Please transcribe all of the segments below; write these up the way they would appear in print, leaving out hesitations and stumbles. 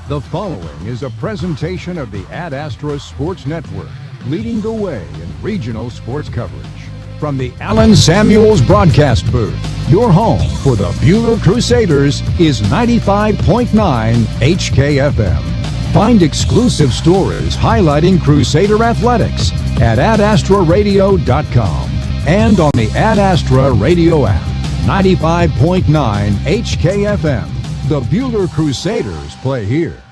The following is a presentation of the Ad Astra Sports Network, leading the way in regional sports coverage. From the Allen Samuels broadcast booth, your home for the Buhler Crusaders is 95.9 HKFM. Find exclusive stories highlighting Crusader athletics at adastraradio.com and on the Ad Astra Radio app. 95.9 HKFM. The Buhler Crusaders play here.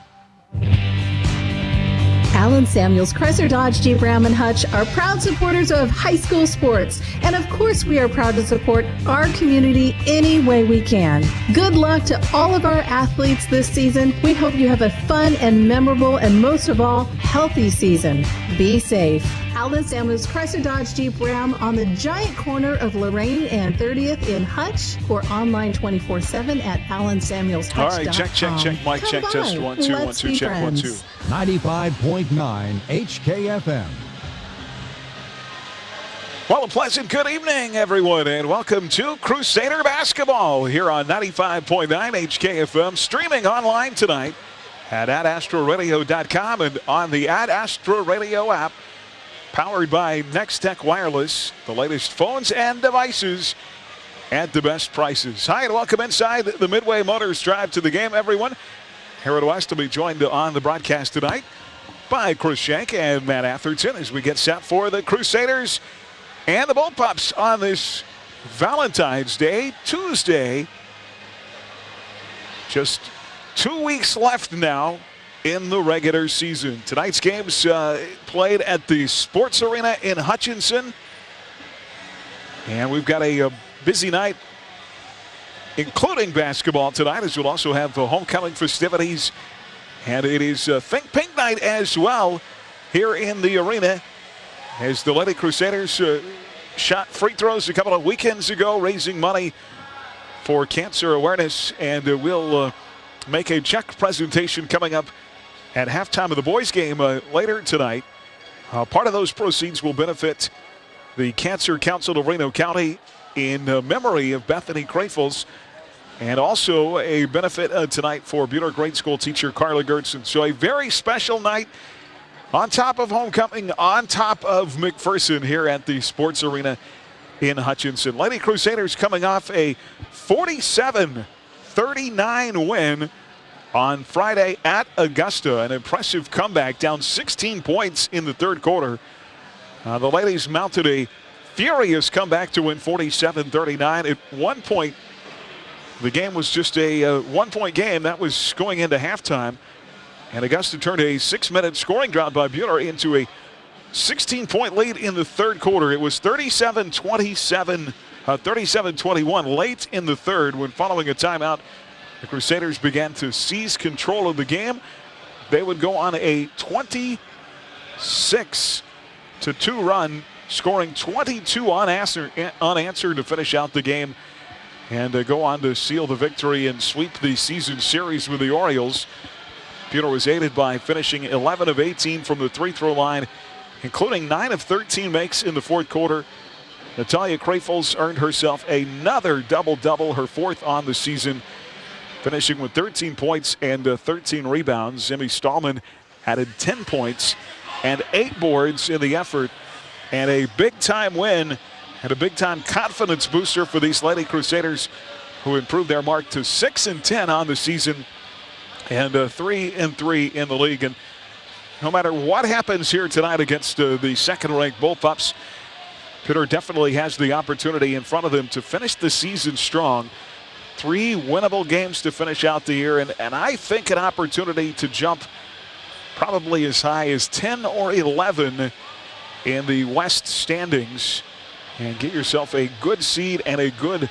Allen Samuels, Chrysler Dodge Jeep Ram and Hutch are proud supporters of high school sports. And of course, we are proud to support our community any way we can. Good luck to all of our athletes this season. We hope you have a fun and memorable and most of all, healthy season. Be safe. Allen Samuels, Chrysler Dodge Jeep Ram on the giant corner of Lorraine and 30th in Hutch, or online 24/7 at allensamuelshutch.com. All right, check, Mike, check, test, 1, 2, 1, 2, check, 1, 2. 95.9 HKFM. Well, a pleasant good evening, everyone, and welcome to Crusader Basketball here on 95.9 HKFM, streaming online tonight at adastraradio.com and on the Ad Astra Radio app, powered by Next Tech Wireless, the latest phones and devices at the best prices. Hi, and welcome inside the Midway Motors Drive to the game, everyone. Harold West will be joined on the broadcast tonight by Chris Shank and Matt Atherton as we get set for the Crusaders and the Bullpups on this Valentine's Day, Tuesday. Just 2 weeks left now in the regular season. Tonight's game's played at the Sports Arena in Hutchinson. And we've got a busy night, including basketball tonight, as we'll also have homecoming festivities. And it is Think Pink Night as well here in the arena, as the Lady Crusaders shot free throws a couple of weekends ago, raising money for cancer awareness. And we'll make a check presentation coming up at halftime of the boys game later tonight. Part of those proceeds will benefit the Cancer Council of Reno County in memory of Bethany Crafels, and also a benefit tonight for Buhler grade school teacher Carla Gertson. So a very special night on top of homecoming, on top of McPherson here at the Sports Arena in Hutchinson. Lady Crusaders coming off a 47-39 win on Friday at Augusta. An impressive comeback, down 16 points in the third quarter. The ladies mounted a furious comeback to win 47-39. At one point, the game was just a one-point game. That was going into halftime. And Augusta turned a 6-minute scoring drought by Buhler into a 16-point lead in the third quarter. It was 37-21 late in the third, when following a timeout, the Crusaders began to seize control of the game. They would go on a 26-2 run, scoring 22 unanswered to finish out the game, and go on to seal the victory and sweep the season series with the Orioles. Buhler was aided by finishing 11 of 18 from the free-throw line, including 9 of 13 makes in the fourth quarter. Natalia Crafels earned herself another double-double, her fourth on the season, finishing with 13 points and 13 rebounds. Emmy Stallman added 10 points and 8 boards in the effort, and a big-time win and a big-time confidence booster for these Lady Crusaders, who improved their mark to 6-10 on the season and 3-3 in the league. And no matter what happens here tonight against the second-ranked Bullpups, Buhler definitely has the opportunity in front of them to finish the season strong. 3 winnable games to finish out the year, and I think an opportunity to jump probably as high as 10 or 11 in the West standings and get yourself a good seed and a good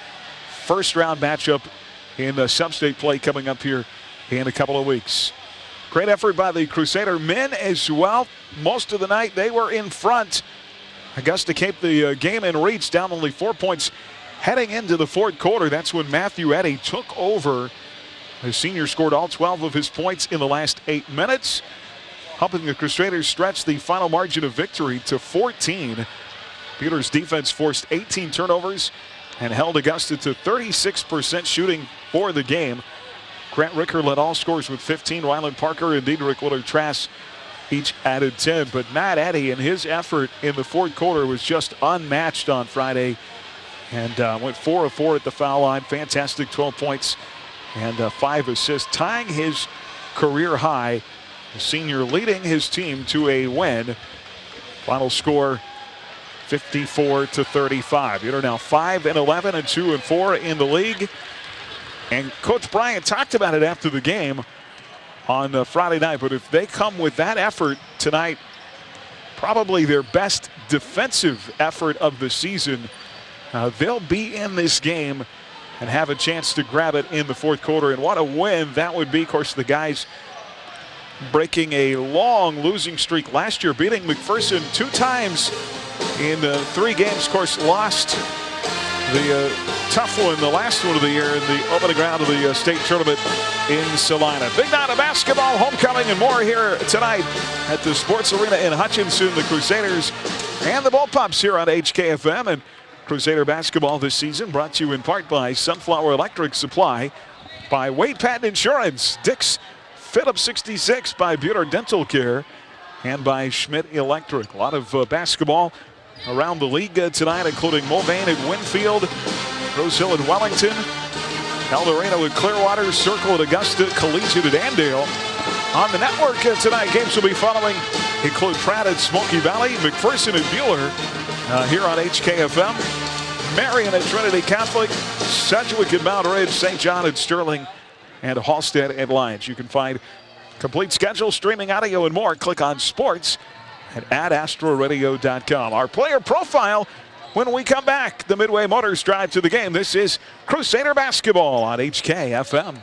first-round matchup in the sub-state play coming up here in a couple of weeks. Great effort by the Crusader men as well. Most of the night they were in front. Augusta kept the game in reach, down only 4 points heading into the fourth quarter. That's when Matthew Eddy took over. The senior scored all 12 of his points in the last 8 minutes, helping the Crusaders stretch the final margin of victory to 14. Buhler's defense forced 18 turnovers and held Augusta to 36% shooting for the game. Grant Ricker led all scorers with 15. Ryland Parker and Diedrich Willer-Trask each added 10. But Matt Eddy and his effort in the fourth quarter was just unmatched on Friday. And went 4 of 4 at the foul line. Fantastic 12 points and 5 assists, tying his career high. The senior leading his team to a win. Final score 54-35. They're now 5-11 and 2-4 in the league. And Coach Bryant talked about it after the game on Friday night. But if they come with that effort tonight, probably their best defensive effort of the season, they'll be in this game and have a chance to grab it in the fourth quarter. And what a win that would be. Of course, the guys breaking a long losing streak last year, beating McPherson 2 times in 3 games. Of course, lost the tough one, the last one of the year, in the opening round of the state tournament in Salina. Big night of basketball, homecoming, and more here tonight at the Sports Arena in Hutchinson. The Crusaders and the Bullpups here on HKFM. And Crusader basketball this season brought to you in part by Sunflower Electric Supply, by Wade Patton Insurance, Dick's Phillips 66, by Buter Dental Care, and by Schmidt Electric. A lot of basketball around the league tonight, including Mulvane at Winfield, Rose Hill at Wellington, El Dorado at Clearwater, Circle at Augusta, Collegiate at Andale. On the network tonight, games will be following include Pratt at Smoky Valley, McPherson at Buehler here on HKFM, Marion at Trinity Catholic, Sedgwick at Mount Ridge, St. John at Sterling, and Halstead at Lyons. You can find complete schedule, streaming audio, and more. Click on sports at adastraradio.com. Our player profile when we come back. The Midway Motors drive to the game. This is Crusader basketball on HKFM.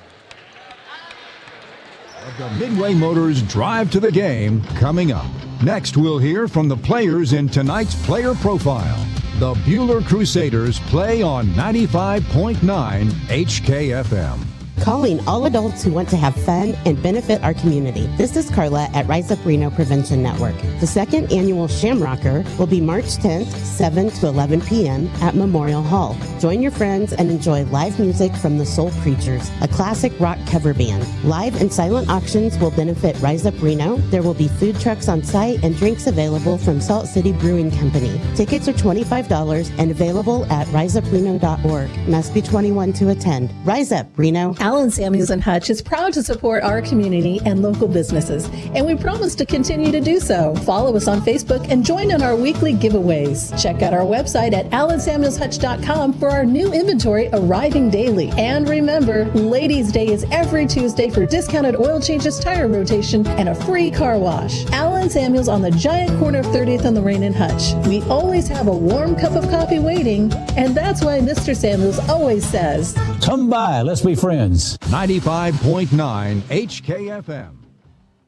The Midway Motors drive to the game coming up. Next, we'll hear from the players in tonight's player profile. The Buehler Crusaders play on 95.9 HKFM. Calling all adults who want to have fun and benefit our community. This is Carla at Rise Up Reno Prevention Network. The second annual Shamrocker will be March 10th, 7 to 11 p.m. at Memorial Hall. Join your friends and enjoy live music from the Soul Preachers, a classic rock cover band. Live and silent auctions will benefit Rise Up Reno. There will be food trucks on site and drinks available from Salt City Brewing Company. Tickets are $25 and available at riseupreno.org. Must be 21 to attend. Rise Up Reno. Allen Samuels and Hutch is proud to support our community and local businesses, and we promise to continue to do so. Follow us on Facebook and join in our weekly giveaways. Check out our website at allensamuelshutch.com for our new inventory arriving daily. And remember, Ladies' Day is every Tuesday for discounted oil changes, tire rotation, and a free car wash. Allen Samuels on the giant corner of 30th and Lorraine and Hutch. We always have a warm cup of coffee waiting, and that's why Mr. Samuels always says, "Come by, let's be friends." 95.9 HKFM.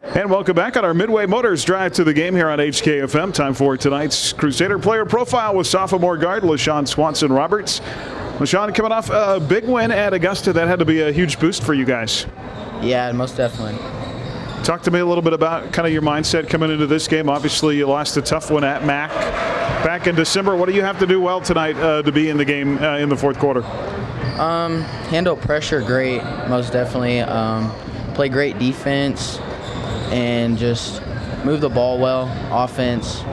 And welcome back on our Midway Motors drive to the game here on HKFM. Time for tonight's Crusader player profile with sophomore guard LaShawn Swanson-Roberts. LaShawn, coming off a big win at Augusta, that had to be a huge boost for you guys. Yeah, most definitely. Talk to me a little bit about kind of your mindset coming into this game. Obviously, you lost a tough one at Mac back in December. What do you have to do well tonight to be in the game in the fourth quarter? Handle pressure great, most definitely. Play great defense and just move the ball well. Offense,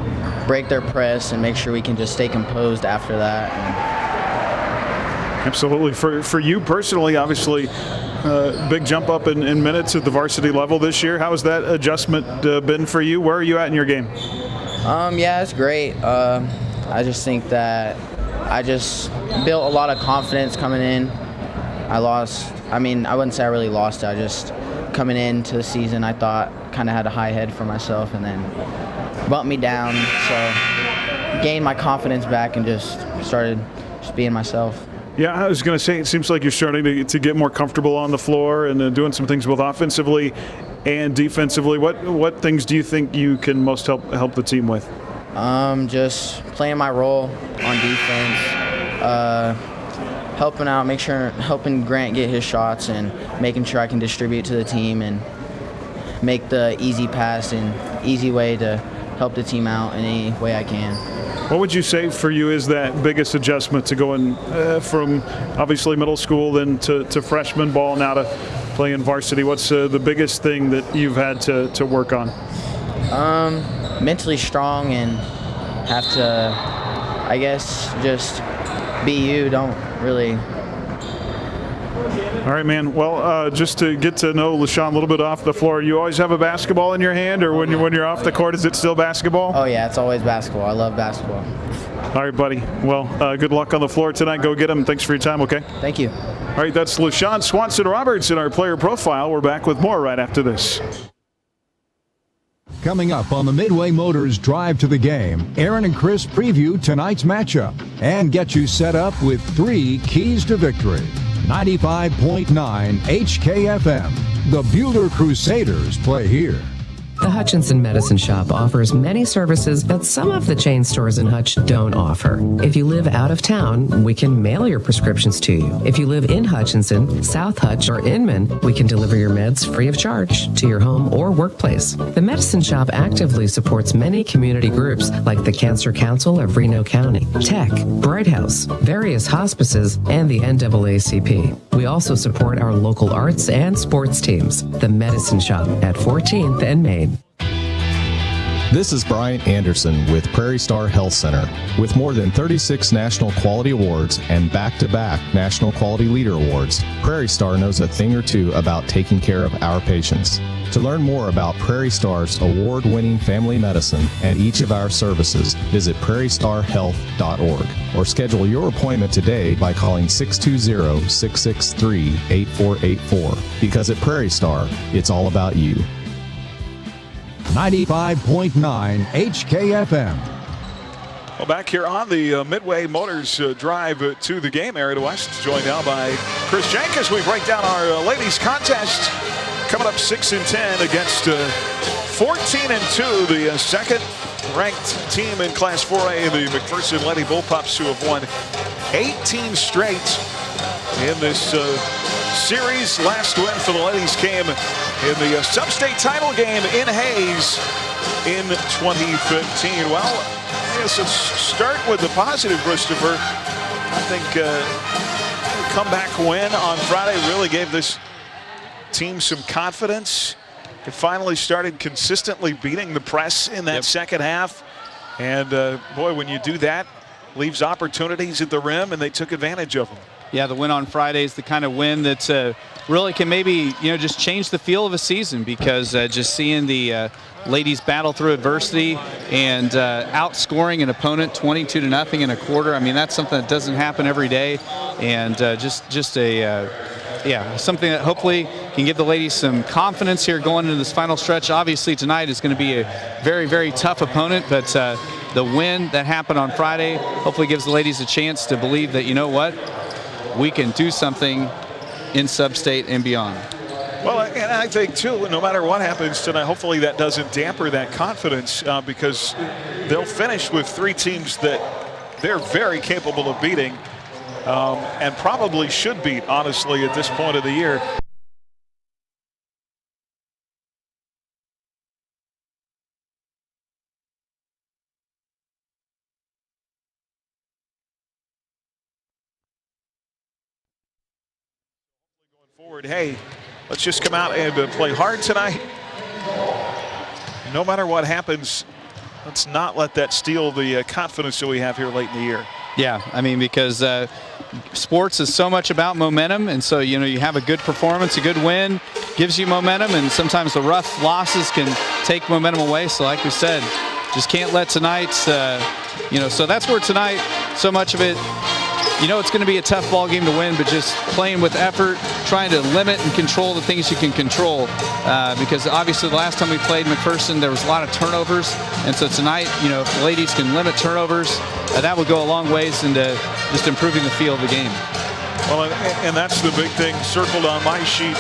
break their press and make sure we can just stay composed after that. Absolutely. For you personally, obviously, big jump up in minutes at the varsity level this year. How has that adjustment been for you? Where are you at in your game? Yeah, it's great. I just think that I just built a lot of confidence coming in. I wouldn't say I really lost it. I just, coming into the season, I thought kind of had a high head for myself and then bumped me down. So gained my confidence back and just started just being myself. Yeah, I was going to say, it seems like you're starting to get more comfortable on the floor and doing some things both offensively and defensively. What things do you think you can most help the team with? Just playing my role on defense, helping out, helping Grant get his shots and making sure I can distribute to the team and make the easy pass and easy way to help the team out in any way I can. What would you say for you is that biggest adjustment to going from obviously middle school then to freshman ball now to playing varsity? What's the biggest thing that you've had to work on? Mentally strong and have to, I guess, just be you. Don't really. All right, man. Well, just to get to know LaShawn a little bit off the floor, you always have a basketball in your hand, or when you're off the court, is it still basketball? Oh yeah, it's always basketball. I love basketball. All right, buddy. Well, good luck on the floor tonight. Go get them. Thanks for your time, okay? Thank you. All right, that's LaShawn Swanson-Roberts in our player profile. We're back with more right after this. Coming up on the Midway Motors Drive to the Game, Aaron and Chris preview tonight's matchup and get you set up with 3 keys to victory. 95.9 HKFM. The Bueller Crusaders play here. The Hutchinson Medicine Shop offers many services that some of the chain stores in Hutch don't offer. If you live out of town, we can mail your prescriptions to you. If you live in Hutchinson, South Hutch, or Inman, we can deliver your meds free of charge to your home or workplace. The Medicine Shop actively supports many community groups like the Cancer Council of Reno County, Tech, Bright House, various hospices, and the NAACP. We also support our local arts and sports teams. The Medicine Shop at 14th and Main. This is Bryant Anderson with Prairie Star Health Center. With more than 36 National Quality Awards and back-to-back National Quality Leader Awards, Prairie Star knows a thing or two about taking care of our patients. To learn more about Prairie Star's award-winning family medicine and each of our services, visit prairiestarhealth.org or schedule your appointment today by calling 620-663-8484. Because at Prairie Star, it's all about you. 95.9 HKFM. Well, back here on the Midway Motors Drive to the Game, Aaron West joined now by Chris Jenk as we break down our ladies contest. Coming up 6-10 against 14-2, the second-ranked team in Class 4A, the McPherson Lady Bullpups, who have won 18 straight in this series. Last win for the ladies came in the sub-state title game in Hayes in 2015. Well, I guess let's start with the positive, Christopher. I think the comeback win on Friday really gave this team some confidence. It finally started consistently beating the press in that second half. And boy, when you do that, leaves opportunities at the rim, and they took advantage of them. Yeah, the win on Friday is the kind of win that really can maybe, just change the feel of a season, because just seeing the ladies battle through adversity and outscoring an opponent 22-0 in a quarter, I mean, that's something that doesn't happen every day, and something that hopefully can give the ladies some confidence here going into this final stretch. Obviously, tonight is going to be a very, very tough opponent, but the win that happened on Friday hopefully gives the ladies a chance to believe that, you know what, we can do something in sub-state and beyond. Well, and I think, too, no matter what happens tonight, hopefully that doesn't damper that confidence, because they'll finish with 3 teams that they're very capable of beating, and probably should beat, honestly, at this point of the year. Forward, hey, let's just come out and play hard tonight. No matter what happens, let's not let that steal the confidence that we have here late in the year. Yeah, I mean, because sports is so much about momentum, and so, you have a good performance, a good win, gives you momentum, and sometimes the rough losses can take momentum away. So like we said, just can't let tonight, so that's where tonight, so much of it, it's going to be a tough ball game to win, but just playing with effort, trying to limit and control the things you can control. Because obviously the last time we played McPherson, there was a lot of turnovers. And so tonight, if the ladies can limit turnovers, that would go a long ways into just improving the feel of the game. Well, and that's the big thing circled on my sheet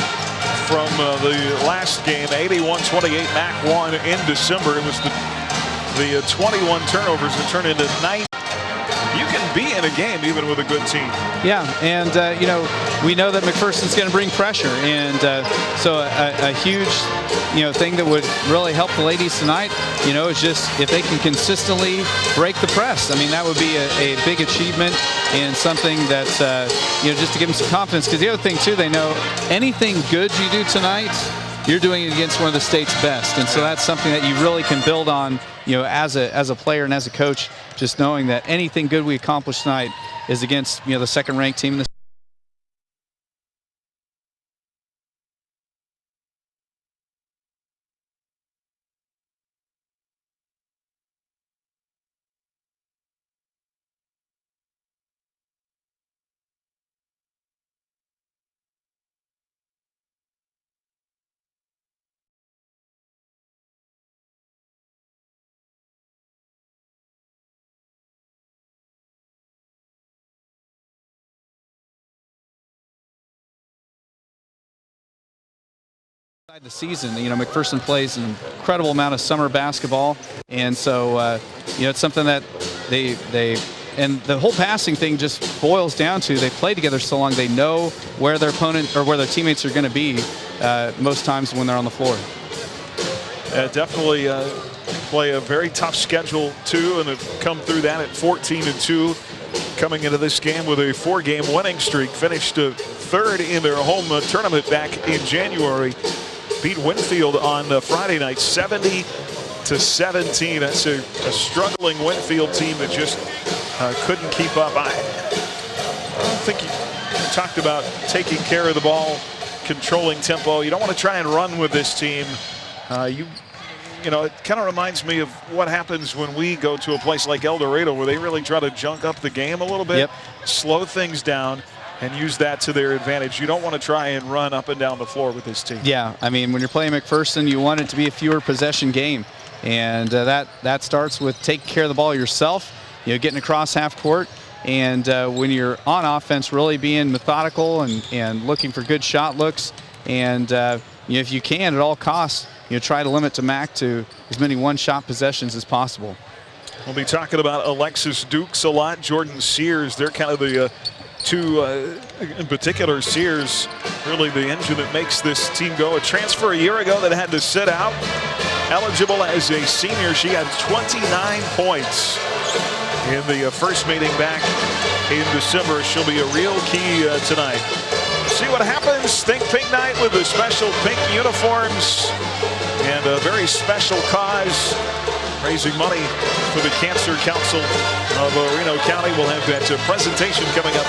from the last game. 81-28 Mac won in December. It was the 21 turnovers that turned into 9. You can be in a game even with a good team. Yeah, and we know that McPherson's going to bring pressure, and so a huge thing that would really help the ladies tonight, is just if they can consistently break the press. I mean, that would be a big achievement and something that's, just to give them some confidence. Because the other thing, too, they know anything good you do tonight, you're doing it against one of the state's best. And so that's something that you really can build on, as a player and as a coach, just knowing that anything good we accomplish tonight is against, the second-ranked team in the the season. McPherson plays an incredible amount of summer basketball, and so it's something that they and the whole passing thing just boils down to they play together so long they know where their opponent or where their teammates are going to be most times when they're on the floor. Definitely play a very tough schedule too, and have come through that at 14-2, coming into this game with a 4-game winning streak. Finished third in their home tournament back in January. Beat Winfield on Friday night 70-17. That's a struggling Winfield team that just couldn't keep up. I don't think you talked about taking care of the ball, controlling tempo. You don't want to try and run with this team. It kind of reminds me of what happens when we go to a place like El Dorado, where they really try to junk up the game a little bit, slow things down, and use that to their advantage. You don't want to try and run up and down the floor with this team. Yeah, I mean, when you're playing McPherson, you want it to be a fewer possession game. And that starts with taking care of the ball yourself, getting across half court. And when you're on offense, really being methodical and looking for good shot looks. And if you can, at all costs, try to limit to Mac to as many one-shot possessions as possible. We'll be talking about Alexis Dukes a lot, Jordan Sears. They're kind of the two, in particular, Sears, really the engine that makes this team go. A transfer a year ago that had to sit out. Eligible as a senior, she had 29 points in the first meeting back in December. She'll be a real key tonight. See what happens. Think Pink Night with the special pink uniforms and a very special cause, raising money for the Cancer Council of Reno County. We'll have that presentation coming up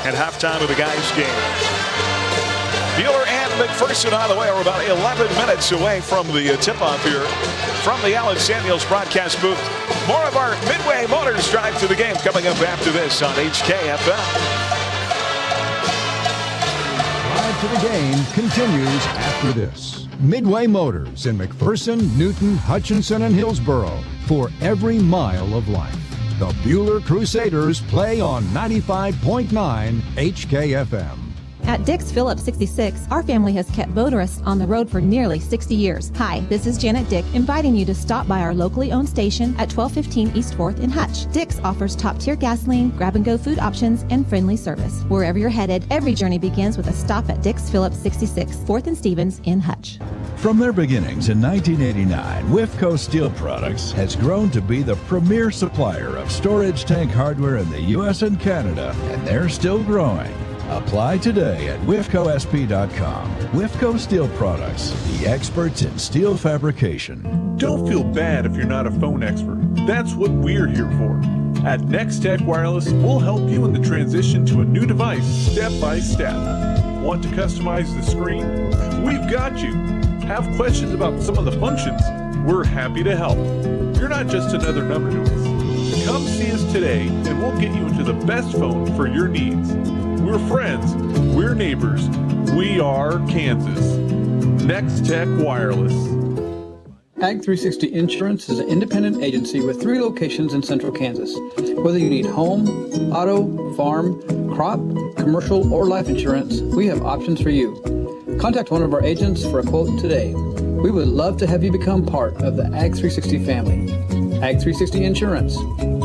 at halftime of the guys' game. Bueller and McPherson on the way. We're about 11 minutes away from the tip-off here from the Allen Samuels broadcast booth. More of our Midway Motors Drive to the Game coming up after this on HKFM. Drive to the Game continues after this. Midway Motors in McPherson, Newton, Hutchinson, and Hillsboro for every mile of life. The Bueller Crusaders play on 95.9 HKFM. At Dick's Phillips 66, our family has kept motorists on the road for nearly 60 years. Hi, this is Janet Dick, inviting you to stop by our locally owned station at 1215 East 4th in Hutch. Dick's offers top-tier gasoline, grab-and-go food options, and friendly service. Wherever you're headed, every journey begins with a stop at Dick's Phillips 66, 4th and Stevens in Hutch. From their beginnings in 1989, Wifco Steel Products has grown to be the premier supplier of storage tank hardware in the U.S. and Canada, and they're still growing. Apply today at WIFCOSP.com. Wifco Steel Products, the experts in steel fabrication. Don't feel bad if you're not a phone expert. That's what we're here for. At NextTech Wireless, we'll help you in the transition to a new device step by step. Want to customize the screen? We've got you. Have questions about some of the functions? We're happy to help. You're not just another number to us. Come see us today and we'll get you into the best phone for your needs. We're friends. We're neighbors. We are Kansas. NextTech Wireless. Ag 360 Insurance is an independent agency with 3 locations in central Kansas. Whether you need home, auto, farm, crop, commercial, or life insurance, we have options for you. Contact one of our agents for a quote today. We would love to have you become part of the Ag 360 family. Ag 360 Insurance,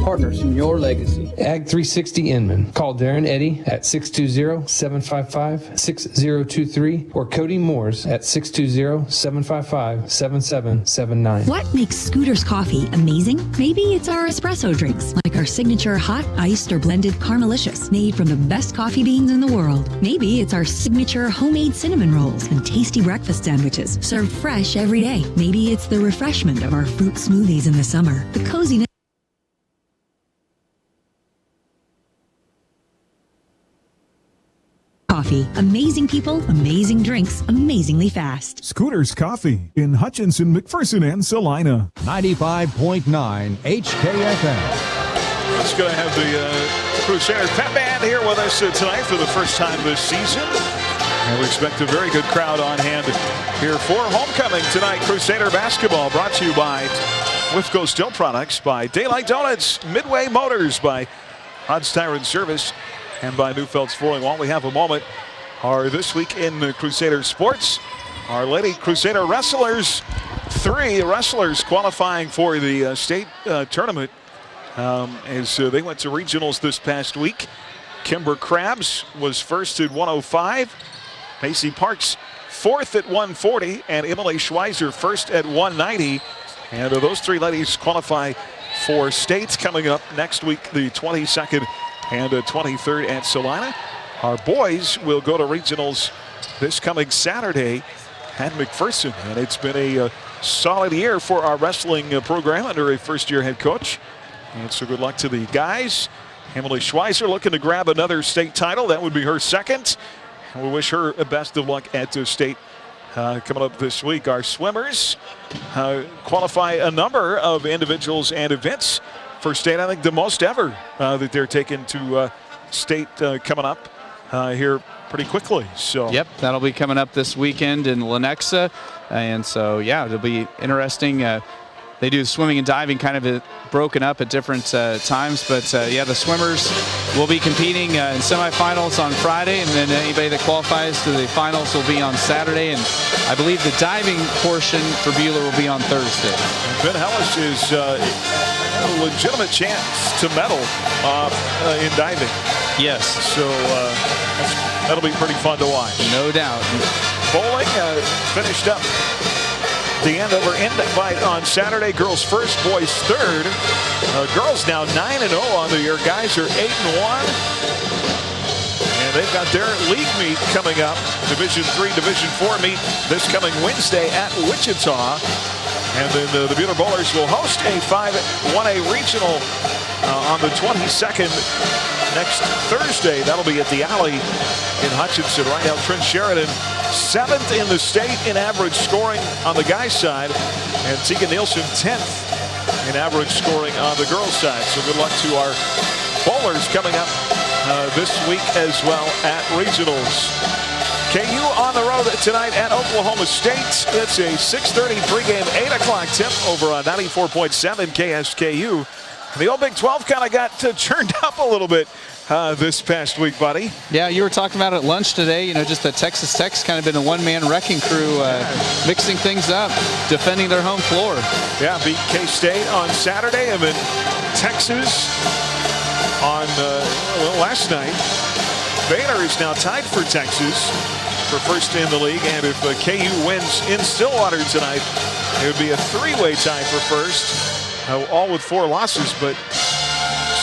partners in your legacy. Ag 360 Inman. Call Darren Eddy at 620-755-6023 or Cody Moores at 620-755-7779. What makes Scooter's coffee amazing? Maybe it's our espresso drinks, like our signature hot, iced, or blended Caramelicious, made from the best coffee beans in the world. Maybe it's our signature homemade cinnamon rolls and tasty breakfast sandwiches, served fresh every day. Maybe it's the refreshment of our fruit smoothies in the summer. The coziness. Coffee. Amazing people, amazing drinks, amazingly fast. Scooter's Coffee in Hutchinson, McPherson, and Salina. 95.9 HKFM. It's going to have the Crusaders Pep Band here with us tonight for the first time this season. And we expect a very good crowd on hand here for homecoming tonight. Crusader basketball brought to you by Wifco Still Products, by Daylight Donuts, Midway Motors, by Hod's Tire and Service, and by Neufeld's Flooring. While we have a moment, our This Week in Crusader Sports, our Lady Crusader Wrestlers, 3 wrestlers qualifying for the state tournament as they went to regionals this past week. Kimber Krabs was first at 105. Macy Parks fourth at 140, and Emily Schweizer first at 190. And those 3 ladies qualify for states coming up next week, the 22nd and 23rd at Salina. Our boys will go to regionals this coming Saturday at McPherson. And it's been a solid year for our wrestling program under a first-year head coach. And so good luck to the guys. Emily Schweizer looking to grab another state title. That would be her second. And we wish her the best of luck at the state coming up this week. Our swimmers qualify a number of individuals and events for state. I think the most ever that they're taking to state coming up here pretty quickly. So yep, that'll be coming up this weekend in Lenexa. And so, yeah, it'll be interesting. They do swimming and diving kind of broken up at different times. But, yeah, the swimmers will be competing in semifinals on Friday, and then anybody that qualifies to the finals will be on Saturday. And I believe the diving portion for Buehler will be on Thursday. Ben Hellish is a legitimate chance to medal in diving. Yes. So that'll be pretty fun to watch. No doubt. Bowling finished up the end over end fight on Saturday. Girls first, boys third. Girls now 9-0 on the year. Guys are 8-1. And they've got their league meet coming up. Division 3, Division 4 meet this coming Wednesday at Wichita. And then the Buehler Bowlers will host a 5-1A regional on the 22nd next Thursday. That'll be at the Alley in Hutchinson. Right now, Trent Sheridan, 7th in the state in average scoring on the guys' side, and Tegan Nielsen 10th in average scoring on the girls' side. So good luck to our bowlers coming up this week as well at regionals. KU on the road tonight at Oklahoma State. It's a 6:30 pregame, 8 o'clock tip over on 94.7 KSKU. The old Big 12 kind of got churned up a little bit this past week, buddy. Yeah, you were talking about at lunch today, you know, just that Texas Tech's kind of been a one-man wrecking crew, mixing things up, defending their home floor. Yeah, beat K-State on Saturday, and then Texas on last night. Baylor is now tied for Texas for first in the league, and if KU wins in Stillwater tonight, it would be a 3-way tie for first. All with 4 losses, but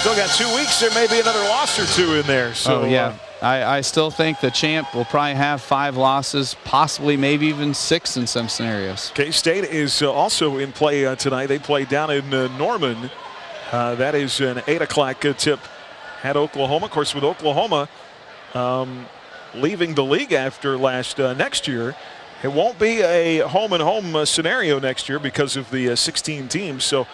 still got 2 weeks. There may be another loss or 2 in there. So, yeah. I still think the champ will probably have 5 losses, possibly maybe even 6 in some scenarios. K-State is also in play tonight. They play down in Norman. That is an 8 o'clock tip at Oklahoma. Of course, with Oklahoma leaving the league after next year, it won't be a home-and-home scenario next year because of the 16 teams. So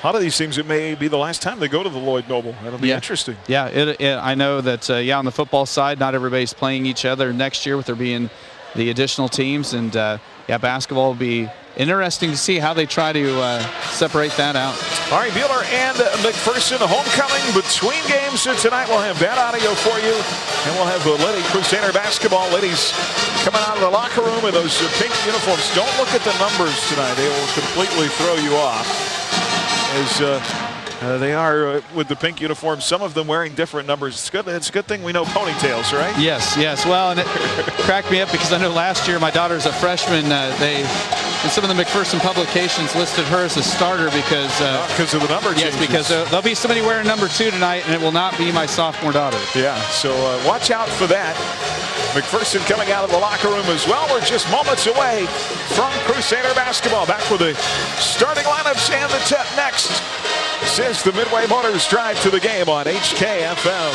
a lot of these teams, it may be the last time they go to the Lloyd Noble. That'll be interesting. Yeah, I know that, on the football side, not everybody's playing each other next year with there being the additional teams. And, basketball will be interesting to see how they try to separate that out. All right, Bueller and McPherson homecoming between games tonight. We'll have that audio for you, and we'll have the Lady Crusader basketball ladies coming out of the locker room in those pink uniforms. Don't look at the numbers tonight; they will completely throw you off. As they are with the pink uniforms, some of them wearing different numbers. It's good. It's a good thing we know ponytails, right? Yes. Well, and it cracked me up because I know last year my daughter's a freshman. In some of the McPherson publications listed her as a starter because of the number changes. Yes, because there'll be somebody wearing number 2 tonight, and it will not be my sophomore daughter. Yeah, so watch out for that. McPherson coming out of the locker room as well. We're just moments away from Crusader basketball. Back with the starting lineups and the tip next. This is the Midway Motors Drive to the Game on HKFM.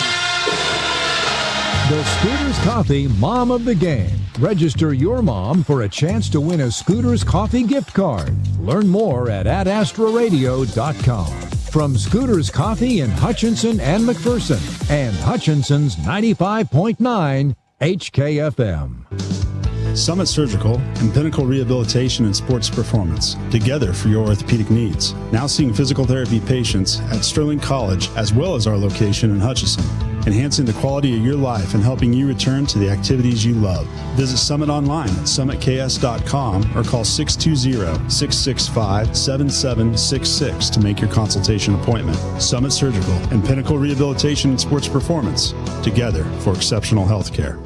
The Scooters Coffee Mom of the Game. Register your mom for a chance to win a Scooters Coffee gift card. Learn more at adastraradio.com. From Scooters Coffee in Hutchinson and McPherson and Hutchinson's 95.9 HKFM. Summit Surgical and Pinnacle Rehabilitation and Sports Performance, together for your orthopedic needs. Now seeing physical therapy patients at Sterling College as well as our location in Hutchinson, enhancing the quality of your life and helping you return to the activities you love. Visit Summit online at summitks.com or call 620-665-7766 to make your consultation appointment. Summit Surgical and Pinnacle Rehabilitation and Sports Performance, together for exceptional health care.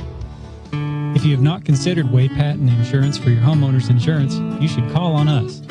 If you have not considered Wade Patton Insurance for your homeowner's insurance, you should call on us.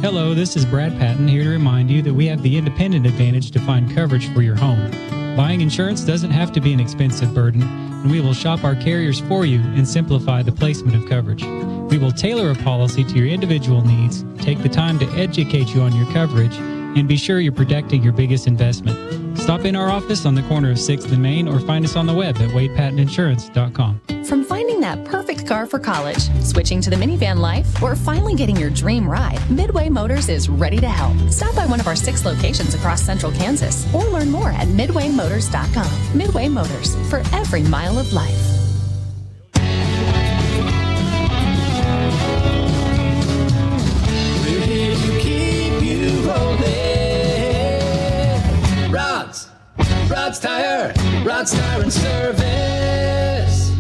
Hello, this is Brad Patton here to remind you that we have the independent advantage to find coverage for your home. Buying insurance doesn't have to be an expensive burden, and we will shop our carriers for you and simplify the placement of coverage. We will tailor a policy to your individual needs, take the time to educate you on your coverage, and be sure you're protecting your biggest investment. Stop in our office on the corner of 6th and Main or find us on the web at WadePattonInsurance.com. From finding that perfect car for college, switching to the minivan life, or finally getting your dream ride, Midway Motors is ready to help. Stop by one of our 6 locations across central Kansas or learn more at MidwayMotors.com. Midway Motors, for every mile of life. We're here to keep you rolling. Rod's Tire and Service.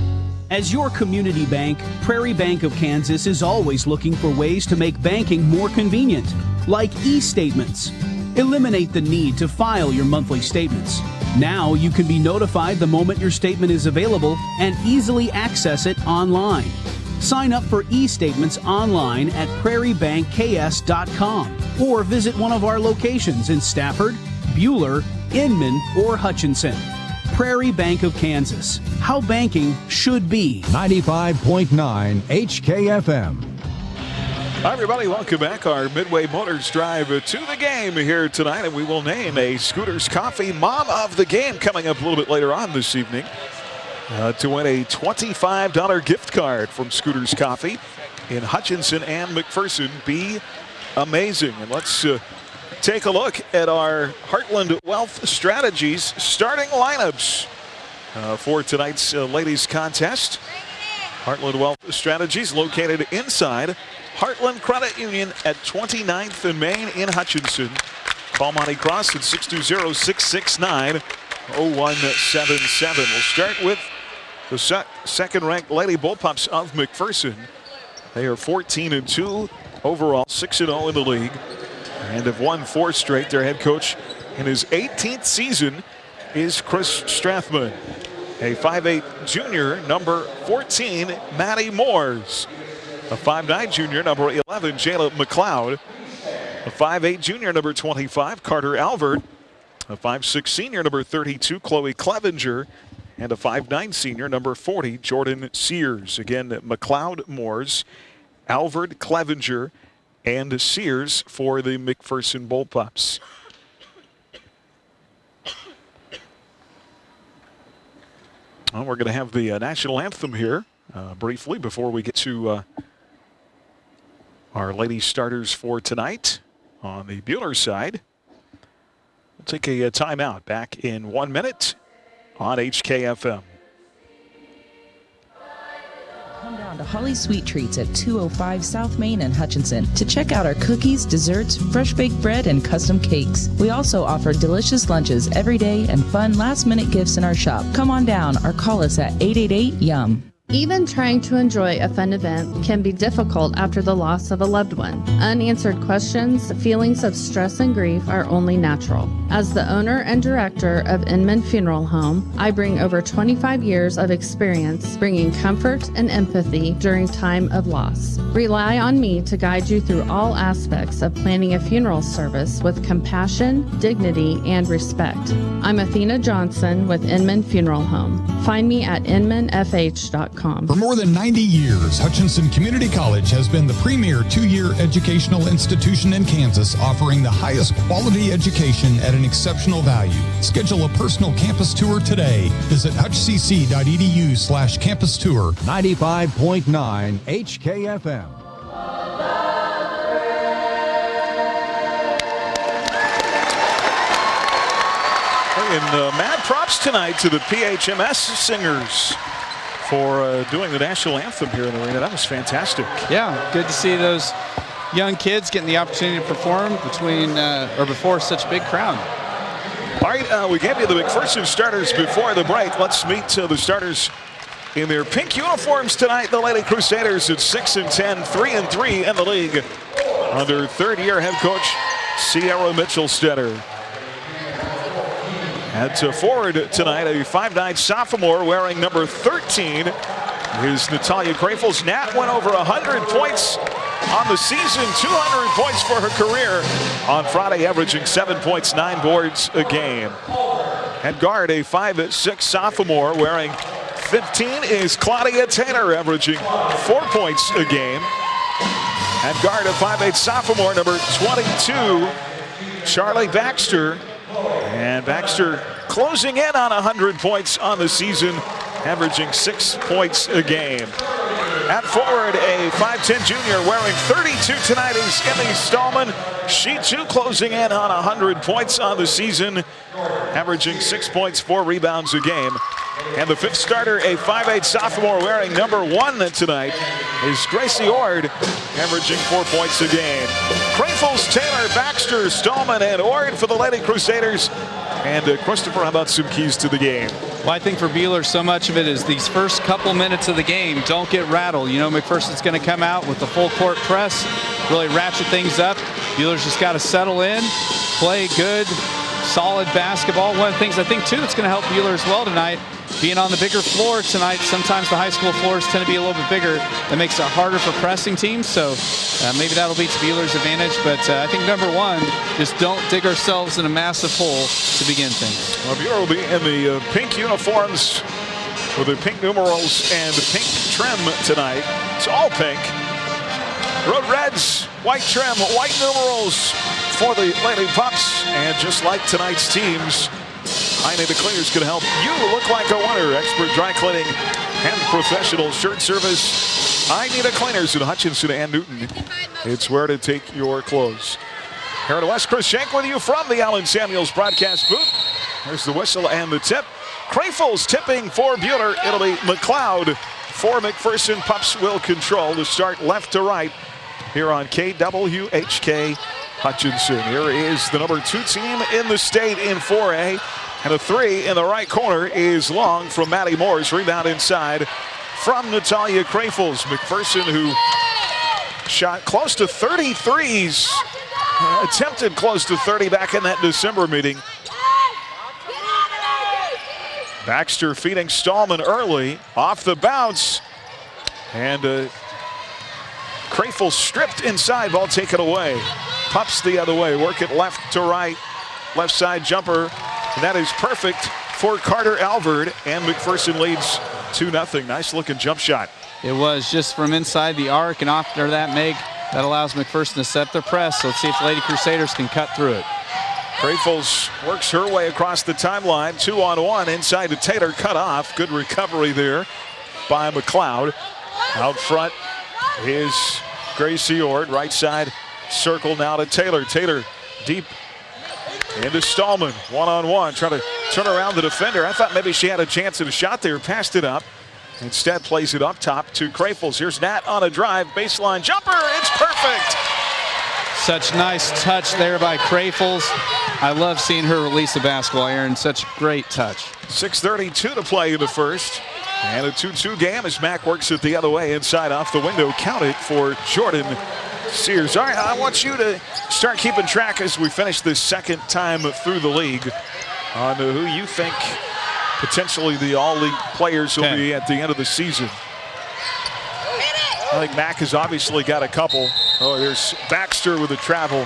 As your community bank, Prairie Bank of Kansas is always looking for ways to make banking more convenient, like e-statements. Eliminate the need to file your monthly statements. Now you can be notified the moment your statement is available and easily access it online. Sign up for e-statements online at prairiebankks.com or visit one of our locations in Stafford, Bueller, Inman, or Hutchinson. Prairie Bank of Kansas. How banking should be. 95.9 HKFM. Hi, everybody. Welcome back. Our Midway Motors Drive to the Game here tonight, and we will name a Scooters Coffee Mom of the Game coming up a little bit later on this evening to win a $25 gift card from Scooters Coffee in Hutchinson and McPherson. Be amazing. And let's take a look at our Heartland Wealth Strategies starting lineups for tonight's ladies contest. Heartland Wealth Strategies located inside Heartland Credit Union at 29th and Main in Hutchinson. Call Monty Cross at 620-669-0177. We'll start with the second-ranked Lady Bullpups of McPherson. They are 14-2 overall, 6-0 in the league, and have won 4 straight. Their head coach in his 18th season is Chris Strathman. A 5'8 junior, number 14, Maddie Moores. A 5'9 junior, number 11, Jayla McLeod. A 5'8 junior, number 25, Carter Albert. A 5'6 senior, number 32, Chloe Clevenger. And a 5'9 senior, number 40, Jordan Sears. Again, McLeod, Moores, Albert, Clevenger, and Sears for the McPherson Bullpups. Well, we're going to have the national anthem here briefly before we get to our ladies starters for tonight. On the Bueller side, we'll take a timeout. Back in 1 minute on HKFM. Come down. on to Holly Sweet Treats at 205 South Main in Hutchinson to check out our cookies, desserts, fresh baked bread, and custom cakes. We also offer delicious lunches every day and fun last-minute gifts in our shop. Come on down or call us at 888-YUM. Even trying to enjoy a fun event can be difficult after the loss of a loved one. Unanswered questions, feelings of stress and grief are only natural. As the owner and director of Inman Funeral Home, I bring over 25 years of experience bringing comfort and empathy during time of loss. Rely on me to guide you through all aspects of planning a funeral service with compassion, dignity, and respect. I'm Athena Johnson with Inman Funeral Home. Find me at inmanfh.com. For more than 90 years, Hutchinson Community College has been the premier two-year educational institution in Kansas, offering the highest quality education at an exceptional value. Schedule a personal campus tour today. Visit hutchcc.edu/campus tour. 95.9 HKFM. And mad props tonight to the PHMS singers for doing the national anthem here in the arena. That was fantastic. Yeah, good to see those young kids getting the opportunity to perform before such a big crowd. All right, we gave you the McPherson starters before the break. Let's meet the starters in their pink uniforms tonight. The Lady Crusaders at 6-10, 3-3 in the league under third-year head coach Sierra Mitchell-Stetter. At forward tonight, a 5'9" sophomore wearing number 13 is Natalia Krafels. Nat went over 100 points on the season, 200 points for her career on Friday, averaging 7 points, 9 boards a game. At guard, a 5'6" sophomore wearing 15 is Claudia Taylor, averaging 4 points a game. At guard, a 5'8" sophomore, number 22, Charlie Baxter. And Baxter closing in on 100 points on the season, averaging 6 points a game. At forward, a 5'10" junior wearing 32 tonight is Emmy Stallman. She too closing in on 100 points on the season, averaging 6 points, 4 rebounds a game. And the fifth starter, a 5'8" sophomore wearing number 1 tonight, is Gracie Ord, averaging 4 points a game. Krafels, Taylor, Baxter, Stallman, and Ord for the Lady Crusaders. And Christopher, how about some keys to the game? Well, I think for Buehler, so much of it is these first couple minutes of the game. Don't get rattled. You know, McPherson's going to come out with the full court press, really ratchet things up. Buehler's just got to settle in, play good, solid basketball. One of the things I think, too, that's going to help Buehler as well tonight, being on the bigger floor tonight. Sometimes the high school floors tend to be a little bit bigger. That makes it harder for pressing teams. So maybe that'll be to Buehler's advantage. But I think number 1, just don't dig ourselves in a massive hole to begin things. Well, Buehler will be in the pink uniforms with the pink numerals and the pink trim tonight. It's all pink. Road Reds, white trim, white numerals for the Lady Pups. And just like tonight's teams, I Need a Cleaner is going to help you look like a winner. Expert dry cleaning and professional shirt service. I Need a Cleaners in Hutchinson and Newton. It's where to take your clothes. Here in the West, Chris Schenk with you from the Allen Samuels broadcast booth. There's the whistle and the tip. Krafels tipping for Buehler. It'll be McLeod for McPherson. Pups will control to start left to right here on KWHK Hutchinson. Here is the number 2 team in the state in 4A. And a 3 in the right corner is long from Maddie Morris. Rebound inside from Natalia Krafels. McPherson, who shot close to 30 threes, attempted close to 30 back in that December meeting. Baxter feeding Stallman early off the bounce. And Krafels stripped inside, ball taken away. Pups the other way, work it left to right. Left side jumper. And that is perfect for Carter Alvord, and McPherson leads 2-0. Nice looking jump shot. It was just from inside the arc, and after that make, that allows McPherson to set their press. So let's see if the Lady Crusaders can cut through it. Krafels works her way across the timeline, 2-on-1 inside to Taylor, cut off. Good recovery there by McLeod. Out front is Gracie Ord, right side circle now to Taylor. Taylor deep into Stallman, 1-on-1, trying to turn around the defender. I thought maybe she had a chance at a shot there, passed it up. Instead, plays it up top to Crafels. Here's Nat on a drive. Baseline jumper. It's perfect. Such nice touch there by Crafels. I love seeing her release the basketball, Aaron. Such great touch. 6:32 to play in the first. And a 2-2 game as Mac works it the other way inside off the window. Counted for Jordan Sears. All right, I want you to start keeping track as we finish this second time through the league on who you think potentially the all-league players will be at the end of the season. I think Mac has obviously got a couple. Oh, there's Baxter with a travel.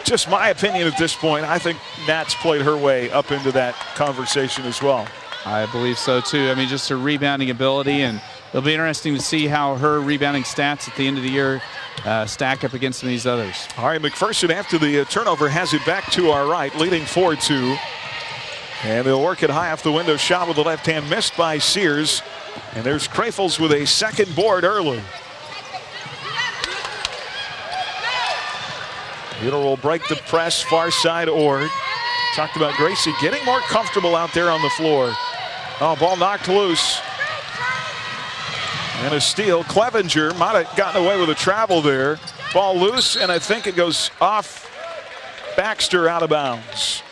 Just my opinion at this point, I think Nat's played her way up into that conversation as well. I believe so too. I mean, just her rebounding ability, and it'll be interesting to see how her rebounding stats at the end of the year stack up against some of these others. All right, McPherson after the turnover has it back to our right, leading 4-2. And they'll work it high off the window. Shot with the left hand missed by Sears. And there's Crafels with a second board early. Bueller will break the press, far side Ord. Talked about Gracie getting more comfortable out there on the floor. Oh, ball knocked loose. And a steal. Clevenger might have gotten away with a travel there. Ball loose, and I think it goes off Baxter out of bounds.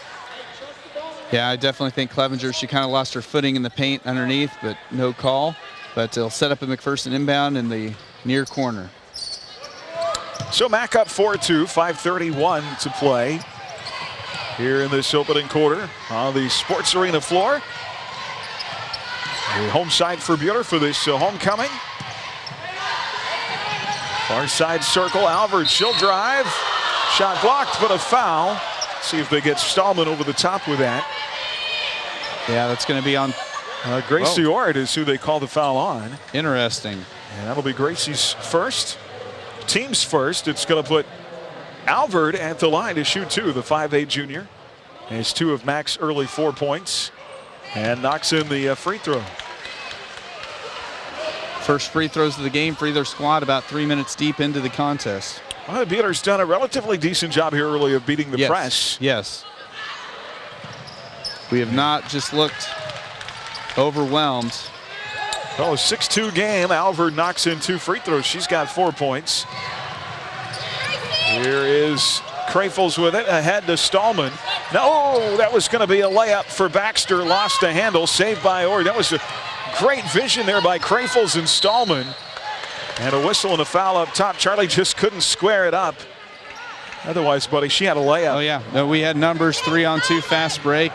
Yeah, I definitely think Clevenger, she kind of lost her footing in the paint underneath, but no call. But they'll set up a McPherson inbound in the near corner. So Mac up 4-2, 5:31 to play here in this opening quarter on the Sports Arena floor. The home side for Bueller for this homecoming. Far side circle, Alvord, she'll drive. Shot blocked, but a foul. See if they get Stallman over the top with that. Yeah, that's going to be on. Gracie Ord is who they call the foul on. Interesting. And that'll be Gracie's first. Team's first. It's going to put Alvord at the line to shoot two, the 5'8 junior. Has two of Mac's early 4 points and knocks in the free throw. First free throws of the game for either squad about 3 minutes deep into the contest. Well, Bueller's done a relatively decent job here early of beating the press. Yes. We have not just looked overwhelmed. Oh, 6-2 game. Alvord knocks in 2 free throws. She's got 4 points. Here is Crafels with it, ahead to Stallman. No, that was going to be a layup for Baxter. Lost the handle, saved by Ord. That was a great vision there by Crafels and Stallman. And a whistle and a foul up top. Charlie just couldn't square it up. Otherwise, buddy, she had a layup. Oh, yeah. No, we had numbers 3-on-2 fast break.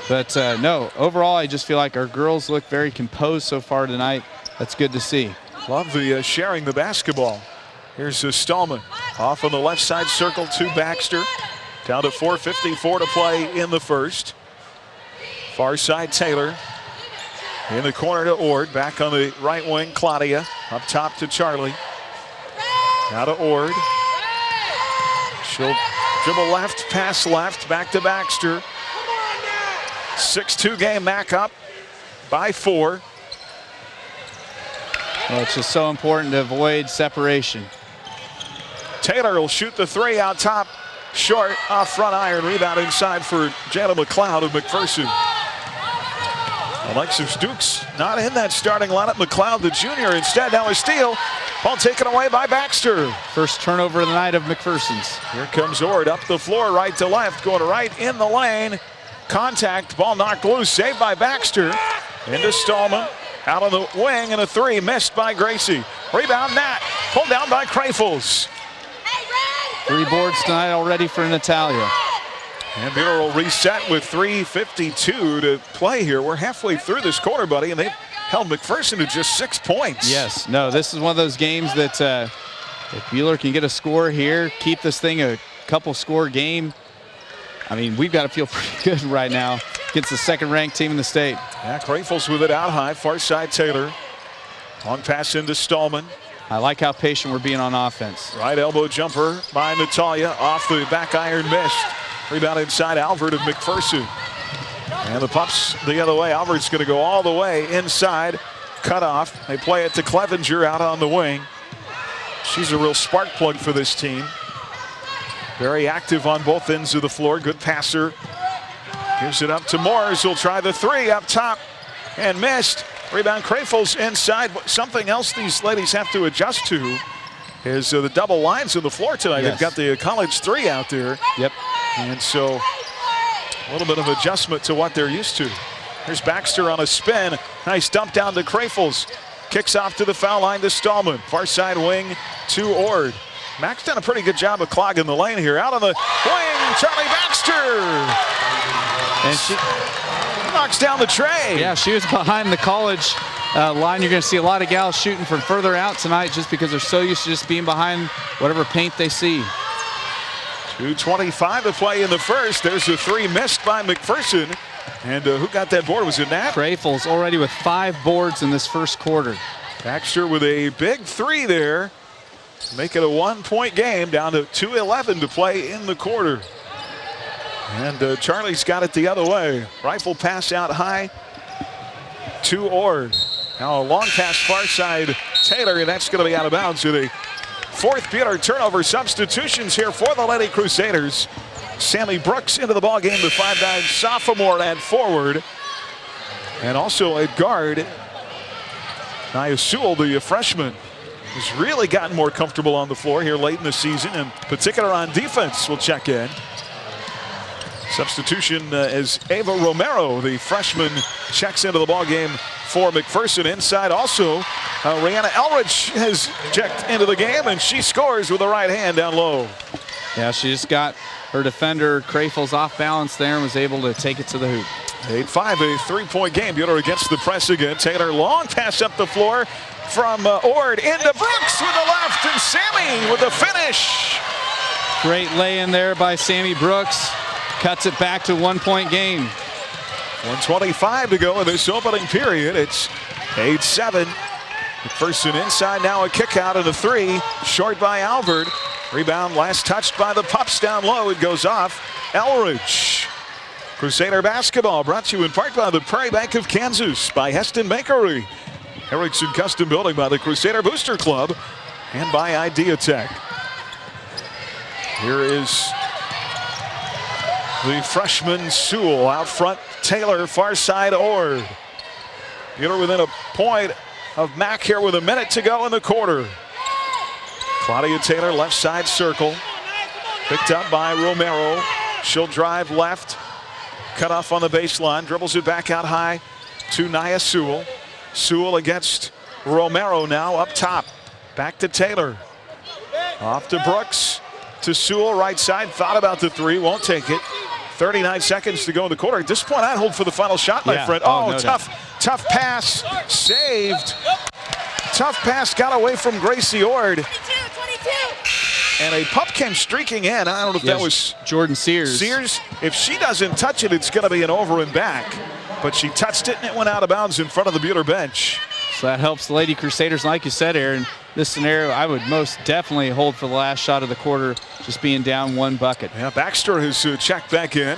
But, no, overall, I just feel like our girls look very composed so far tonight. That's good to see. Love the sharing the basketball. Here's Stallman off on the left side circle to Baxter. Down to 4:54 to play in the first. Far side Taylor. In the corner to Ord. Back on the right wing, Claudia. Up top to Charlie. Now to Ord. She'll dribble left, pass left, back to Baxter. 6-2 game, Mac up by 4. Well, it's just so important to avoid separation. Taylor will shoot the 3 out top. Short, off front iron, rebound inside for Jana McLeod of McPherson. Alexis Dukes not in that starting lineup. McLeod, the junior, instead. Now a steal. Ball taken away by Baxter. First turnover of the night of McPherson's. Here comes Ord up the floor, right to left, going right in the lane. Contact, ball knocked loose, saved by Baxter. Into Stallman. Out on the wing, and a 3 missed by Gracie. Rebound, Nat. Pulled down by Crafels. 3 boards tonight already for Natalia. And Bueller will reset with 3:52 to play here. We're halfway through this quarter, buddy, and they've held McPherson to just 6 points. Yes, no, this is one of those games that if Bueller can get a score here, keep this thing a couple score game, I mean, we've got to feel pretty good right now against the second-ranked team in the state. Yeah, Crafels with it out high, far side Taylor. Long pass into Stallman. I like how patient we're being on offense. Right elbow jumper by Natalia, off the back iron, missed. Rebound inside Alvord of McPherson. And the pump's the other way. Alvord's going to go all the way inside. Cut off. They play it to Clevenger out on the wing. She's a real spark plug for this team. Very active on both ends of the floor. Good passer. Gives it up to Moores. He'll try the 3 up top and missed. Rebound, Crafels inside. Something else these ladies have to adjust to is the double lines on the floor tonight. Yes. They've got the college 3 out there. Yep. And so a little bit of adjustment to what they're used to. Here's Baxter on a spin. Nice dump down to Crafels. Kicks off to the foul line to Stallman. Far side wing to Ord. Mac's done a pretty good job of clogging the lane here. Out on the wing, Charlie Baxter. And she knocks down the tray. Yeah, she was behind the college line. You're going to see a lot of gals shooting from further out tonight just because they're so used to just being behind whatever paint they see. 2:25 to play in the first. There's a 3 missed by McPherson. And who got that board? Was it Nat? Crafels already with 5 boards in this first quarter. Baxter with a big 3 there. Make it a 1-point game, down to 2:11 to play in the quarter. And Charlie's got it the other way. Rifle pass out high to Ord. Now a long pass far side Taylor, and that's going to be out of bounds with a 4th Peter turnover. Substitutions here for the Lady Crusaders. Sammy Brooks into the ball game, the 5'9" sophomore at forward. And also at guard, Nia Sewell, the freshman, has really gotten more comfortable on the floor here late in the season, in particular on defense. Will check in. Substitution as Ava Romero, the freshman, checks into the ball game for McPherson. Inside also, Rihanna Elridge has checked into the game, and she scores with the right hand down low. Yeah, she just got her defender, Crafels, off balance there and was able to take it to the hoop. 8-5, a 3-point game. Bueller against the press again. Taylor, long pass up the floor from Ord into Brooks with the left, and Sammy with the finish. Great lay-in there by Sammy Brooks. Cuts it back to 1-point game. 1:25 to go in this opening period. It's 8-7. McPherson inside now, a kick out and a 3. Short by Albert. Rebound last touched by the Pups down low. It goes off. Elridge. Crusader basketball brought to you in part by the Prairie Bank of Kansas, by Heston Bakery, Erickson Custom Building, by the Crusader Booster Club, and by Idea Tech. Here is the freshman Sewell out front. Taylor, far side Ord. Bueller within a point of Mac here with a minute to go in the quarter. Claudia Taylor, left side circle. Picked up by Romero. She'll drive left. Cut off on the baseline. Dribbles it back out high to Nia Sewell. Sewell against Romero now up top. Back to Taylor. Off to Brooks. To Sewell, right side. Thought about the 3. Won't take it. 39 seconds to go in the quarter. At this point, I'd hold for the final shot, my friend. Oh, no tough pass. Saved. Tough pass got away from Gracie Ord. 22. And a pup came streaking in. I don't know if that was Jordan Sears. If she doesn't touch it, it's going to be an over and back. But she touched it, and it went out of bounds in front of the Bueller bench. So that helps the Lady Crusaders. Like you said, Aaron, this scenario, I would most definitely hold for the last shot of the quarter, just being down 1 bucket. Yeah, Baxter has checked back in.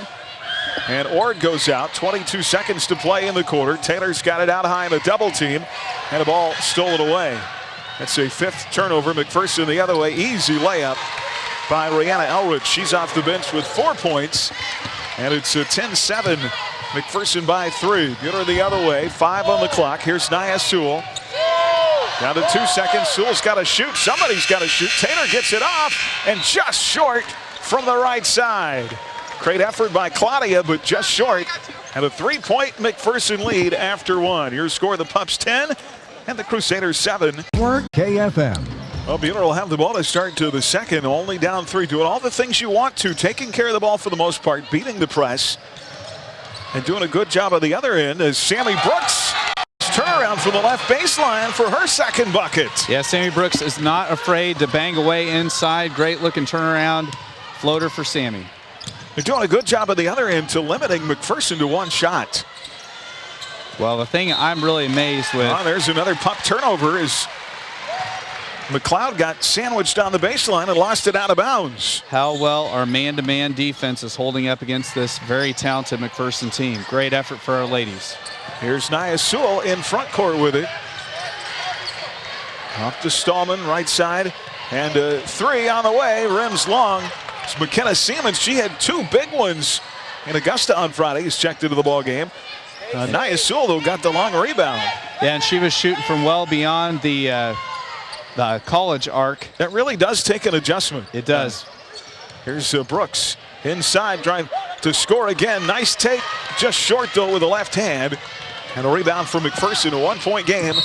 And Ord goes out. 22 seconds to play in the quarter. Taylor's got it out high in a double team, and the ball stolen away. That's a 5th turnover. McPherson the other way. Easy layup by Rihanna Elridge. She's off the bench with 4 points. And it's a 10-7. McPherson by 3. Bueller the other way. 5 on the clock. Here's Nia Sewell. Down to 2 seconds. Sewell's got to shoot. Somebody's got to shoot. Taylor gets it off and just short from the right side. Great effort by Claudia, but just short. And a 3-point McPherson lead after 1. Your score, the Pups 10 and the Crusaders 7. KFM. Well, Bueller will have the ball to start to the second, only down 3. Doing all the things you want to, taking care of the ball for the most part, beating the press, and doing a good job at the other end as Sammy Brooks turnaround from the left baseline for her second bucket. Yeah, Sammy Brooks is not afraid to bang away inside. Great looking turnaround floater for Sammy. They're doing a good job at the other end to limiting McPherson to 1 shot. Well, the thing I'm really amazed with. Oh, there's another puck turnover as McLeod got sandwiched on the baseline and lost it out of bounds. How well our man-to-man defense is holding up against this very talented McPherson team. Great effort for our ladies. Here's Nia Sewell in front court with it. Off to Stallman, right side. And a 3 on the way, rims long. It's McKenna Siemens. She had 2 big ones in Augusta on Friday. He's checked into the ball game. Nia Sewell, though, got the long rebound. Yeah, and she was shooting from well beyond the college arc. That really does take an adjustment. It does. Here's Brooks inside, trying to score again. Nice take, just short though with the left hand. And a rebound for McPherson, a 1-point game.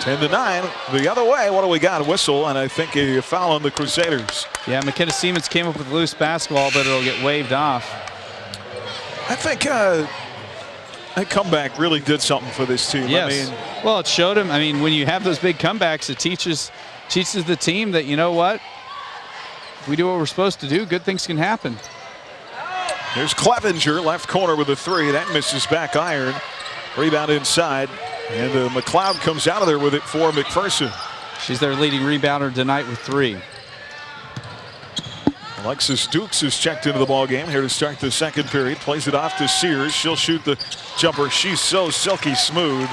10-9. The other way, what do we got? A whistle, and I think a foul on the Crusaders. Yeah, McKenna Siemens came up with loose basketball, but it'll get waved off. I think that comeback really did something for this team. Yes. I mean, well, it showed them. I mean, when you have those big comebacks, it teaches the team that, you know what, if we do what we're supposed to do, good things can happen. There's Clevenger, left corner with a three. That misses back iron. Rebound inside. And McLeod comes out of there with it for McPherson. She's their leading rebounder tonight with 3. Alexis Dukes has checked into the ball game here to start the second period. Plays it off to Sears. She'll shoot the jumper. She's so silky smooth.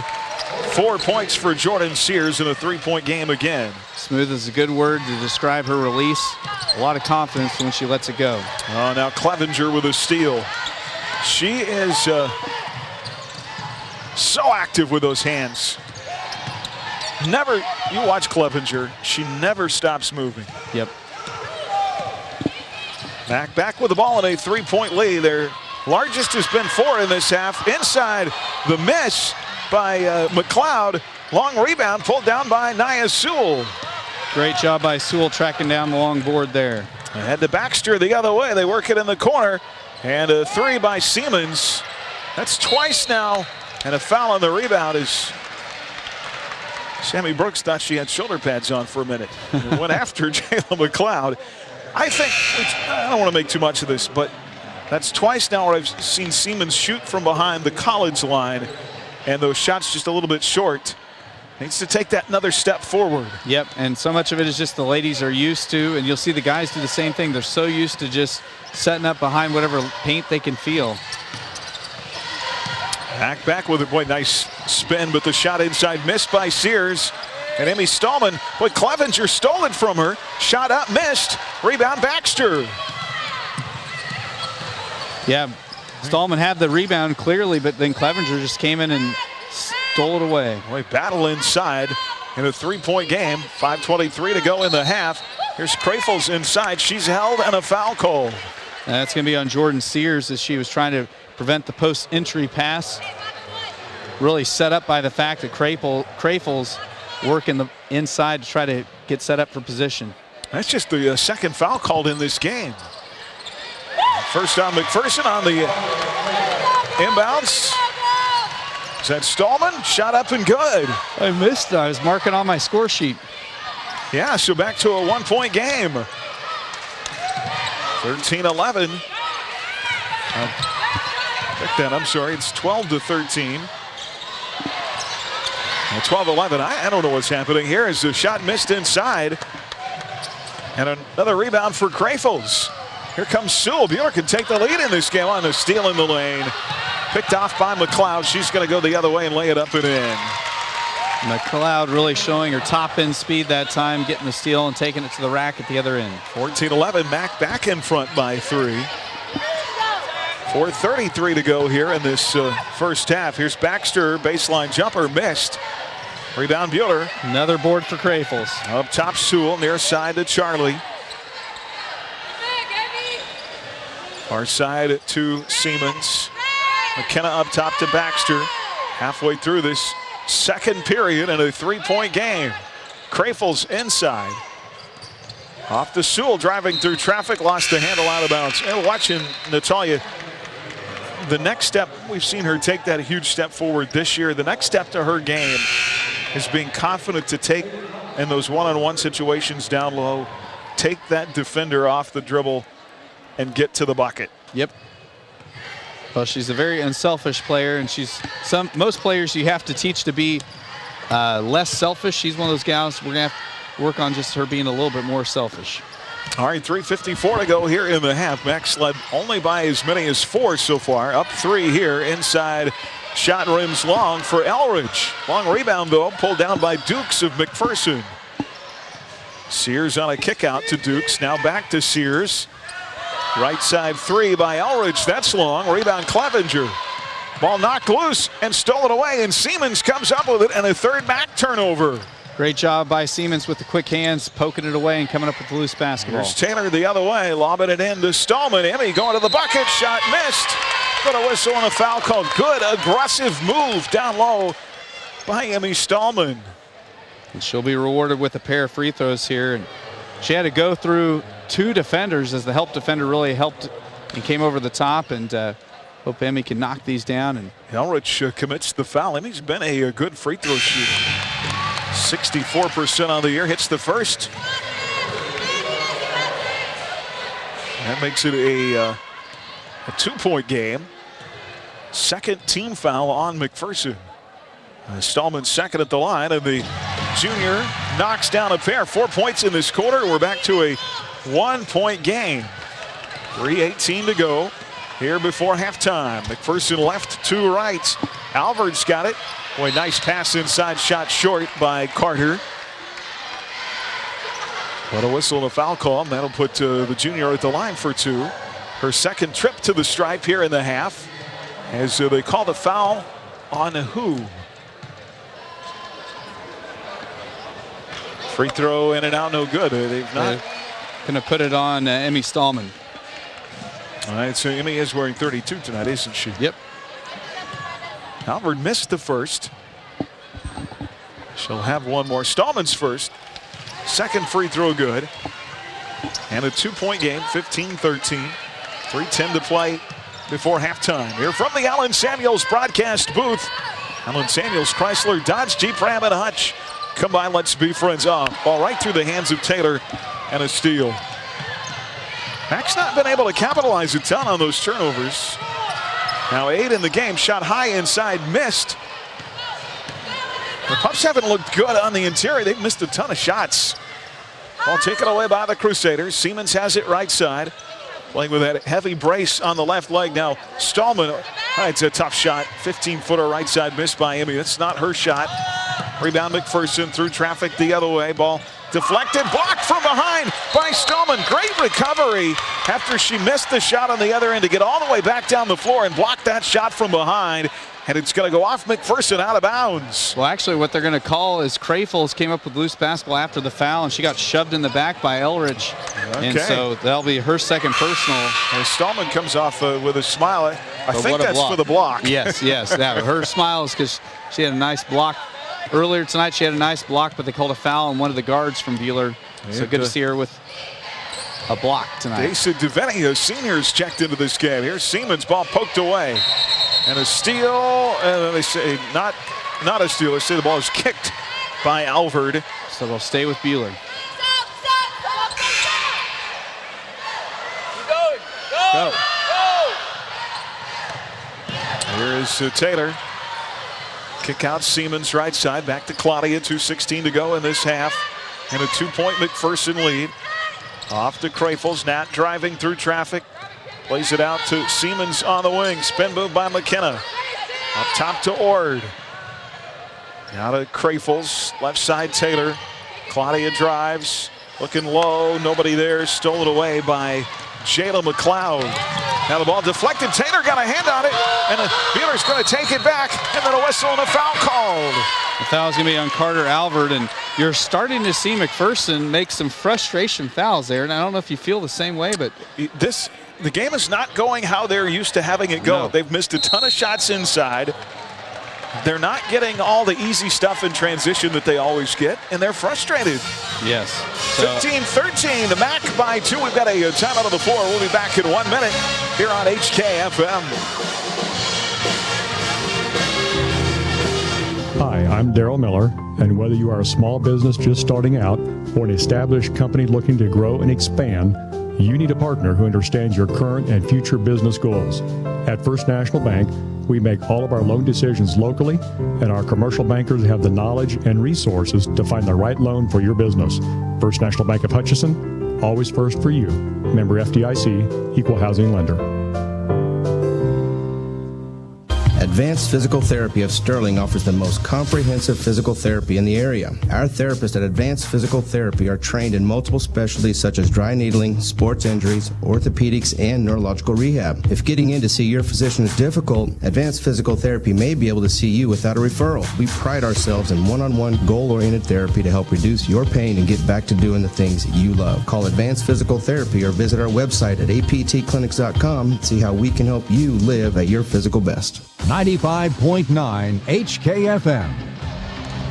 4 points for Jordan Sears in a 3-point game again. Smooth is a good word to describe her release. A lot of confidence when she lets it go. Now Clevenger with a steal. She is so active with those hands. Never, you watch Clevenger, she never stops moving. Yep. Mac back with the ball in a 3-point lead. Their largest has been 4 in this half. Inside the miss by McLeod. Long rebound pulled down by Nia Sewell. Great job by Sewell tracking down the long board there. Ahead to Baxter the other way. They work it in the corner. And a 3 by Siemens. That's twice now. And a foul on the rebound is Sammy Brooks thought she had shoulder pads on for a minute. And went after Jayla McLeod. I think, I don't want to make too much of this, but that's twice now where I've seen Siemens shoot from behind the college line, and those shots just a little bit short. Needs to take that another step forward. Yep, and so much of it is just the ladies are used to, and you'll see the guys do the same thing. They're so used to just setting up behind whatever paint they can feel. Back with it. Boy, nice spin, but the shot inside missed by Sears. And Emmy Stallman, boy, Clevenger stole it from her. Shot up, missed. Rebound, Baxter. Yeah, Stallman had the rebound clearly, but then Clevenger just came in and stole it away. Boy, battle inside in a 3-point game. 5:23 to go in the half. Here's Krafels inside. She's held and a foul call. That's going to be on Jordan Sears as she was trying to prevent the post-entry pass. Really set up by the fact that Krafels working the inside to try to get set up for position. That's just the second foul called in this game. First on McPherson on the inbounds. Is that Stallman? Shot up and good. I missed it. I was marking on my score sheet. Yeah, so back to a 1-point game. 13-11. I'm sorry, it's 12-13. 12-11. I don't know what's happening here as the shot missed inside. And another rebound for Krafels. Here comes Sewell. Bueller can take the lead in this game on the steal in the lane. Picked off by McLeod. She's going to go the other way and lay it up and in. McLeod really showing her top end speed that time, getting the steal and taking it to the rack at the other end. 14-11. Mac back in front by 3. 4:33 to go here in this first half. Here's Baxter, baseline jumper, missed. Rebound Bueller. Another board for Krafels. Up top Sewell, near side to Charlie. Far side to Siemens. McKenna up top to Baxter. Halfway through this second period in a 3-point game. Krafels inside. Off to Sewell, driving through traffic, lost the handle out of bounds. And watching Natalia, the next step, we've seen her take that huge step forward this year. The next step to her game is being confident to take in those one-on-one situations down low, take that defender off the dribble and get to the bucket. Yep. Well, she's a very unselfish player, and most players you have to teach to be less selfish. She's one of those gals we're going to have to work on just her being a little bit more selfish. All right, 3:54 to go here in the half. Max led only by as many as 4 so far. Up 3 here inside. Shot rims long for Elridge. Long rebound, though, pulled down by Dukes of McPherson. Sears on a kick out to Dukes. Now back to Sears. Right side 3 by Elridge. That's long. Rebound Clevenger. Ball knocked loose and stolen away, and Siemens comes up with it, and a third Mac turnover. Great job by Siemens with the quick hands, poking it away and coming up with the loose basketball. Here's Taylor the other way, lobbing it in to Stallman. Emmy going to the bucket, shot missed. But a whistle and a foul called. Good aggressive move down low by Emmy Stallman. And she'll be rewarded with a pair of free throws here. And she had to go through 2 defenders as the help defender really helped and came over the top. And hope Emmy can knock these down. And Elrich commits the foul. Emmy's been a good free throw shooter. 64% on the year, hits the first. That makes it a 2-point game. Second team foul on McPherson. Stallman second at the line, and the junior knocks down a pair. 4 points in this quarter. We're back to a 1-point game. 3:18 to go here before halftime. McPherson left to right. Alvarez got it. Boy, nice pass inside, shot short by Carter. But a whistle and a foul call, and that'll put the junior at the line for 2. Her second trip to the stripe here in the half, as they call the foul on who? Free throw in and out, no good. They've not. Gonna put it on Emmy Stallman. All right, so Emmy is wearing 32 tonight, isn't she? Yep. Albert missed the first. She'll have one more. Stallman's first. Second free throw good. And a 2-point game, 15-13. 3:10 to play before halftime. Here from the Allen Samuels broadcast booth. Allen Samuels, Chrysler, Dodge, Jeep, Ram, and Hutch. Come by, let's be friends. Ball right through the hands of Taylor, and a steal. Mac's not been able to capitalize a ton on those turnovers. Now 8 in the game, shot high inside, missed. The Pups haven't looked good on the interior. They've missed a ton of shots. Ball taken away by the Crusaders. Siemens has it right side. Playing with that heavy brace on the left leg. Now Stallman, it's a tough shot. 15-footer right side missed by Emmy. That's not her shot. Rebound McPherson through traffic the other way. Ball deflected, blocked from behind by Stallman. Great recovery after she missed the shot on the other end to get all the way back down the floor and block that shot from behind. And it's going to go off McPherson out of bounds. Well, actually, what they're going to call is Crayfels came up with loose basketball after the foul, and she got shoved in the back by Elridge. Okay. And so that'll be her second personal. And Stallman comes off with a smile. I think that's for the block. Yes. Yeah, her smile is because she had a nice block. Earlier tonight, she had a nice block, but they called a foul on one of the guards from Bueller. So good to see her with a block tonight. Asa DeVenny, seniors checked into this game. Here's Siemens, ball poked away. And a steal, and they say not a steal. They say the ball is kicked by Alvord. So they'll stay with Bueller. Go. Here is Taylor. Kick out Siemens right side. Back to Claudia. 2:16 to go in this half. And a 2-point McPherson lead. Off to Crayfels. Nat driving through traffic. Plays it out to Siemens on the wing. Spin move by McKenna. Up top to Ord. Now to Crayfels. Left side Taylor. Claudia drives. Looking low. Nobody there. Stolen away by Jayla McLeod. Now the ball deflected. Taylor got a hand on it. And Bueller's going to take it back. And then a whistle and a foul called. The foul's going to be on Carter Alvord. And you're starting to see McPherson make some frustration fouls there. And I don't know if you feel the same way, but the game is not going how they're used to having it go. No. They've missed a ton of shots inside. They're not getting all the easy stuff in transition that they always get, and they're frustrated. Yes. 15-13, the Mac by 2. We've got a timeout on the floor. We'll be back in 1 minute here on HKFM. Hi, I'm Daryl Miller, and whether you are a small business just starting out or an established company looking to grow and expand, you need a partner who understands your current and future business goals. At First National Bank, we make all of our loan decisions locally, and our commercial bankers have the knowledge and resources to find the right loan for your business. First National Bank of Hutchinson, always first for you. Member FDIC, Equal Housing Lender. Advanced Physical Therapy of Sterling offers the most comprehensive physical therapy in the area. Our therapists at Advanced Physical Therapy are trained in multiple specialties such as dry needling, sports injuries, orthopedics, and neurological rehab. If getting in to see your physician is difficult, Advanced Physical Therapy may be able to see you without a referral. We pride ourselves in one-on-one goal-oriented therapy to help reduce your pain and get back to doing the things you love. Call Advanced Physical Therapy or visit our website at aptclinics.com and see how we can help you live at your physical best. 95.9 HKFM.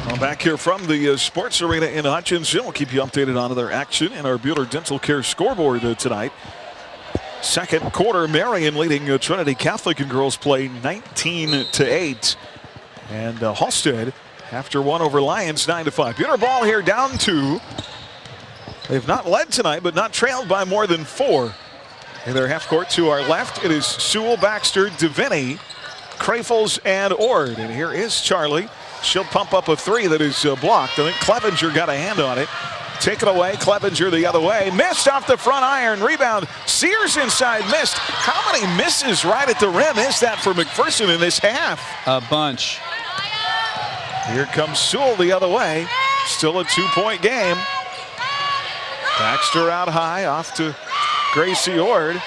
Well, back here from the Sports Arena in Hutchinson. We'll keep you updated on their action in our Bueller Dental Care scoreboard tonight. Second quarter, Marion leading Trinity Catholic in girls play 19-8. And Halstead, after one over Lions 9-5. Bueller ball here down 2. They've not led tonight, but not trailed by more than 4. In their half court to our left, it is Sewell, Baxter, Deviney, Crafels, and Ord. And here is Charlie. She'll pump up a 3 that is blocked. I think Clevenger got a hand on it. Take it away. Clevenger the other way. Missed off the front iron. Rebound. Sears inside. Missed. How many misses right at the rim is that for McPherson in this half? A bunch. Here comes Sewell the other way. Still a 2-point game. Baxter out high. Off to Gracie Ord.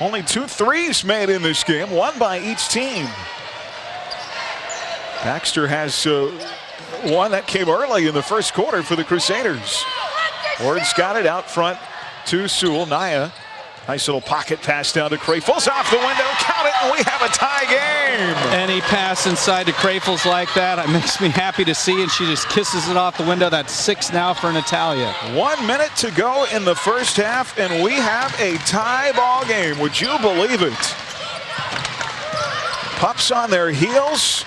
Only 2 threes made in this game. 1 by each team. Baxter has one that came early in the first quarter for the Crusaders. Ord's got it out front to Sewell. Naya, nice little pocket pass down to Crafels. Off the window, count it, and we have a tie game. Any pass inside to Crafels like that, it makes me happy to see, and she just kisses it off the window. That's 6 now for Natalia. 1 minute to go in the first half, and we have a tie ball game. Would you believe it? Pups on their heels.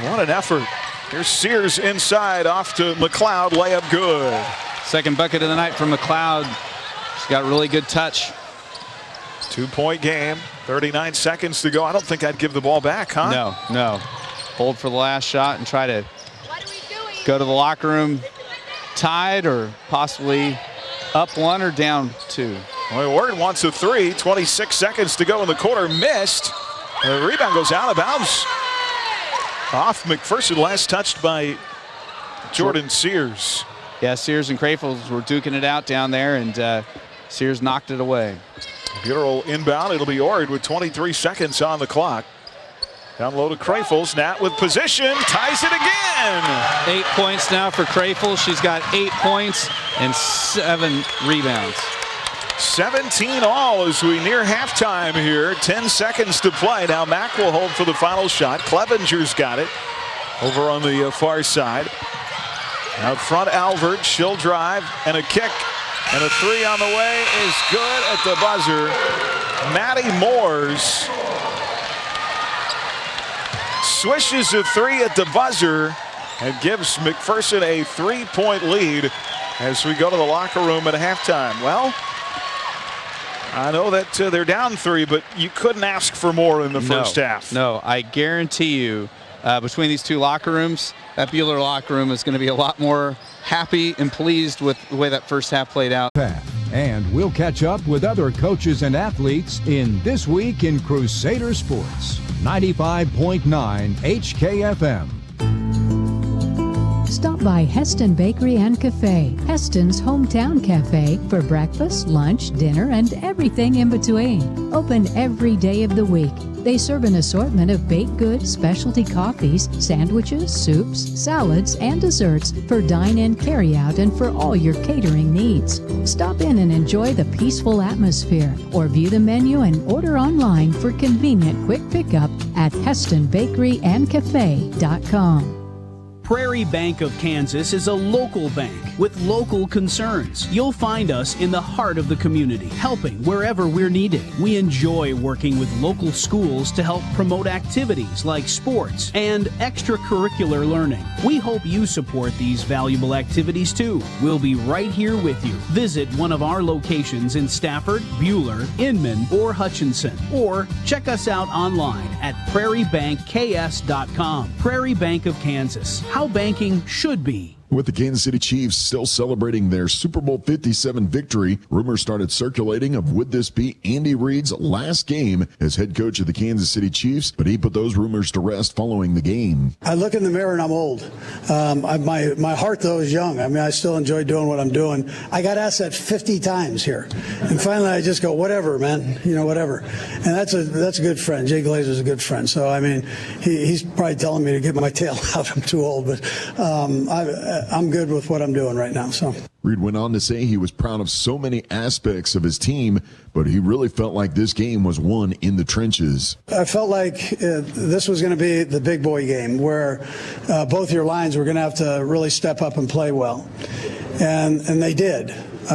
What an effort. Here's Sears inside, off to McLeod, layup good. Second bucket of the night from McLeod. She's got really good touch. 2-point game, 39 seconds to go. I don't think I'd give the ball back, huh? No. Hold for the last shot and try to go to the locker room tied or possibly up 1 or down 2. Well, Word wants a 3, 26 seconds to go in the quarter, missed. The rebound goes out of bounds. Off McPherson, last touched by Jordan Sears. Yeah, Sears and Crafels were duking it out down there, and Sears knocked it away. Bueller inbound. It'll be Ord with 23 seconds on the clock. Down low to Crafels. Nat with position. Ties it again. 8 points now for Crafels. She's got 8 points and 7 rebounds. 17 all as we near halftime here. 10 seconds to play. Now Mac will hold for the final shot. Clevenger's got it over on the far side. Out front, Albert. She'll drive and a kick. And a 3 on the way is good at the buzzer. Maddie Moores swishes a 3 at the buzzer and gives McPherson a 3-point lead as we go to the locker room at halftime. Well, I know that they're down 3, but you couldn't ask for more in the first half. No, I guarantee you between these two locker rooms, that Bueller locker room is going to be a lot more happy and pleased with the way that first half played out. And we'll catch up with other coaches and athletes in This Week in Crusader Sports. 95.9 HKFM. Stop by Heston Bakery and Cafe, Heston's hometown cafe, for breakfast, lunch, dinner, and everything in between. Open every day of the week. They serve an assortment of baked goods, specialty coffees, sandwiches, soups, salads, and desserts for dine-in, carry-out, and for all your catering needs. Stop in and enjoy the peaceful atmosphere, or view the menu and order online for convenient quick pickup at HestonBakeryandCafe.com. Prairie Bank of Kansas is a local bank with local concerns. You'll find us in the heart of the community, helping wherever we're needed. We enjoy working with local schools to help promote activities like sports and extracurricular learning. We hope you support these valuable activities too. We'll be right here with you. Visit one of our locations in Stafford, Bueller, Inman, or Hutchinson, or check us out online at prairiebankks.com. Prairie Bank of Kansas. How banking should be. With the Kansas City Chiefs still celebrating their Super Bowl 57 victory, rumors started circulating of would this be Andy Reid's last game as head coach of the Kansas City Chiefs, but he put those rumors to rest following the game. I look in the mirror and I'm old. My heart, though, is young. I mean, I still enjoy doing what I'm doing. I got asked that 50 times here. And finally, I just go, whatever, man, whatever. And that's a good friend. Jay Glazer's a good friend. So, I mean, he's probably telling me to get my tail out. I'm too old, but I'm good with what I'm doing right now. So Reid went on to say he was proud of so many aspects of his team, but he really felt like this game was won in the trenches. I felt like this was going to be the big boy game where both your lines were going to have to really step up and play well. And they did.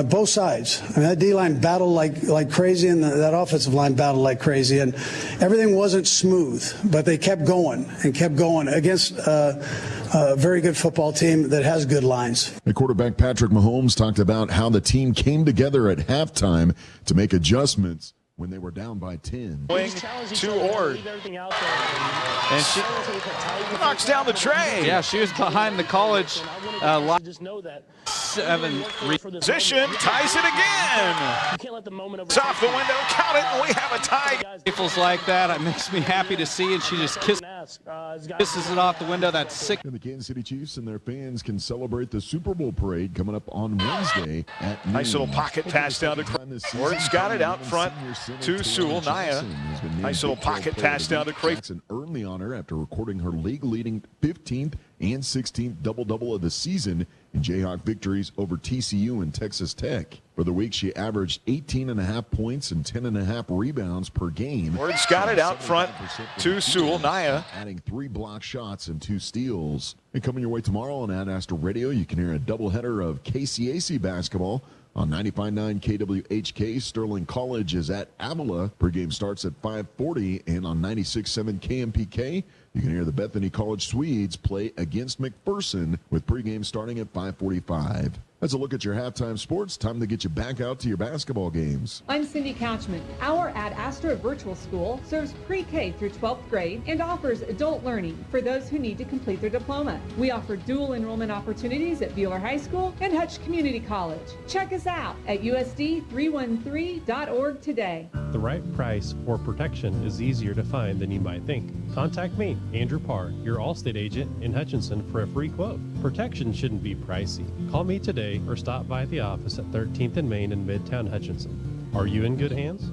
Both sides. I mean, that D-line battled like crazy, and that offensive line battled like crazy, and everything wasn't smooth, but they kept going against a very good football team that has good lines. The quarterback Patrick Mahomes talked about how the team came together at halftime to make adjustments when they were down by 10. To Ord. And she knocks down the tray. Yeah, she was behind the college line. Position, ties it again. It's off the window, count it, and we have a tie. Rifles like that, it makes me happy to see, and she just kisses it off the window. That's sick. And the Kansas City Chiefs and their fans can celebrate the Super Bowl parade coming up on Wednesday at noon. Nice little pocket pass down to Ward's got it out front to Sewell. Naya. Nice little pocket pass down to Craig. Jackson earned the honor after recording her league-leading 15th and 16th double-double of the season in Jayhawk victories over TCU and Texas Tech. For the week, she averaged 18.5 points and 10.5 rebounds per game. Ward's got it out front to Sewell. Naya. Adding 3 block shots and 2 steals. And coming your way tomorrow on Ad Astra Radio, you can hear a doubleheader of KCAC basketball. On 95.9 KWHK, Sterling College is at Avila. Pregame starts at 5:40, and on 96.7 KMPK, you can hear the Bethany College Swedes play against McPherson with pregame starting at 5:45. That's a look at your halftime sports. Time to get you back out to your basketball games. I'm Cindy Couchman. Our Ad Astra Virtual School serves pre-K through 12th grade and offers adult learning for those who need to complete their diploma. We offer dual enrollment opportunities at Bueller High School and Hutch Community College. Check us out at usd313.org today. The right price for protection is easier to find than you might think. Contact me, Andrew Parr, your Allstate agent in Hutchinson, for a free quote. Protection shouldn't be pricey. Call me today or stop by the office at 13th and Main in Midtown Hutchinson. Are you in good hands?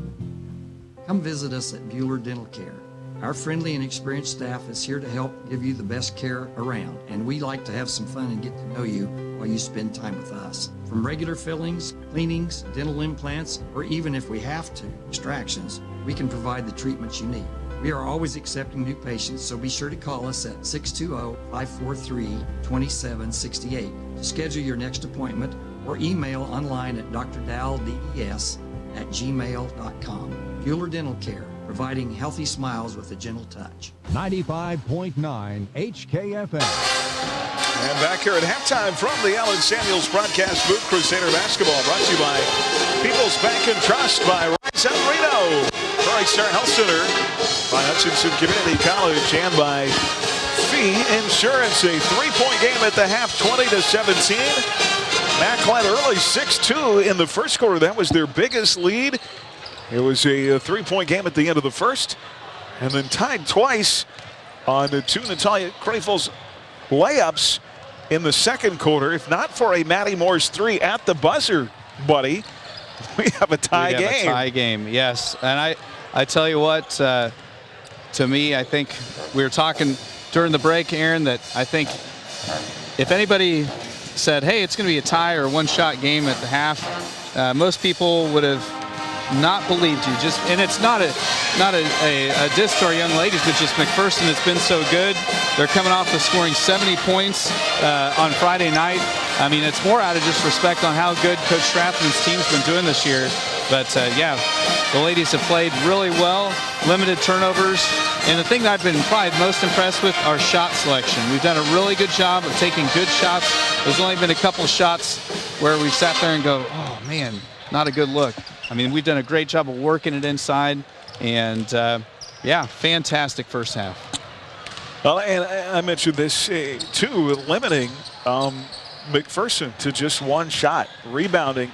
Come visit us at Bueller Dental Care. Our friendly and experienced staff is here to help give you the best care around, and we like to have some fun and get to know you while you spend time with us. From regular fillings, cleanings, dental implants, or even if we have to, extractions, we can provide the treatments you need. We are always accepting new patients, so be sure to call us at 620-543-2768 to schedule your next appointment, or email online at drdaldes@gmail.com. Bueller Dental Care, providing healthy smiles with a gentle touch. 95.9 HKFM. And back here at halftime from the Allen Samuels broadcast booth, Crusader basketball brought to you by People's Bank and Trust, by Rise Up Reno, Troy Star Health Center, by Hutchinson Community College, and by Fee Insurance. A 3-point game at the half, 20-17. Mac led early 6-2 in the first quarter. That was their biggest lead. It was a 3-point game at the end of the first, and then tied twice on the 2 Natalia Krafel's layups in the second quarter. If not for a Maddie Moore's 3 at the buzzer, buddy, we have a tie game. A tie game, yes. And I tell you what, to me, I think we were talking during the break, Aaron, that I think if anybody said, hey, it's going to be a tie or a one-shot game at the half, most people would have not believed you. And it's not a diss to our young ladies, but just McPherson has been so good. They're coming off of scoring 70 points on Friday night. I mean, it's more out of just respect on how good Coach Strathman's team's been doing this year. But yeah, the ladies have played really well, limited turnovers. And the thing that I've been probably most impressed with, our shot selection. We've done a really good job of taking good shots. There's only been a couple shots where we've sat there and go, oh man, not a good look. I mean, we've done a great job of working it inside, and yeah, fantastic first half. Well, and I mentioned this too, limiting McPherson to just one shot. Rebounding,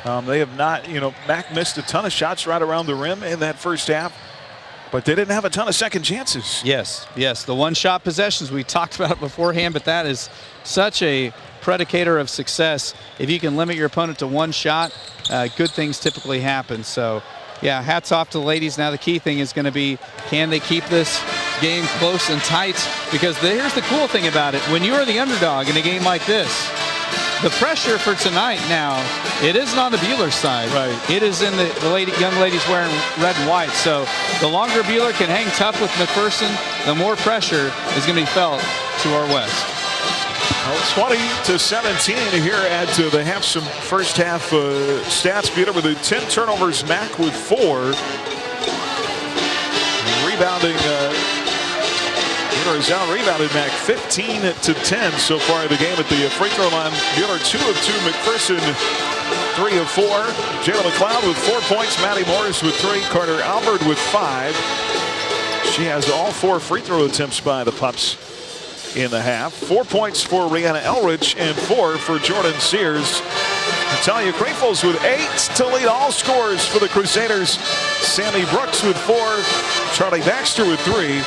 they have not, Mac missed a ton of shots right around the rim in that first half, but they didn't have a ton of second chances. Yes, the one-shot possessions, we talked about it beforehand, but that is such a predicator of success. If you can limit your opponent to one shot, good things typically happen. So, yeah, hats off to the ladies. Now the key thing is going to be, can they keep this game close and tight? Because here's the cool thing about it. When you are the underdog in a game like this, the pressure for tonight now, it isn't on the Buhler side. Right. It is in the young ladies wearing red and white. So the longer Buhler can hang tough with McPherson, the more pressure is going to be felt to our west. Well, 20-17 here at they have some first half stats. Buhler with 10 turnovers, Mac with 4. Rebounding, Buhler has out-rebounded Mac 15-10 so far in the game at the free throw line. Buhler 2 of 2, McPherson 3 of 4. Jayla McLeod with 4 points, Maddie Morris with 3, Carter Albert with 5. She has all 4 free throw attempts by the Pups in the half. 4 points for Rihanna Elridge and 4 for Jordan Sears. Natalia Crayfels with 8 to lead all scorers for the Crusaders. Sammy Brooks with 4, Charlie Baxter with 3,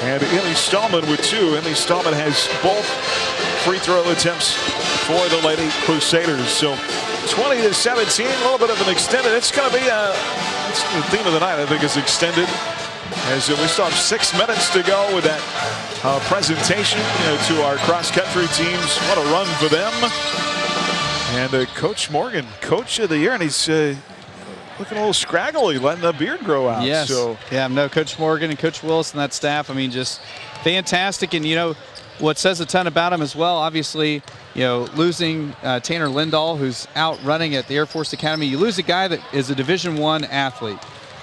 and Emmy Stallman with 2. Emmy Stallman has both free throw attempts for the Lady Crusaders. So 20-17, a little bit of an extended. It's going to be it's the theme of the night, I think, is extended. As we still have 6 minutes to go with that presentation to our cross-country teams. What a run for them. And Coach Morgan, Coach of the Year, and he's looking a little scraggly, letting the beard grow out. Yes, so. yeah, no, Coach Morgan and Coach Willis and that staff, I mean, just fantastic. And, what says a ton about him as well, obviously, losing Tanner Lindahl, who's out running at the Air Force Academy. You lose a guy that is a Division I athlete.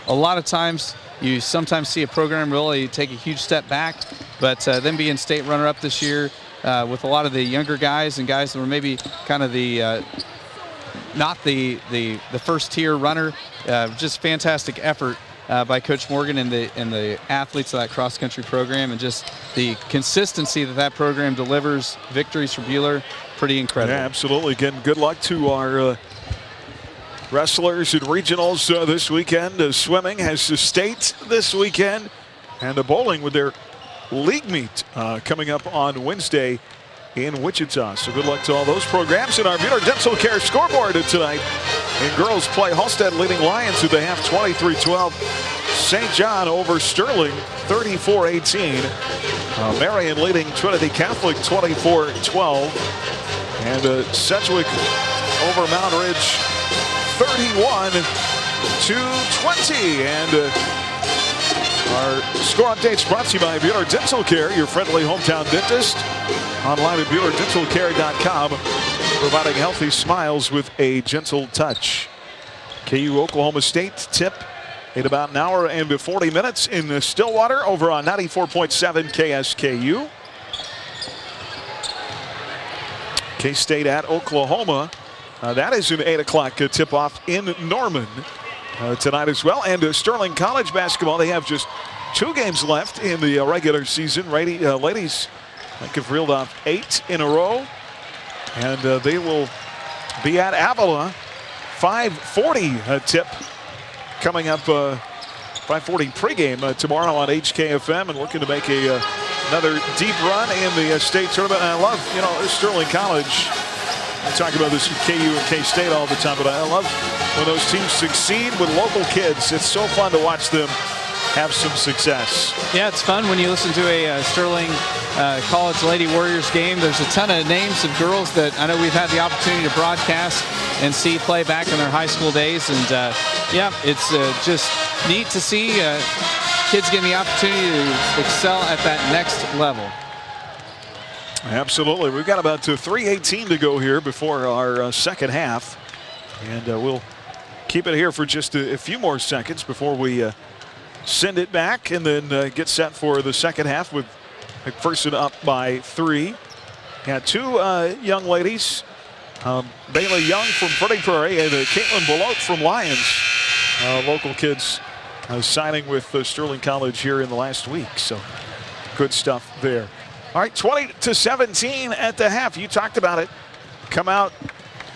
A lot of times, you sometimes see a program really take a huge step back, but then being state runner-up this year with a lot of the younger guys and guys that were maybe kind of the not the first-tier runner, just fantastic effort by Coach Morgan and the athletes of that cross-country program, and just the consistency that program delivers victories for Buhler, pretty incredible. Yeah, absolutely. Again, good luck to our wrestlers and regionals this weekend. Swimming has the state this weekend, and the bowling with their league meet coming up on Wednesday in Wichita. So good luck to all those programs. In our Buhler Dental Care scoreboard tonight, in girls play, Halstead leading Lions who they have 23-12. St. John over Sterling 34-18. Marion leading Trinity Catholic 24-12. And Sedgwick over Mount Ridge 31-20. And our score updates brought to you by Buhler Dental Care, your friendly hometown dentist. Online at BuhlerDentalCare.com, providing healthy smiles with a gentle touch. KU Oklahoma State tip in about an hour and 40 minutes in Stillwater over on 94.7 KSKU. K-State at Oklahoma. That is an 8 o'clock tip-off in Norman tonight as well. And Sterling College basketball, they have just 2 games left in the regular season. Ladies have reeled off 8 in a row. And they will be at Avila. 5:40 tip coming up. 5:40 pregame tomorrow on HKFM, and looking to make another deep run in the state tournament. And I love, Sterling College. I talk about this with KU and K-State all the time, but I love when those teams succeed with local kids. It's so fun to watch them have some success. Yeah, it's fun when you listen to a Sterling College Lady Warriors game. There's a ton of names of girls that I know we've had the opportunity to broadcast and see play back in their high school days. And yeah, it's just neat to see kids getting the opportunity to excel at that next level. Absolutely. We've got about 3:18 to go here before our second half. And we'll keep it here for just a few more seconds before we send it back, and then get set for the second half with McPherson up by 3. Got 2 young ladies, Bailey Young from Pretty Prairie and Caitlin Belote from Lyons. Local kids signing with Sterling College here in the last week. So good stuff there. All right, 20-17 at the half. You talked about it. come out.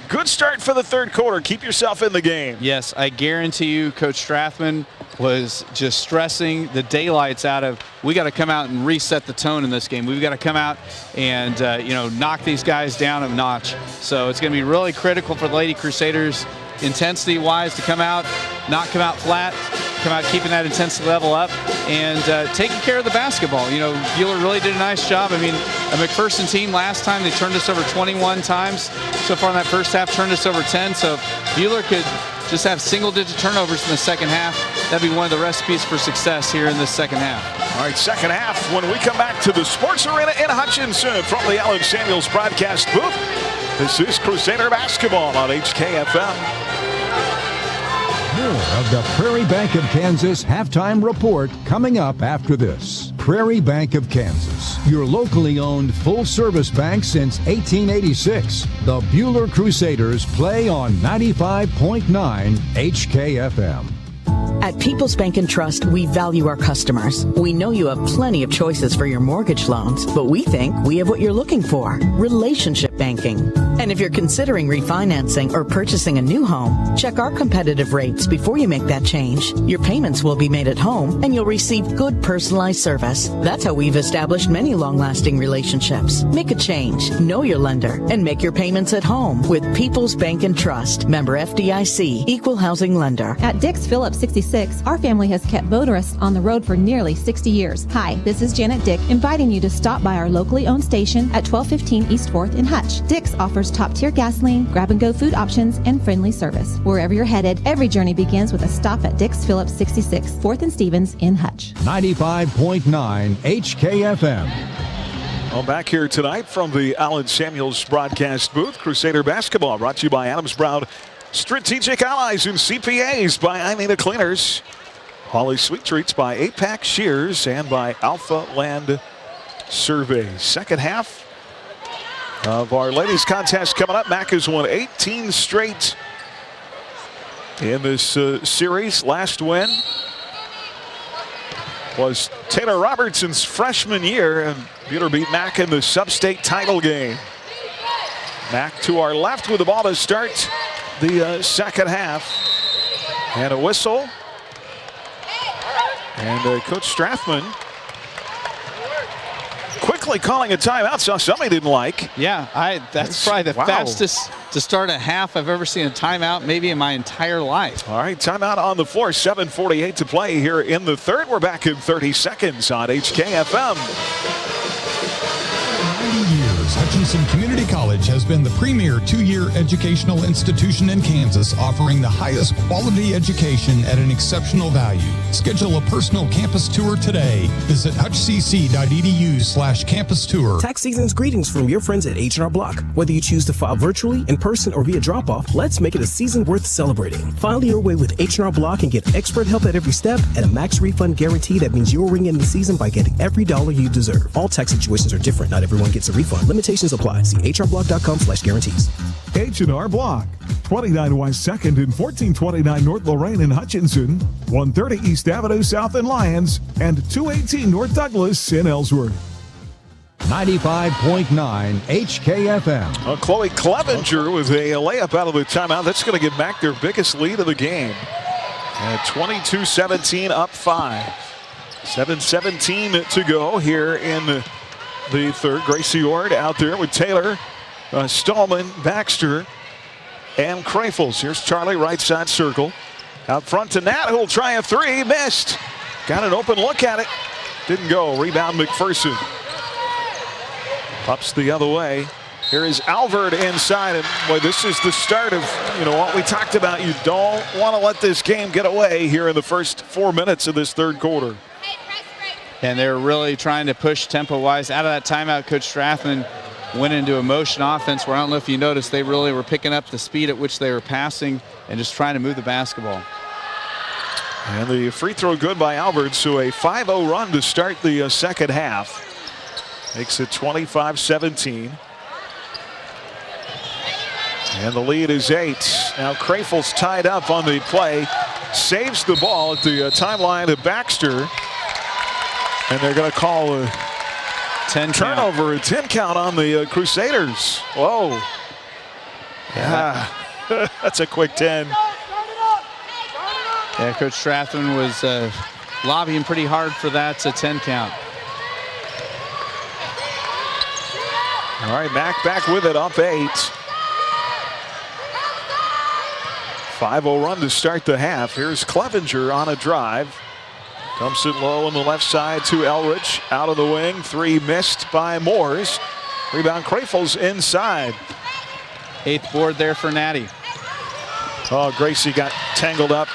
Good start for the third quarter. Keep yourself in the game. Yes, I guarantee you Coach Strathman was just stressing the daylights out of, we got to come out and reset the tone in this game. We've got to come out and, knock these guys down a notch. So it's going to be really critical for the Lady Crusaders, intensity-wise, to come out, not come out flat, come out keeping that intensity level up, and taking care of the basketball. Bueller really did a nice job. I mean, a McPherson team last time, they turned us over 21 times. So far in that first half, turned us over 10. So if Bueller could just have single-digit turnovers in the second half, that'd be one of the recipes for success here in the second half. All right, second half when we come back to the Sports Arena in Hutchinson from the Allen Samuels broadcast booth. This is Crusader Basketball on HKFM. More of the Prairie Bank of Kansas halftime report coming up after this. Prairie Bank of Kansas, your locally owned full-service bank since 1886. The Bueller Crusaders play on 95.9 HKFM. At People's Bank and Trust, we value our customers. We know you have plenty of choices for your mortgage loans, but we think we have what you're looking for: relationship banking. And if you're considering refinancing or purchasing a new home, check our competitive rates before you make that change. Your payments will be made at home, and you'll receive good personalized service. That's how we've established many long-lasting relationships. Make a change, know your lender, and make your payments at home with People's Bank and Trust. Member FDIC, Equal Housing Lender. At Dix Phillips 66, our family has kept motorists on the road for nearly 60 years. Hi, this is Janet Dick, inviting you to stop by our locally owned station at 1215 East 4th in Hutch. Dix offers top-tier gasoline, grab-and-go food options, and friendly service. Wherever you're headed, every journey begins with a stop at Dix Phillips 66, 4th and Stevens in Hutch. 95.9 HKFM. Well, back here tonight from the Allen Samuels broadcast booth, Crusader Basketball brought to you by Adams Brown Strategic Allies and CPAs, by Ineta Cleaners, Holly's Sweet Treats, by APAC Shears, and by Alpha Land Surveys. Second half of our ladies contest coming up. Mac has won 18 straight in this series. Last win was Taylor Robertson's freshman year, and Bueller beat Mac in the sub-state title game. Mac to our left with the ball to start the second half, and a whistle, and Coach Strathman quickly calling a timeout. Saw somebody didn't like. Yeah, that's probably the fastest to start a half I've ever seen a timeout maybe in my entire life. All right, timeout on the floor. 7:48 to play here in the third. We're back in 30 seconds on HKFM. Hutchinson Community College has been the premier two-year educational institution in Kansas, offering the highest quality education at an exceptional value. Schedule a personal campus tour today. Visit hutchcc.edu/campus tour. Tax season's greetings from your friends at H&R Block. Whether you choose to file virtually, in person, or via drop-off, let's make it a season worth celebrating. File your way with H&R Block and get expert help at every step and a max refund guarantee that means you'll ring in the season by getting every dollar you deserve. All tax situations are different. Not everyone gets a refund. Limitations apply. See hrblock.com/guarantees. H&R Block, 29 West 2nd and 1429 North Lorraine in Hutchinson, 130 East Avenue South in Lyons, and 218 North Douglas in Ellsworth. 95.9 HKFM. Chloe Clevenger with a layup out of the timeout. That's going to give Mac their biggest lead of the game. 22-17, up 5. 7:17 to go here in the third. Gracie Ord out there with Taylor, Stallman, Baxter, and Krafels. Here's Charlie, right side circle. Out front to Nat, who'll try a three. Missed. Got an open look at it. Didn't go. Rebound McPherson. Pops the other way. Here is Alvord inside. And boy, this is the start of, what we talked about. You don't want to let this game get away here in the first 4 minutes of this third quarter. And they're really trying to push tempo-wise. Out of that timeout, Coach Strathman went into a motion offense where I don't know if you noticed, they really were picking up the speed at which they were passing and just trying to move the basketball. And the free throw good by Albert, so a 5-0 run to start the second half. Makes it 25-17. And the lead is 8. Now Krafels tied up on the play. Saves the ball at the timeline of Baxter. And they're going to call a 10 turnover, a 10 count on the Crusaders. Whoa. Yeah. That's a quick 10. Yeah, Coach Strathman was lobbying pretty hard for that 10 count. All right, Mac back with it, up 8. 5-0 run to start the half. Here's Clevenger on a drive. Dumps it low on the left side to Elrich. Out of the wing, 3 missed by Moores. Rebound Crafels inside. 8th board there for Natty. Oh, Gracie got tangled up.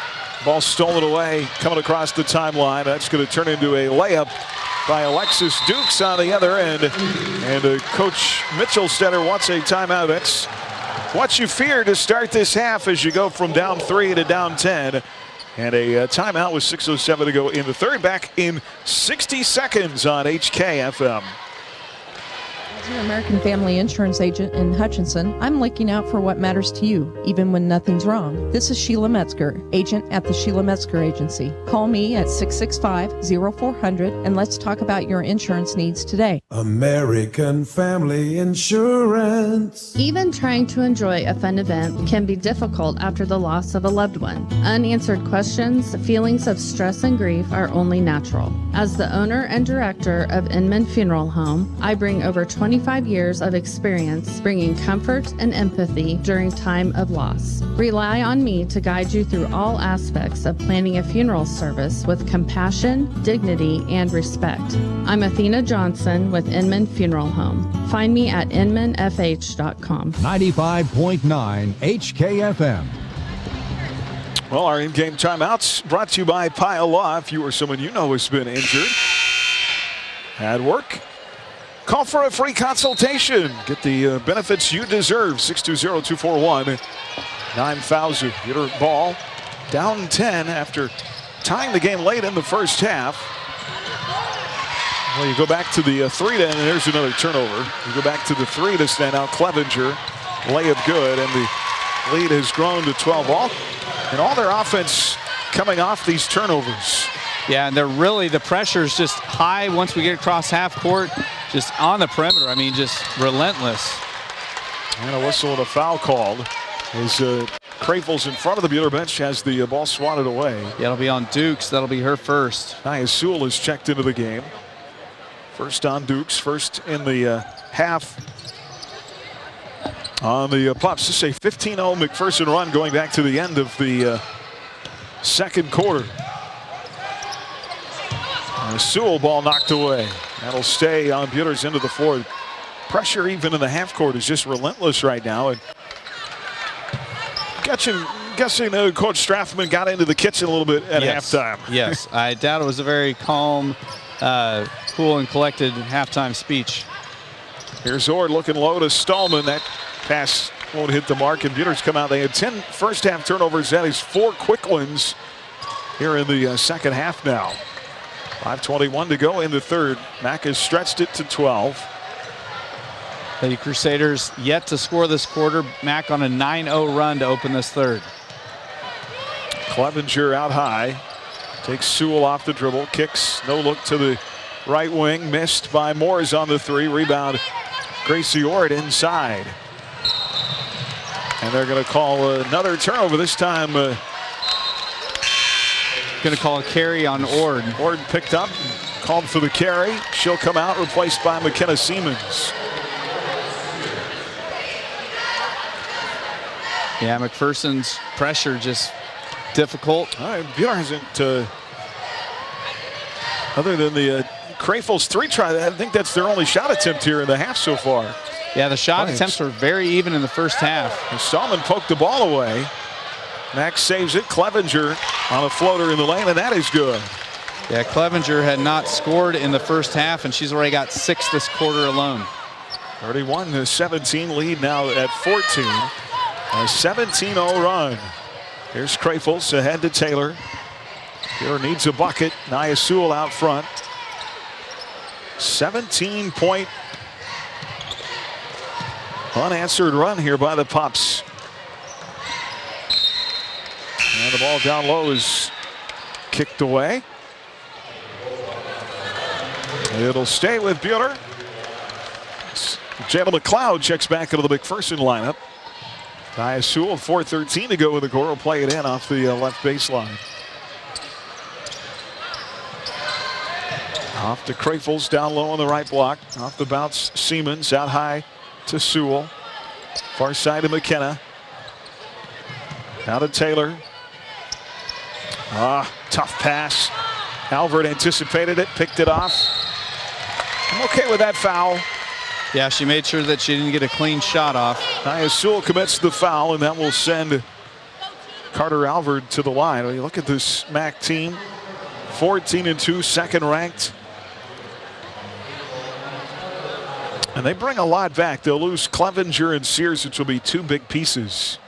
Ball stolen away, coming across the timeline. That's going to turn into a layup by Alexis Dukes on the other end. And Coach Mitchellstetter wants a timeout. That's what you fear to start this half as you go from down 3 to down 10. And a timeout with 6:07 to go in the third. Back in 60 seconds on HKFM. As your American Family Insurance agent in Hutchinson, I'm looking out for what matters to you, even when nothing's wrong. This is Sheila Metzger, agent at the Sheila Metzger Agency. Call me at 665-0400 and let's talk about your insurance needs today. American Family Insurance. Even trying to enjoy a fun event can be difficult after the loss of a loved one. Unanswered questions, feelings of stress and grief are only natural. As the owner and director of Inman Funeral Home, I bring over 25 years of experience bringing comfort and empathy during time of loss. Rely on me to guide you through all aspects of planning a funeral service with compassion, dignity, and respect. I'm Athena Johnson with Inman Funeral Home. Find me at inmanfh.com. 95.9 HKFM. Well, our in-game timeouts brought to you by Pile Law. If you or someone you know has been injured at work, call for a free consultation. Get the benefits you deserve. 620-241-9000. Peter ball down 10 after tying the game late in the first half. Well, you go back to the 3 to, and there's another turnover. You go back to the 3 to stand out. Clevenger, layup good, and the lead has grown to 12 all. And all their offense coming off these turnovers. Yeah, and they're really, the pressure's just high once we get across half court, just on the perimeter. I mean, just relentless. And a whistle and a foul called as Crafels in front of the Bueller bench has the ball swatted away. Yeah, it'll be on Dukes. That'll be her first. Nia Sewell is checked into the game. First on Dukes, first in the half on the Pups. This is a 15-0 McPherson run going back to the end of the second quarter. And a Sewell ball knocked away. That'll stay on Bueller's end of the floor. Pressure even in the half court is just relentless right now. And guessing Coach Strathman got into the kitchen a little bit at halftime. Yes, I doubt it was a very calm, cool and collected halftime speech. Here's Ord looking low to Stallman. That pass won't hit the mark, and Bueller's come out. They had 10 first half turnovers. That is 4 quick ones here in the second half now. 5:21 to go in the third. Mac has stretched it to 12. The Crusaders yet to score this quarter. Mac on a 9-0 run to open this third. Clevenger out high. Takes Sewell off the dribble. Kicks, no look to the right wing. Missed by Moores on the 3. Rebound, Gracie Ord inside. And they're going to call another turnover. This time going to call a carry on Ord. Ord picked up, called for the carry. She'll come out, replaced by McKenna Siemens. Yeah, McPherson's pressure just difficult. Bueller hasn't, other than the Crafels 3 try, I think that's their only shot attempt here in the half so far. Yeah, the shot attempts were very even in the first half. And Stallman poked the ball away. Max saves it. Clevenger on a floater in the lane, and that is good. Yeah, Clevenger had not scored in the first half, and she's already got 6 this quarter alone. 31-17 lead now at 14. A 17-0 run. Here's Crafels ahead to Taylor. Taylor needs a bucket. Nia Sewell out front. 17-point unanswered run here by the Pups. And the ball down low is kicked away. It'll stay with Bueller. Jayla McLeod checks back into the McPherson lineup. Tyus Sewell, 4:13 to go in the quarter, will play it in off the left baseline. Off to Krafels, down low on the right block. Off the bounce, Siemens out high to Sewell. Far side to McKenna. Now to Taylor. Tough pass. Alvord anticipated it, picked it off. I'm okay with that foul. Yeah, she made sure that she didn't get a clean shot off. Tyus Sewell commits the foul, and that will send Carter Alvord to the line. When you look at this MAC team, 14-2, second ranked. And they bring a lot back. They'll lose Clevenger and Sears, which will be two big pieces.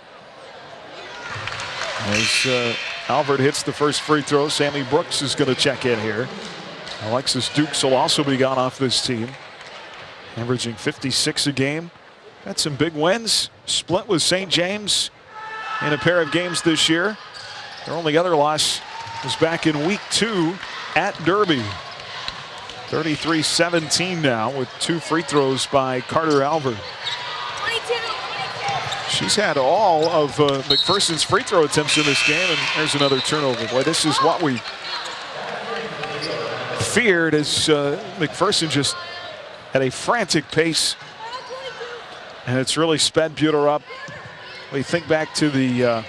As Alvord hits the first free throw, Sammy Brooks is going to check in here. Alexis Dukes will also be gone off this team, averaging 56 a game. Had some big wins. Split with St. James in a pair of games this year. Their only other loss was back in week 2 at Derby. 33-17 now with 2 free throws by Carter Alvord. She's had all of McPherson's free throw attempts in this game, and there's another turnover. Boy, this is what we feared, as McPherson just at a frantic pace, and it's really sped Buter up. We think back to the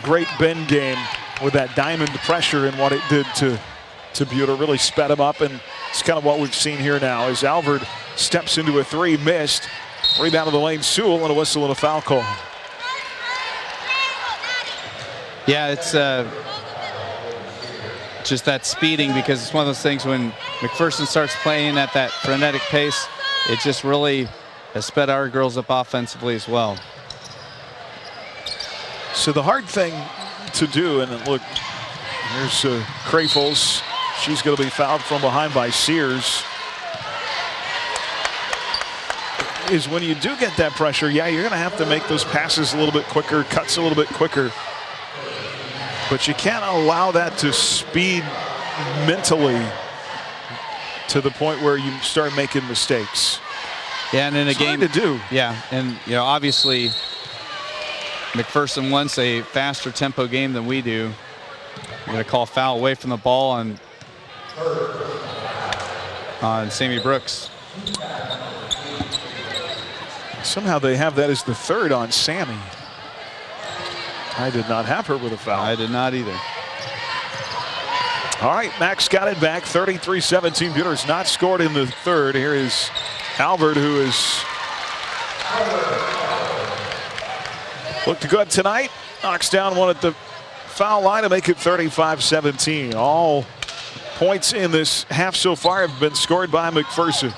Great Bend game with that diamond pressure and what it did to Buter. Really sped him up, and it's kind of what we've seen here now as Alvord steps into a 3, missed. Rebound of the lane, Sewell, and a whistle and a foul call. Yeah, it's just that speeding, because it's one of those things when McPherson starts playing at that frenetic pace, it just really has sped our girls up offensively as well. So the hard thing to do, and look, here's Krafels. She's going to be fouled from behind by Sears. Is when you do get that pressure, yeah, you're going to have to make those passes a little bit quicker, cuts a little bit quicker. But you can't allow that to speed mentally to the point where you start making mistakes. Yeah, and in a game hard to do. Yeah, and obviously McPherson wants a faster tempo game than we do. We're going to call foul away from the ball on Sammy Brooks. Somehow they have that as the 3rd on Sammy. I did not have her with a foul. I did not either. All right, Max got it back, 33-17. Buter's not scored in the 3rd. Here is Alvord, who has looked good tonight. Knocks down one at the foul line to make it 35-17. All points in this half so far have been scored by McPherson.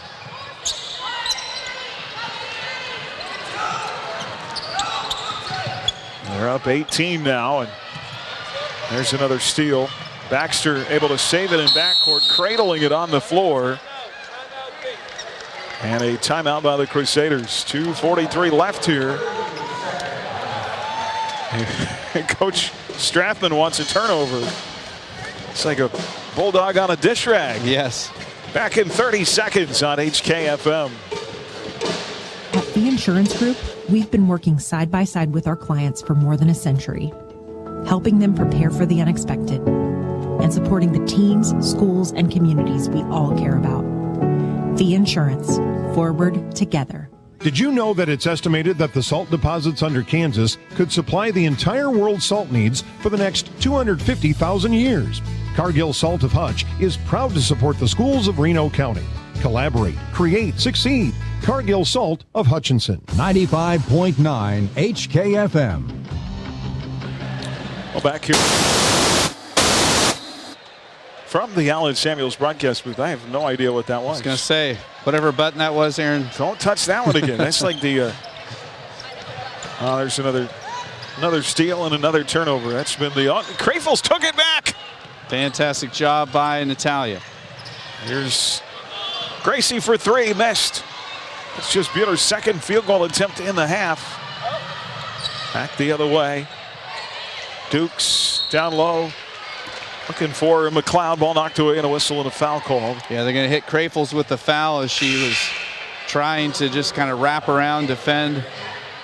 They're up 18 now, and there's another steal. Baxter able to save it in backcourt, cradling it on the floor. And a timeout by the Crusaders. 2:43 left here. Coach Strathman wants a turnover. It's like a bulldog on a dish rag. Yes. Back in 30 seconds on HKFM. At the Insurance Group, we've been working side by side with our clients for more than a century, helping them prepare for the unexpected and supporting the teams, schools, and communities we all care about. The Insurance, forward together. Did you know that it's estimated that the salt deposits under Kansas could supply the entire world's salt needs for the next 250,000 years? Cargill Salt of Hutch is proud to support the schools of Reno County. Collaborate, create, succeed. Cargill Salt of Hutchinson. 95.9 HKFM. Well, back here from the Allen Samuels broadcast booth. I have no idea what that was. I was going to say, whatever button that was, Aaron. Don't touch that one again. That's like the there's another steal and another turnover. That's been the Krafels took it back. Fantastic job by Natalia. Here's Gracie for 3, missed. It's just Buter's 2nd field goal attempt in the half. Back the other way. Dukes down low. Looking for McLeod. Ball knocked away and a whistle and a foul call. Yeah, they're going to hit Krafels with the foul as she was trying to just kind of wrap around, defend.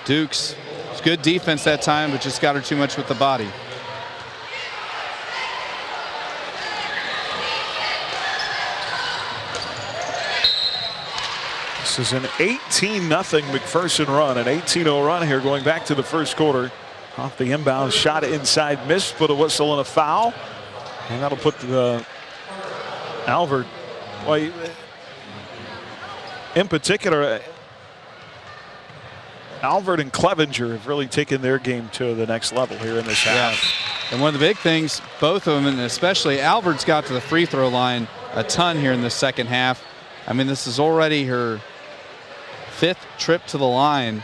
Dukes is good defense that time, but just got her too much with the body. This is an 18-0 McPherson run, an 18-0 run here going back to the first quarter. Off the inbound shot inside, missed, but a whistle and a foul. And that'll put Alvord, well, in particular, Alvord and Clevenger have really taken their game to the next level here in this half. Yeah. And one of the big things, both of them, and especially Alvord's got to the free throw line a ton here in the second half. I mean, this is already her 5th trip to the line.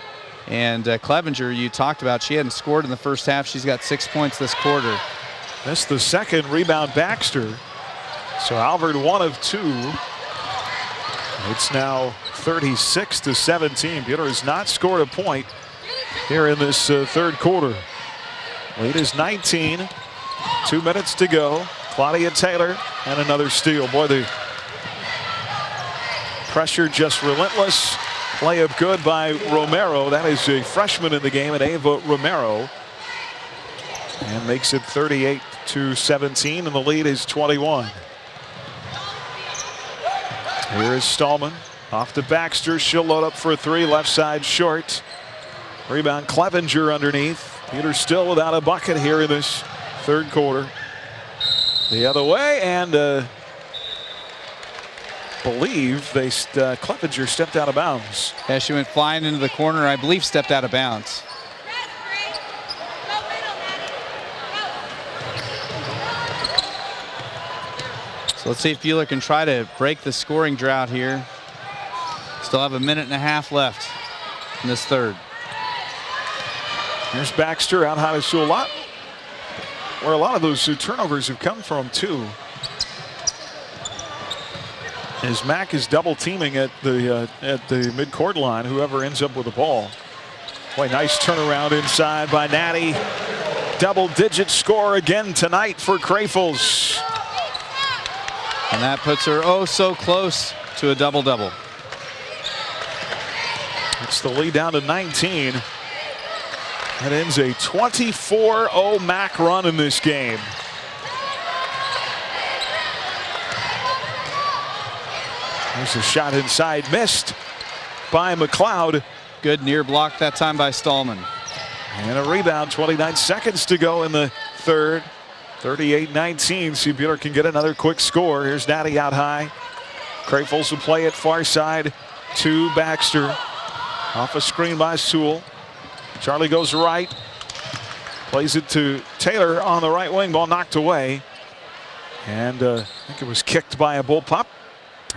And Clevenger, you talked about, she hadn't scored in the first half. She's got 6 points this quarter. That's the second rebound, Baxter. So Alvord 1 of 2. It's now 36-17. Bueller has not scored a point here in this third quarter. Lead is 19. 2 minutes to go. Claudia Taylor and another steal. Boy, the pressure just relentless. Layup good by Romero. That is a freshman in the game, and Ava Romero. And makes it 38-17, and the lead is 21. Here is Stallman. Off to Baxter. She'll load up for a 3. Left side short. Rebound Clevenger underneath. Peter still without a bucket here in this third quarter. The other way, and believe Clevenger stepped out of bounds. Yeah, she went flying into the corner. I believe stepped out of bounds. So let's see if Bueller can try to break the scoring drought here. Still have a minute and a half left in this third. Here's Baxter out high to Sue-Lot, where a lot of those turnovers have come from too. As Mac is double teaming at the midcourt line, whoever ends up with the ball. Boy, nice turnaround inside by Natty. Double-digit score again tonight for Crafels. And that puts her oh so close to a double-double. It's the lead down to 19. That ends a 24-0 Mac run in this game. There's a shot inside, missed by McLeod. Good near block that time by Stallman. And a rebound, 29 seconds to go in the third. 38-19, see if Bueller can get another quick score. Here's Natty out high. Crafels will play it far side to Baxter. Off a screen by Sewell. Charlie goes right. Plays it to Taylor on the right wing. Ball knocked away. And I think it was kicked by a bull pup.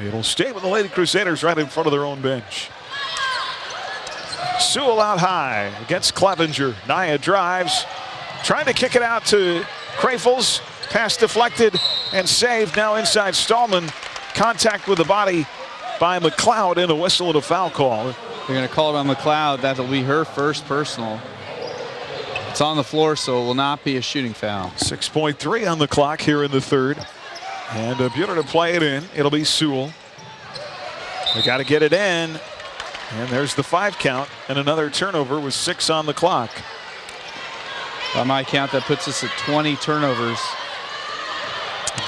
It'll stay with the Lady Crusaders right in front of their own bench. Sewell out high against Clevenger. Nia drives. Trying to kick it out to Crafels. Pass deflected and saved. Now inside Stallman. Contact with the body by McLeod and a whistle and a foul call. They're going to call it on McLeod. That'll be her first personal. It's on the floor, so it will not be a shooting foul. 6.3 on the clock here in the third. And Bueller to play it in. It'll be Sewell. They got to get it in. And there's the 5 count. And another turnover with 6 on the clock. By my count, that puts us at 20 turnovers.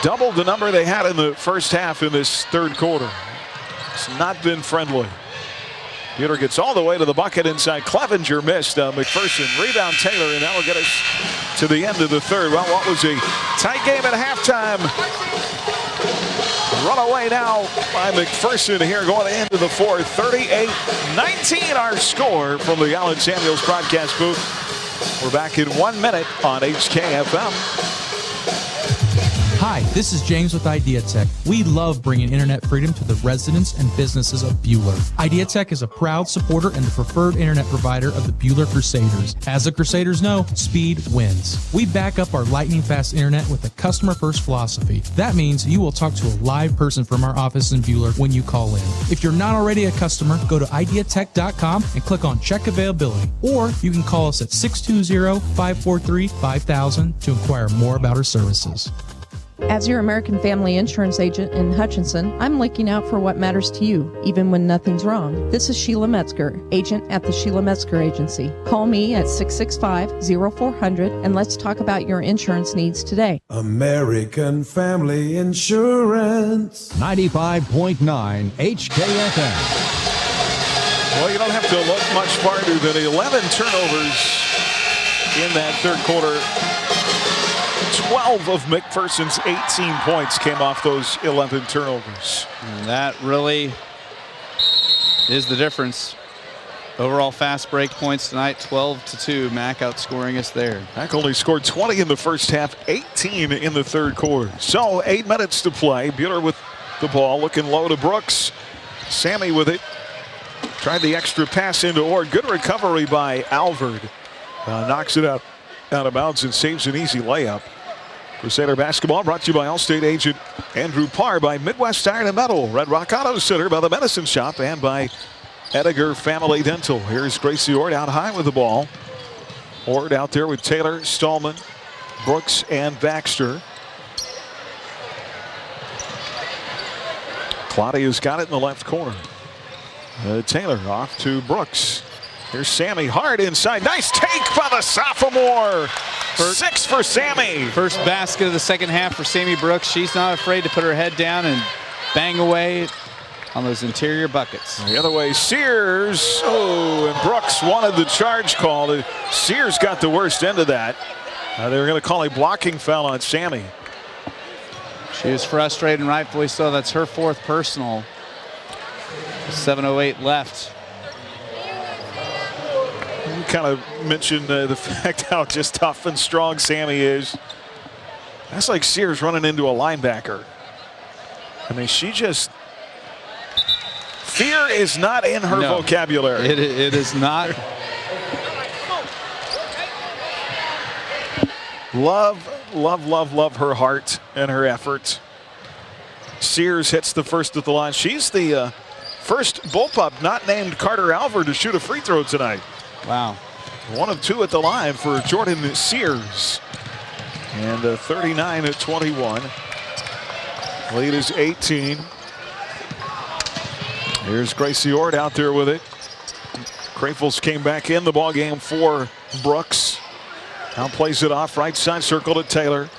Double the number they had in the first half in this third quarter. It's not been friendly. Bueller gets all the way to the bucket inside. Clevenger missed. McPherson rebound Taylor, and that will get us to the end of the third. Well, what was a tight game at halftime. Run away now by McPherson here going into the fourth. 38-19 our score from the Allen Samuels broadcast booth. We're back in 1 minute on HKFM. Hi, this is James with IdeaTech. We love bringing internet freedom to the residents and businesses of Bueller. IdeaTech is a proud supporter and the preferred internet provider of the Bueller Crusaders. As the Crusaders know, speed wins. We back up our lightning-fast internet with a customer-first philosophy. That means you will talk to a live person from our office in Bueller when you call in. If you're not already a customer, go to ideatech.com and click on Check Availability. Or you can call us at 620-543-5000 to inquire more about our services. As your American Family Insurance agent in Hutchinson, I'm looking out for what matters to you, even when nothing's wrong. This is Sheila Metzger, agent at the Sheila Metzger Agency. Call me at 665-0400 and let's talk about your insurance needs today. American Family Insurance. 95.9 HKFM. Well, you don't have to look much farther than 11 turnovers in that third quarter. 12 of McPherson's 18 points came off those 11 turnovers. And that really is the difference. Overall fast break points tonight, 12-2. Mac outscoring us there. Mac only scored 20 in the first half, 18 in the third quarter. So 8 minutes to play. Buehler with the ball, looking low to Brooks. Sammy with it. Tried the extra pass into Ord. Good recovery by Alvord. Knocks it out of bounds and saves an easy layup. Crusader basketball brought to you by Allstate agent Andrew Parr, by Midwest Iron and Metal, Red Rock Auto Center, by the Medicine Shop, and by Ediger Family Dental. Here's Gracie Ord out high with the ball. Ord out there with Taylor, Stallman, Brooks, and Baxter. Claudia's got it in the left corner. Taylor off to Brooks. Here's Sammy, hard inside. Nice take by the sophomore. 6 for Sammy. First basket of the second half for Sammy Brooks. She's not afraid to put her head down and bang away on those interior buckets. The other way, Sears. Oh, and Brooks wanted the charge call. Sears got the worst end of that. They were going to call a blocking foul on Sammy. She was frustrated, and rightfully so. That's her 4th personal. 7:08 left. You kind of mentioned the fact how just tough and strong Sammy is. That's like Sears running into a linebacker. I mean, she just... Fear is not in her vocabulary. It is not. Love her heart and her effort. Sears hits the first at the line. She's the first bullpup not named Carter Alvord to shoot a free throw tonight. Wow. 1 of 2 at the line for Jordan Sears. And 39-21. Lead is 18. Here's Gracie Ord out there with it. Crafels came back in the ball game for Brooks. Now plays it off, right side circle to Taylor.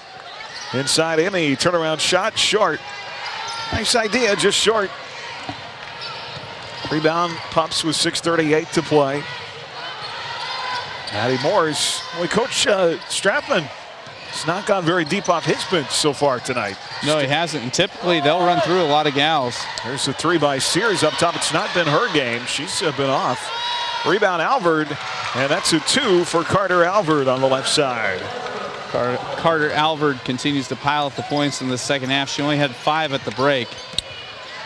Inside Emmy, turnaround shot, short. Nice idea, just short. Rebound, Pups with 6:38 to play. Addie Morris. Well, Coach Strapman has not gone very deep off his bench so far tonight. No, he hasn't. And typically they'll run through a lot of gals. There's a 3 by Sears up top. It's not been her game. She's been off. Rebound Alvord, and that's a 2 for Carter Alvord on the left side. Carter Alvord continues to pile up the points in the second half. She only had 5 at the break.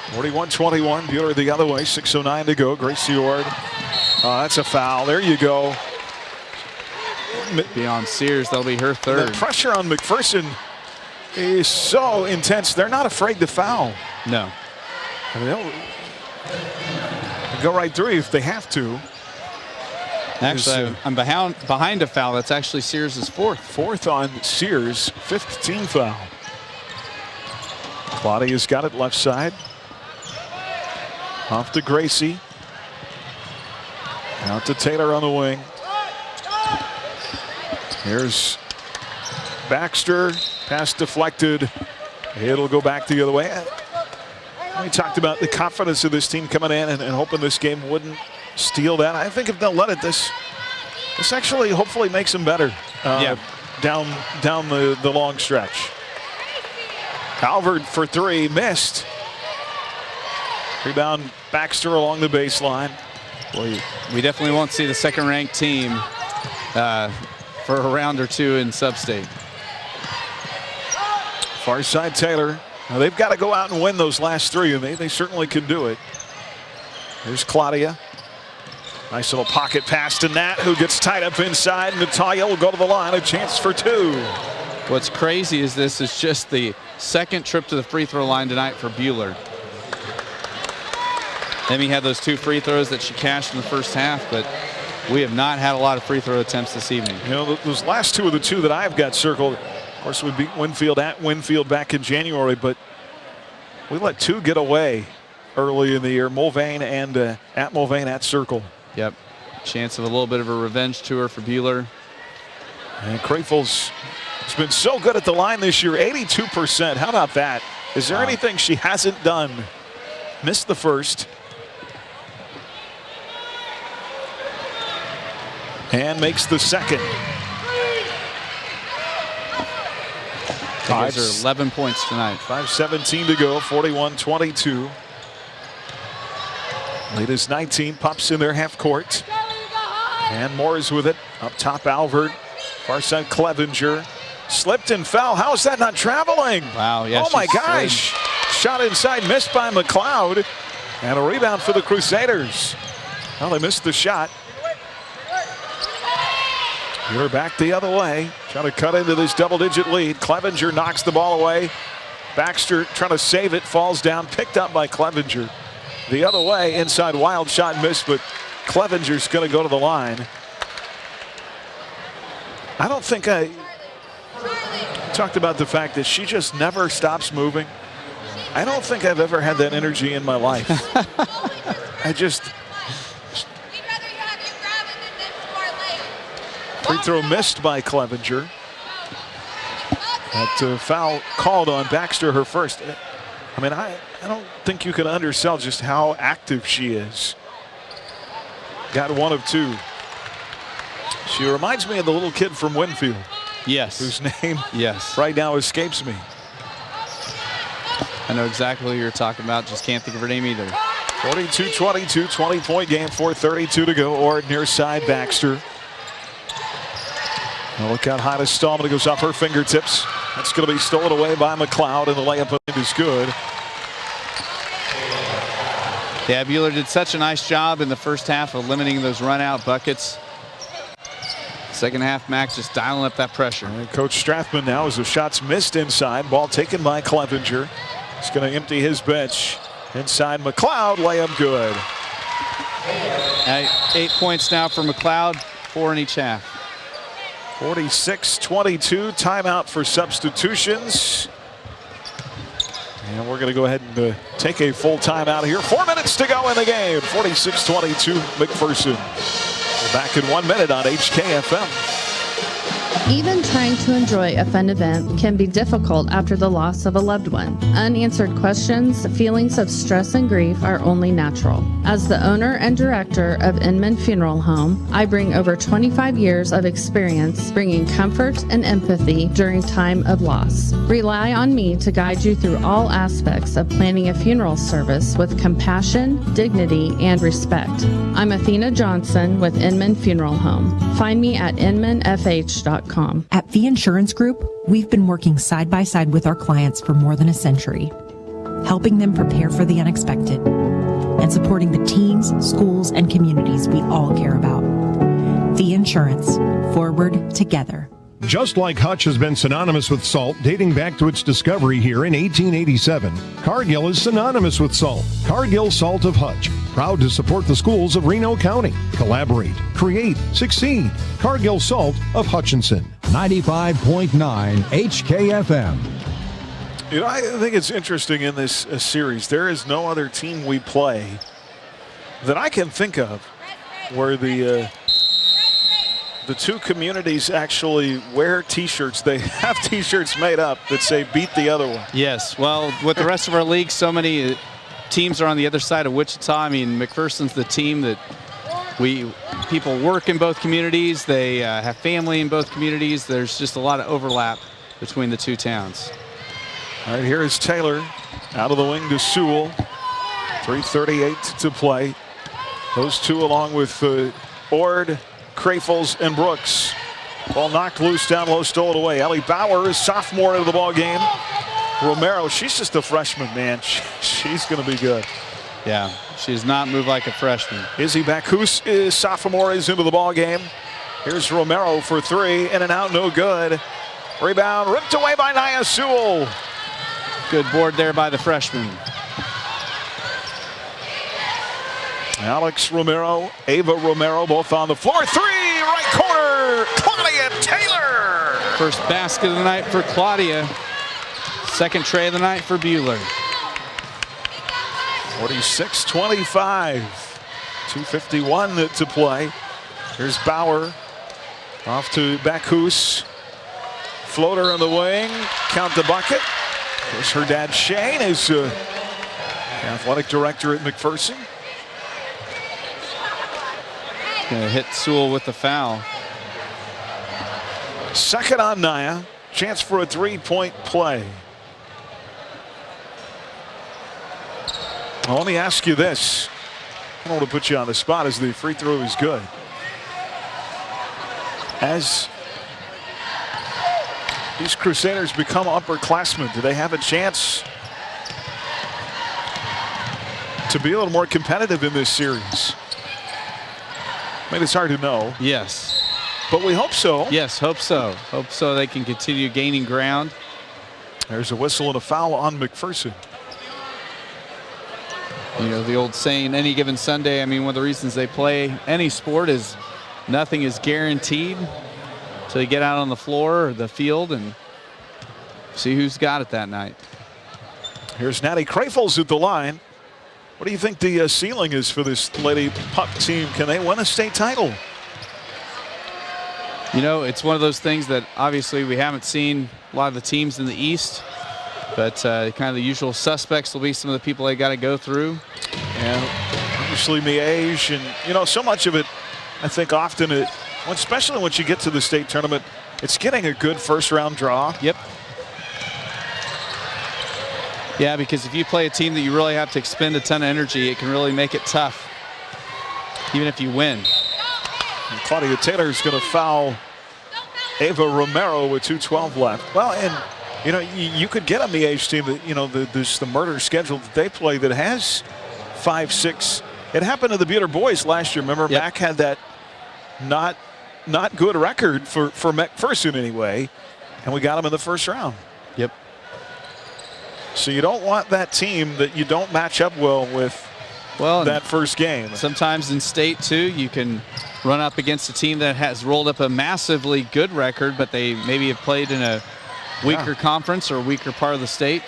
41-21. Buehler the other way. 6:09 to go. Gracie Ord. That's a foul. There you go. Beyond Sears, that'll be her 3rd. The pressure on McPherson is so intense. They're not afraid to foul. No. I mean, they'll go right through if they have to. Actually, I'm behind a foul. That's actually Sears' 4th. 4th on Sears, 5th team foul. Claudia's got it left side. Off to Gracie. Out to Taylor on the wing. Here's Baxter. Pass deflected. It'll go back the other way. We talked about the confidence of this team coming in and hoping this game wouldn't steal that. I think if they'll let it, this actually hopefully makes them better down the long stretch. Alvord for 3, missed. Rebound Baxter along the baseline. Well, we definitely won't see the second-ranked team for a round or 2 in sub-state. Far side Taylor. Now they've got to go out and win those last 3, and they certainly can do it. Here's Claudia. Nice little pocket pass to Nat, who gets tied up inside. Natalia will go to the line, a chance for 2. What's crazy is this is just the 2nd trip to the free throw line tonight for Buehler. Emmy had those 2 free throws that she cashed in the first half, but we have not had a lot of free throw attempts this evening. You know, those last 2 are the 2 that I've got circled. Of course, we beat Winfield at Winfield back in January, but we let two get away early in the year. Mulvane and at Mulvane at Circle. Yep. Chance of a little bit of a revenge tour for Buhler. And Krafels has been so good at the line this year, 82%. How about that? Is there anything she hasn't done? Missed the first. And makes the second. Those are 11 points tonight. 5:17 to go, 41-22. Lead is 19, Pups in their half court. And Moore's with it. Up top, Alvord. Far side, Clevenger. Slipped and fell. How is that not traveling? Wow, yeah. Oh my gosh. Shot inside, missed by McLeod. And a rebound for the Crusaders. Well, they missed the shot. You're back the other way. Trying to cut into this double-digit lead. Clevenger knocks the ball away. Baxter trying to save it. Falls down. Picked up by Clevenger. The other way. Inside, wild shot missed, but Clevenger's going to go to the line. I don't think I talked about the fact that she just never stops moving. I don't think I've ever had that energy in my life. I just... Free throw missed by Clevenger. That foul called on Baxter, her first. I mean, I don't think you can undersell just how active she is. Got one of two. She reminds me of the little kid from Winfield. Yes. Whose name right now escapes me. I know exactly who you're talking about. Just can't think of her name either. 42-22, 20-point game, 4:32 to go. Ord near side, Baxter. Now look out high to Stallman. It goes off her fingertips. That's going to be stolen away by McLeod, and the layup is good. Yeah, Buhler did such a nice job in the first half of limiting those run-out buckets. Second half, Max just dialing up that pressure. And Coach Strathman now as the shots missed inside. Ball taken by Clevenger. He's going to empty his bench. Inside McLeod, layup good. 8 points now for McLeod, 4 in each half. 46-22, timeout for substitutions. And we're going to go ahead and take a full timeout here. 4 minutes to go in the game. 46-22, McPherson. We're back in 1 minute on HKFM. Even trying to enjoy a fun event can be difficult after the loss of a loved one. Unanswered questions, feelings of stress and grief are only natural. As the owner and director of Inman Funeral Home, I bring over 25 years of experience bringing comfort and empathy during time of loss. Rely on me to guide you through all aspects of planning a funeral service with compassion, dignity, and respect. I'm Athena Johnson with Inman Funeral Home. Find me at inmanfh.com. At The Insurance Group, we've been working side by side with our clients for more than a century, helping them prepare for the unexpected and supporting the teams, schools, and communities we all care about. The Insurance, forward together. Just like Hutch has been synonymous with salt dating back to its discovery here in 1887, Cargill is synonymous with salt. Cargill Salt of Hutch, proud to support the schools of Reno County. Collaborate, create, succeed. Cargill Salt of Hutchinson. 95.9 HKFM. You know, I think it's interesting in this series. There is no other team we play that I can think of where the two communities actually wear T-shirts. They have T-shirts made up that say "beat the other one." Yes. Well, with the rest of our league, so many teams are on the other side of Wichita. I mean, McPherson's the team that people work in both communities. They have family in both communities. There's just a lot of overlap between the two towns. All right, here is Taylor out of the wing to Sewell. 3:38 to play. Those two along with Ord, Krafels, and Brooks. Ball knocked loose down low, stole it away. Ellie Bauer, sophomore into the ball game. Romero, she's just a freshman, man. She's going to be good. Yeah, she does not move like a freshman. Izzy Bacchus is sophomore, is into the ball game. Here's Romero for three, in and out, no good. Rebound ripped away by Nia Sewell. Good board there by the freshman. Alex Romero, Ava Romero, both on the floor. Three, right corner, Claudia Taylor. First basket of the night for Claudia. Second tray of the night for Buhler. 46-25. 2:51 to play. Here's Bauer. Off to Bacchus. Floater on the wing. Count the bucket. There's her dad, Shane, is athletic director at McPherson. Gonna hit Sewell with the foul. Second on Naya. Chance for a three-point play. Well, let me ask you this. I don't want to put you on the spot as the free throw is good. As these Crusaders become upperclassmen, do they have a chance to be a little more competitive in this series? I mean, it's hard to know. Yes. But we hope so. Yes, hope so. Hope so they can continue gaining ground. There's a whistle and a foul on McPherson. You know, the old saying, any given Sunday, I mean, one of the reasons they play any sport is nothing is guaranteed until you get out on the floor or the field and see who's got it that night. Here's Natty Krafels at the line. What do you think the ceiling is for this Lady Puck team? Can they win a state title? You know, it's one of those things that obviously we haven't seen a lot of the teams in the East, but kind of the usual suspects will be some of the people they got to go through. And obviously Miege, and you know, so much of it, I think often it, especially once you get to the state tournament, it's getting a good first round draw. Yep. Yeah, because if you play a team that you really have to expend a ton of energy, it can really make it tough, even if you win. And Claudia Taylor is going to foul Ava Romero with 2:12 left. Well, and you know, you could get a Miege team that, you know, there's the murder schedule that they play that has 5-6. It happened to the Buhler boys last year. Remember, yep. Mac had that not good record for McPherson anyway, and we got them in the first round. Yep. So you don't want that team that you don't match up well with that first game. Sometimes in state too, you can run up against a team that has rolled up a massively good record, but they maybe have played in a weaker conference or a weaker part of the state.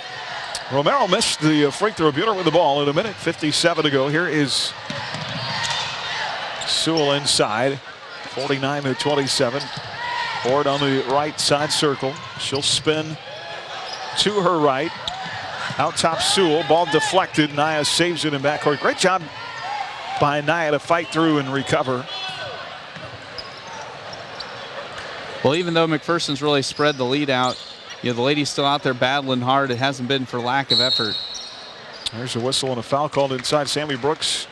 Romero missed the free throw. Buhler with the ball in a minute 57 to go. Here is Sewell inside, 49-27. Ford on the right side circle. She'll spin to her right. Out top Sewell, ball deflected. Naya saves it in backcourt. Great job by Naya to fight through and recover. Well, even though McPherson's really spread the lead out, you know, the ladies still out there battling hard. It hasn't been for lack of effort. There's a whistle and a foul called inside. Sammy Brooks.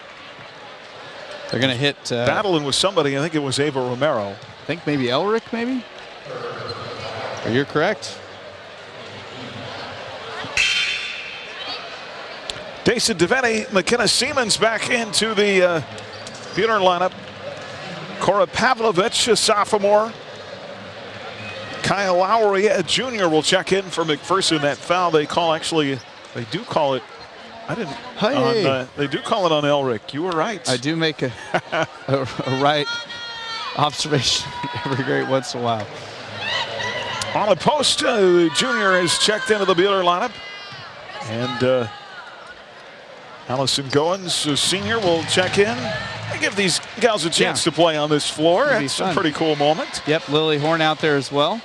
They're going to hit. Battling with somebody. I think it was Ava Romero. I think maybe Elric, maybe? You're correct. Dason DeVetti, McKenna Siemens back into the Buhler lineup. Cora Pavlovich, a sophomore. Kyle Lowry, a junior, will check in for McPherson. That foul they call, actually, they do call it. I didn't. Hey. They do call it on Elric. You were right. I do make a right observation every great once in a while. On a post, the junior has checked into the Buhler lineup. And Allison Goins, the senior, will check in and give these gals a chance to play on this floor. It's a pretty cool moment. Yep, Lily Horn out there as well.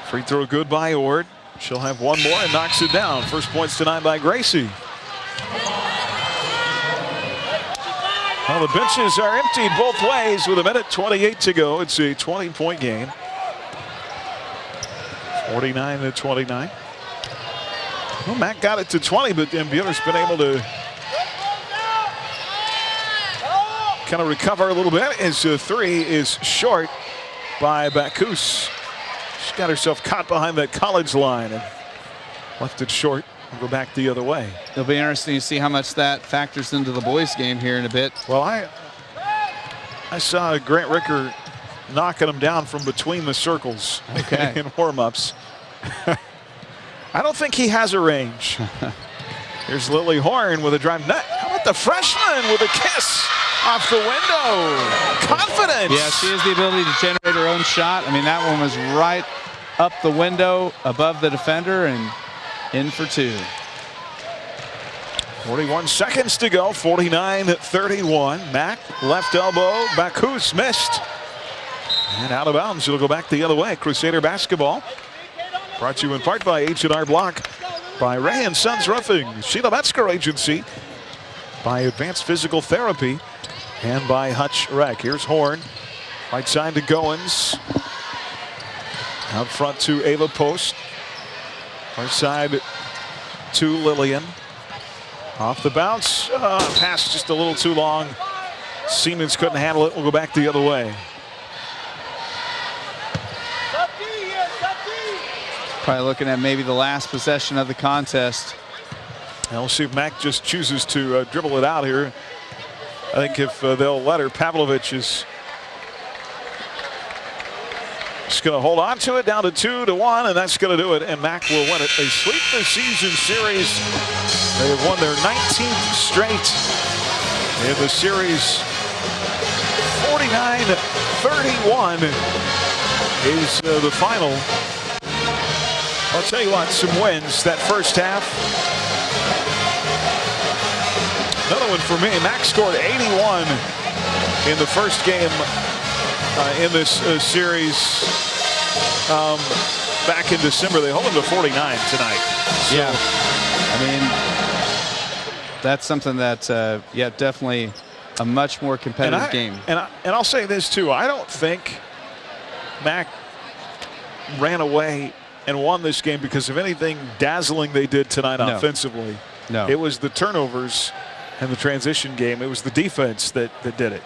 Free throw good by Ord. She'll have one more and knocks it down. First points tonight by Gracie. Well, the benches are emptied both ways with 1:28 to go. It's a 20-point game. 49-29. Well, Mac got it to 20, but then Buhler's been able to kind of recover a little bit. His three is short by Bacchus. She got herself caught behind that college line and left it short and go back the other way. It'll be interesting to see how much that factors into the boys' game here in a bit. Well, I saw Grant Ricker knocking him down from between the circles in warm-ups. I don't think he has a range. Here's Lily Horn with a drive. How about the freshman with a kiss off the window? Confidence. Yeah, she has the ability to generate their own shot. I mean, that one was right up the window above the defender and in for two. 41 seconds to go, 49-31. Mac, left elbow, Bacchus missed. And out of bounds, it'll go back the other way. Crusader basketball brought to you in part by H&R Block, by Ray & Sons Roofing, Sheila Metzger Agency, by Advanced Physical Therapy, and by Hutch Rec. Here's Horn, right side to Goins. Out front to Ava Post. Right side to Lillian. Off the bounce, pass just a little too long. Siemens couldn't handle it. We'll go back the other way. Probably looking at maybe the last possession of the contest. And we'll see if Mac just chooses to dribble it out here. I think if they'll let her, Pavlovich is just going to hold on to it, down to 2-1, and that's going to do it. And Mac will win it. They sweep the season series. They have won their 19th straight in the series. 49-31 is the final. I'll tell you what, some wins that first half. Another one for me. Mac scored 81 in the first game in this series back in December. They hold them to 49 tonight. So, yeah, I mean, that's something that, yeah, definitely a much more competitive game. And I'll say this too. I don't think Mac ran away and won this game because of anything dazzling they did tonight offensively. No. It was the turnovers and the transition game. It was the defense that did it.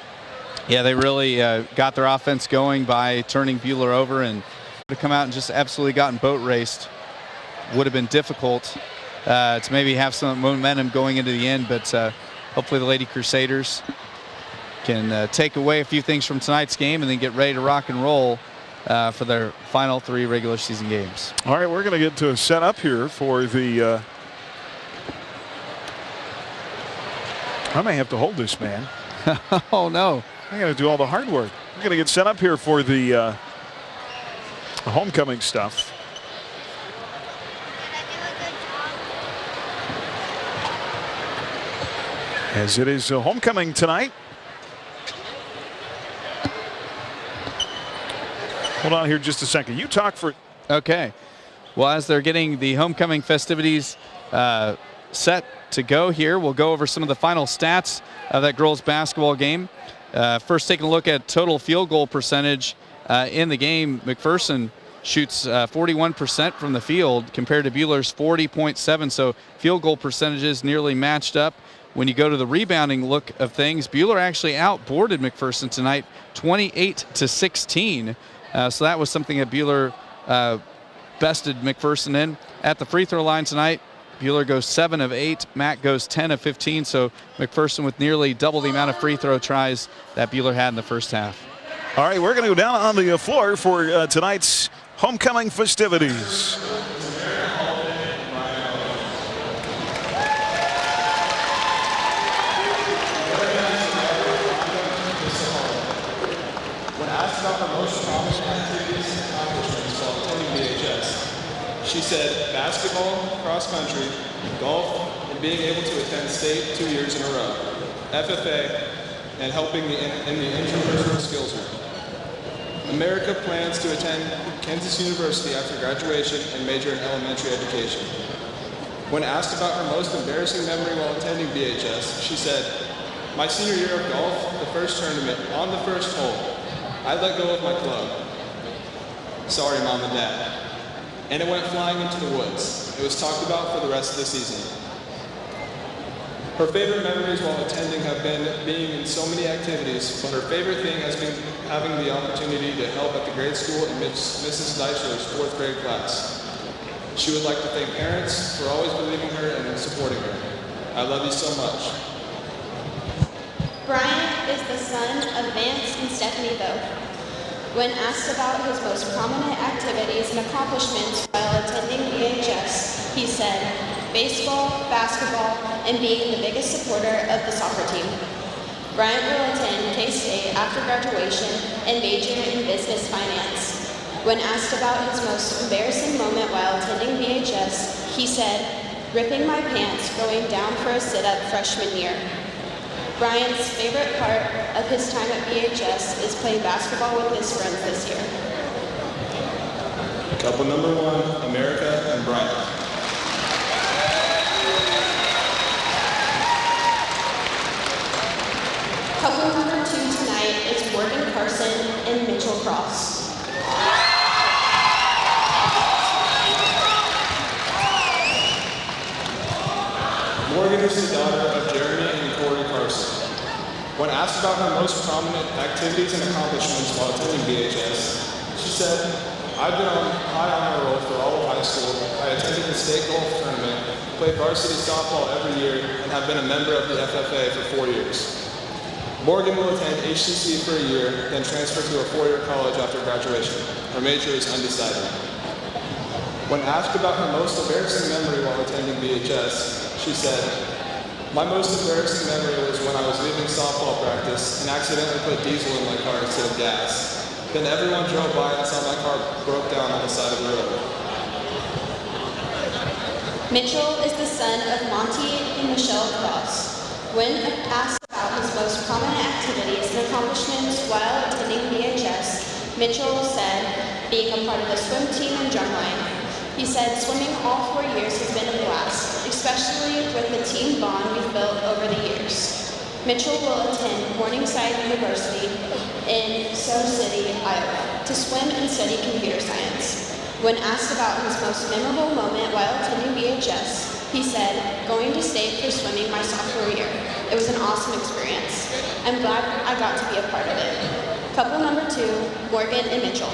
Yeah, they really got their offense going by turning Buehler over, and to come out and just absolutely gotten boat raced would have been difficult to maybe have some momentum going into the end, but hopefully the Lady Crusaders can take away a few things from tonight's game and then get ready to rock and roll for their final 3 regular season games. All right, we're going to get to set up here for the I may have to hold this, man. Oh, no. I got to do all the hard work. We're going to get set up here for the homecoming stuff. As it is homecoming tonight. Hold on here just a second. You talk for... Okay. Well, as they're getting the homecoming festivities set to go here, we'll go over some of the final stats of that girls basketball game. First, taking a look at total field goal percentage in the game. McPherson shoots 41% from the field compared to Buehler's 40.7. So field goal percentages nearly matched up. When you go to the rebounding look of things, Buehler actually outboarded McPherson tonight 28-16. So that was something that Buehler bested McPherson in. At the free throw line tonight, Buehler goes 7 of 8. Mac goes 10 of 15. So McPherson with nearly double the amount of free throw tries that Buehler had in the first half. All right, we're going to go down on the floor for tonight's homecoming festivities. When asked about her most prominent activities and accomplishments while attending BHS, she said basketball, cross country, golf, and being able to attend state 2 years in a row, FFA, and helping in the interpersonal skills room. America plans to attend Kansas University after graduation and major in elementary education. When asked about her most embarrassing memory while attending BHS, she said, "My senior year of golf, the first tournament, on the first hole, I let go of my club. Sorry, Mom and Dad. And it went flying into the woods. It was talked about for the rest of the season." Her favorite memories while attending have been being in so many activities, but her favorite thing has been having the opportunity to help at the grade school in Mrs. Deichler's 4th grade class. She would like to thank parents for always believing her and supporting her. I love you so much. Brian is the son of Vance and Stephanie both. When asked about his most prominent activities and accomplishments while attending BHS, he said, baseball, basketball, and being the biggest supporter of the soccer team. Bryant will attend K-State after graduation and major in business finance. When asked about his most embarrassing moment while attending BHS, he said, "Ripping my pants going down for a sit-up freshman year." Bryant's favorite part of his time at BHS is playing basketball with his friends this year. Couple number 1, America and Bryant. Couple number 2 tonight is Morgan Carson and Mitchell Cross. Morgan is the daughter of Jeremy and Corey Carson. When asked about her most prominent activities and accomplishments while attending BHS, she said, "I've been on high honor roll for all of high school. I attended the state golf tournament, played varsity softball every year, and have been a member of the FFA for 4 years." Morgan will attend HCC for a year, then transfer to a 4-year college after graduation. Her major is undecided. When asked about her most embarrassing memory while attending BHS, she said, "My most embarrassing memory was when I was leaving softball practice and accidentally put diesel in my car instead of gas. Then everyone drove by and saw my car broke down on the side of the road." Mitchell is the son of Monty and Michelle Cross. When asked about his most prominent activities and accomplishments while attending BHS, Mitchell said being a part of the swim team and drumline. He said swimming all 4 years has been a blast, especially with the team bond we've built over the years. Mitchell will attend Morningside University in Sioux City, Iowa, to swim and study computer science. When asked about his most memorable moment while attending BHS, he said, "Going to state for swimming my sophomore year. It was an awesome experience. I'm glad I got to be a part of it." Couple number 2, Morgan and Mitchell.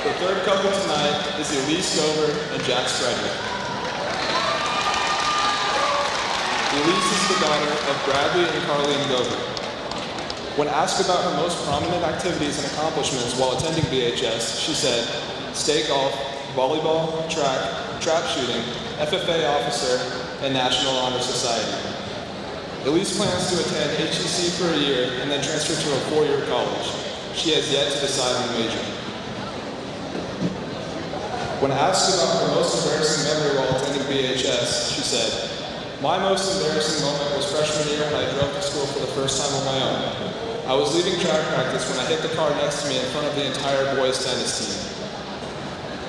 The third couple tonight is Elise Gover and Jack Frederick. Elise is the daughter of Bradley and Carleen Gover. When asked about her most prominent activities and accomplishments while attending BHS, she said, state golf, volleyball, track, trap shooting, FFA officer, and National Honor Society. Elise plans to attend HEC for a year and then transfer to a 4-year college. She has yet to decide on a major. When asked about her most embarrassing memory while attending BHS, she said, "My most embarrassing moment was freshman year when I drove to school for the first time on my own. I was leaving track practice when I hit the car next to me in front of the entire boys tennis team."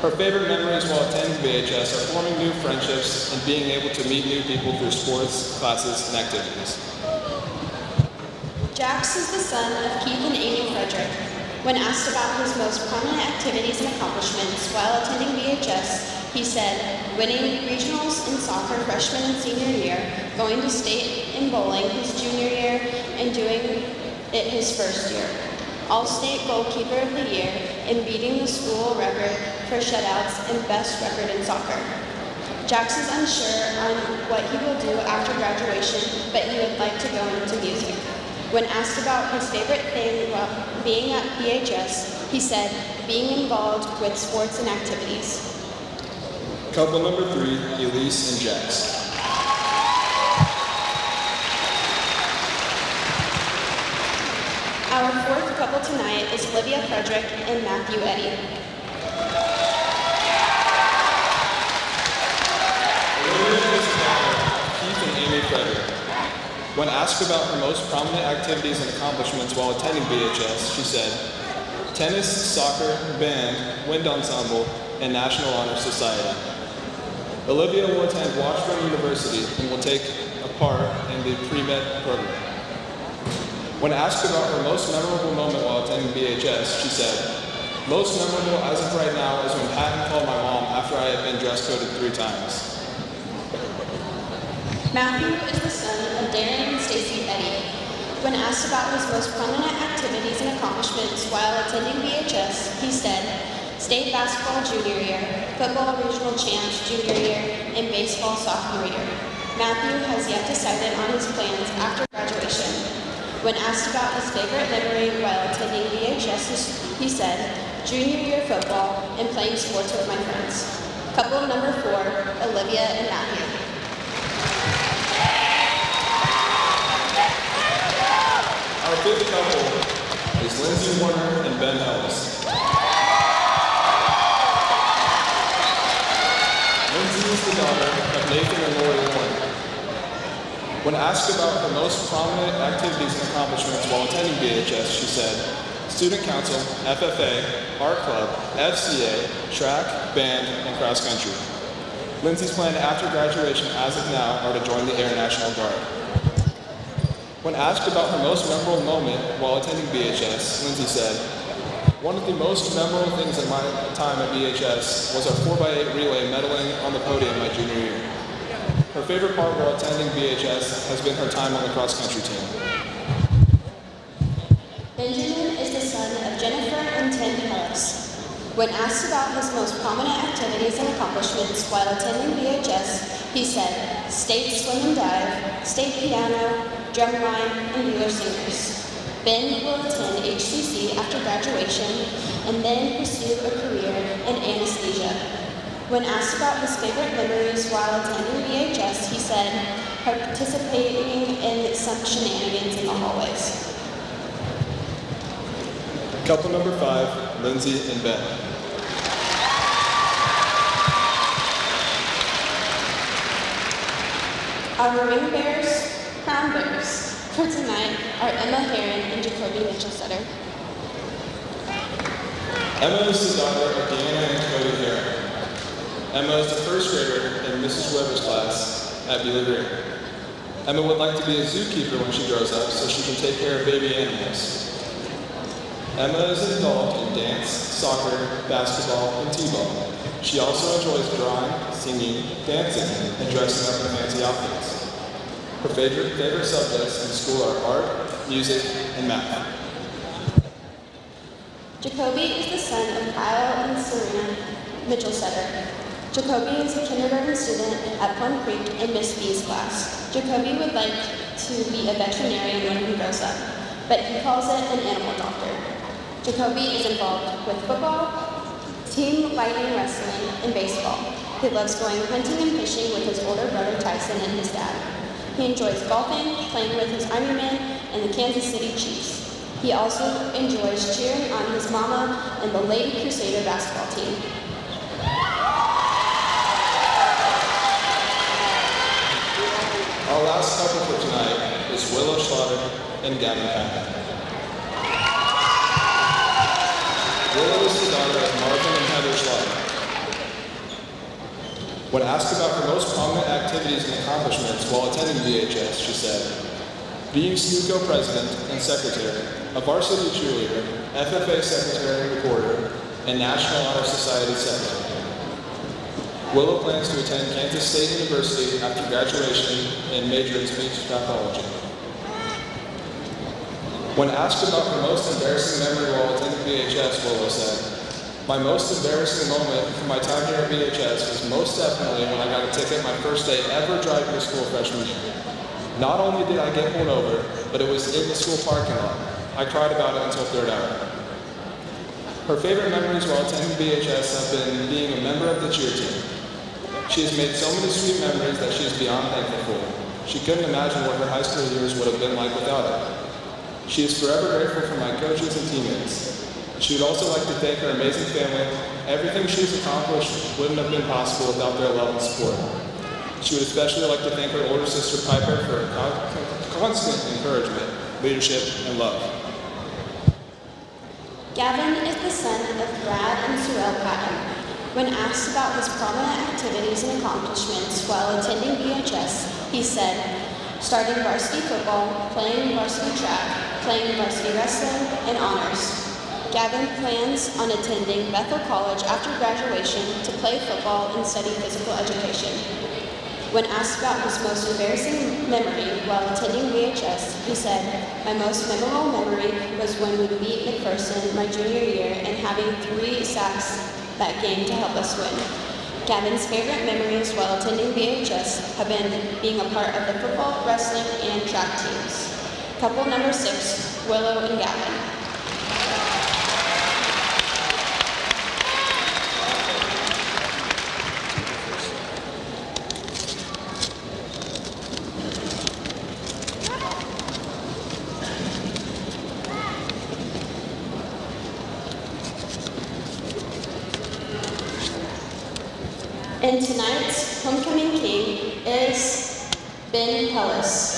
Her favorite memories while attending BHS are forming new friendships and being able to meet new people through sports, classes, and activities. Jax is the son of Keith and Amy Frederick. When asked about his most prominent activities and accomplishments while attending BHS, he said, winning regionals in soccer freshman and senior year, going to state in bowling his junior year, and doing it his first year. All-state goalkeeper of the year, and beating the school record for shutouts and best record in soccer. Jax is unsure on what he will do after graduation, but he would like to go into music. When asked about his favorite thing while being at BHS, he said, being involved with sports and activities. Couple number 3, Elise and Jax. Our fourth couple tonight is Olivia Frederick and Matthew Eddy. Olivia is the daughter of Keith and Amy Frederick. When asked about her most prominent activities and accomplishments while attending BHS, she said, tennis, soccer, band, wind ensemble, and National Honor Society. Olivia will attend Washburn University and will take a part in the pre-med program. When asked about her most memorable moment while attending BHS, she said, most memorable as of right now is when Patton called my mom after I had been dress coded 3 times. Matthew is the son of Darren and Stacy Eddy. When asked about his most prominent activities and accomplishments while attending BHS, he said, state basketball junior year, football regional champs junior year, and baseball sophomore year. Matthew has yet decided on his plans after graduation. When asked about his favorite memory while attending BHS, he said, junior year football and playing sports with my friends. Couple number 4, Olivia and Matthew. Our fifth couple is Lindsay Warner and Ben Ellis. Lindsay is the daughter of Nathan and Lori Warner. When asked about her most prominent activities and accomplishments while attending BHS, she said, student council, FFA, art club, FCA, track, band, and cross country. Lindsay's plan after graduation as of now are to join the Air National Guard. When asked about her most memorable moment while attending BHS, Lindsay said, one of the most memorable things in my time at BHS was our 4x8 relay medaling on the podium my junior year. Her favorite part while attending BHS has been her time on the cross-country team. Benjamin is the son of Jennifer and Tim Ellis. When asked about his most prominent activities and accomplishments while attending BHS, he said, state swim and dive, state piano, drumline, and Bueller Singers. Ben will attend HCC after graduation and then pursue a career in anesthesia. When asked about his favorite memories while attending BHS, he said, participating in some shenanigans in the hallways. Couple number 5, Lindsay and Ben. Our ring bearers, crown bearers, for tonight are Emma Heron and Jacoby Mitchell-Sutter. Emma is the daughter of Deanna and Cody Heron. Emma is the first grader in Mrs. Weber's class at Bealer Green. Emma would like to be a zookeeper when she grows up so she can take care of baby animals. Emma is involved in dance, soccer, basketball, and t-ball. She also enjoys drawing, singing, dancing, and dressing up in fancy outfits. Her favorite subjects in school are art, music, and math. Jacoby is the son of Kyle and Serena Mitchell-Sutter. Jacoby is a kindergarten student at Plum Creek in Miss B's class. Jacoby would like to be a veterinarian when he grows up, but he calls it an animal doctor. Jacoby is involved with football, team fighting, wrestling, and baseball. He loves going hunting and fishing with his older brother Tyson and his dad. He enjoys golfing, playing with his Army men, and the Kansas City Chiefs. He also enjoys cheering on his mama and the Lady Crusader basketball team. Our last couple for tonight is Willow Schlatter and Gavin Patton. Willow is the daughter of Marvin and Heather Schlatter. When asked about her most prominent activities and accomplishments while attending BHS, she said, being SNUCO president and secretary, a varsity cheerleader, FFA secretary and reporter, and National Honor Society secretary. Willow plans to attend Kansas State University after graduation and major in speech pathology. When asked about her most embarrassing memory while attending BHS, Willow said, my most embarrassing moment from my time here at BHS was most definitely when I got a ticket my first day ever driving to school freshman year. Not only did I get pulled over, but it was in the school parking lot. I cried about it until third hour. Her favorite memories while attending BHS have been being a member of the cheer team. She has made so many sweet memories that she is beyond thankful for. She couldn't imagine what her high school years would have been like without it. She is forever grateful for my coaches and teammates. She would also like to thank her amazing family. Everything she's accomplished wouldn't have been possible without their love and support. She would especially like to thank her older sister Piper for her constant encouragement, leadership, and love. Gavin is the son of Brad and Sorrel Patton. When asked about his prominent activities and accomplishments while attending BHS, he said, starting varsity football, playing varsity track, playing varsity wrestling, and honors. Gavin plans on attending Bethel College after graduation to play football and study physical education. When asked about his most embarrassing memory while attending BHS, he said, my most memorable memory was when we beat McPherson my junior year and having 3 sacks that game to help us win. Gavin's favorite memories while attending BHS have been being a part of the football, wrestling, and track teams. Couple number 6, Willow and Gavin. And tonight's homecoming king is Ben Hellis.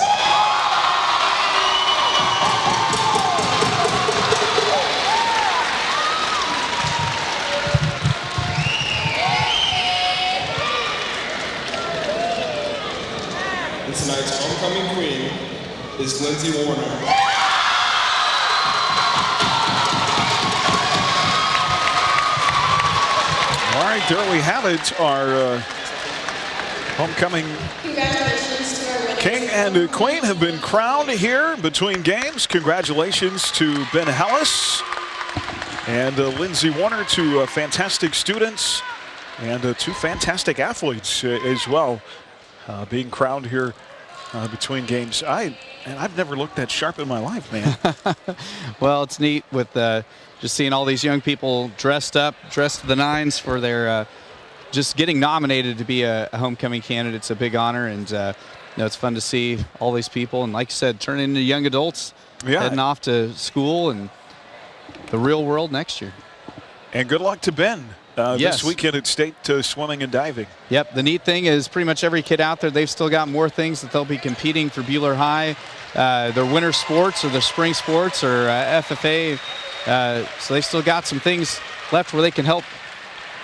And tonight's homecoming queen is Lindsay Warner. All right, there we have it. Our homecoming Congratulations to our winners. king and queen have been crowned here between games. Congratulations to Ben Hellis and Lindsay Warner, two fantastic students and two fantastic athletes as well, being crowned here between games. I've never looked that sharp in my life, man. Well, it's neat with just seeing all these young people dressed to the nines for their just getting nominated to be a homecoming candidate. It's a big honor, and it's fun to see all these people. And like you said, turn into young adults, heading off to school and the real world next year. And good luck to Ben this weekend at state swimming and diving. Yep. The neat thing is pretty much every kid out there, they've still got more things that they'll be competing for Buhler High, their winter sports or their spring sports or FFA. So they've still got some things left where they can help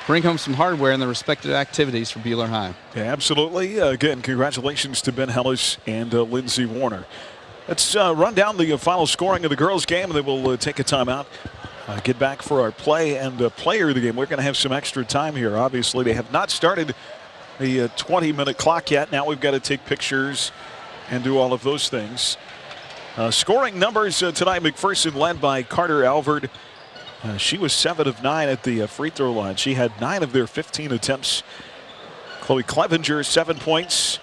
bring home some hardware in the respective activities for Buhler High. Yeah, absolutely. Again, congratulations to Ben Hellis and Lindsay Warner. Let's run down the final scoring of the girls' game, and then we'll take a timeout. Get back for our play and player of the game. We're going to have some extra time here. Obviously, they have not started the 20-minute clock yet. Now we've got to take pictures and do all of those things. Scoring numbers tonight, McPherson led by Carter Alvord. She was 7 of 9 at the free throw line. She had 9 of their 15 attempts. Chloe Clevenger, 7 points.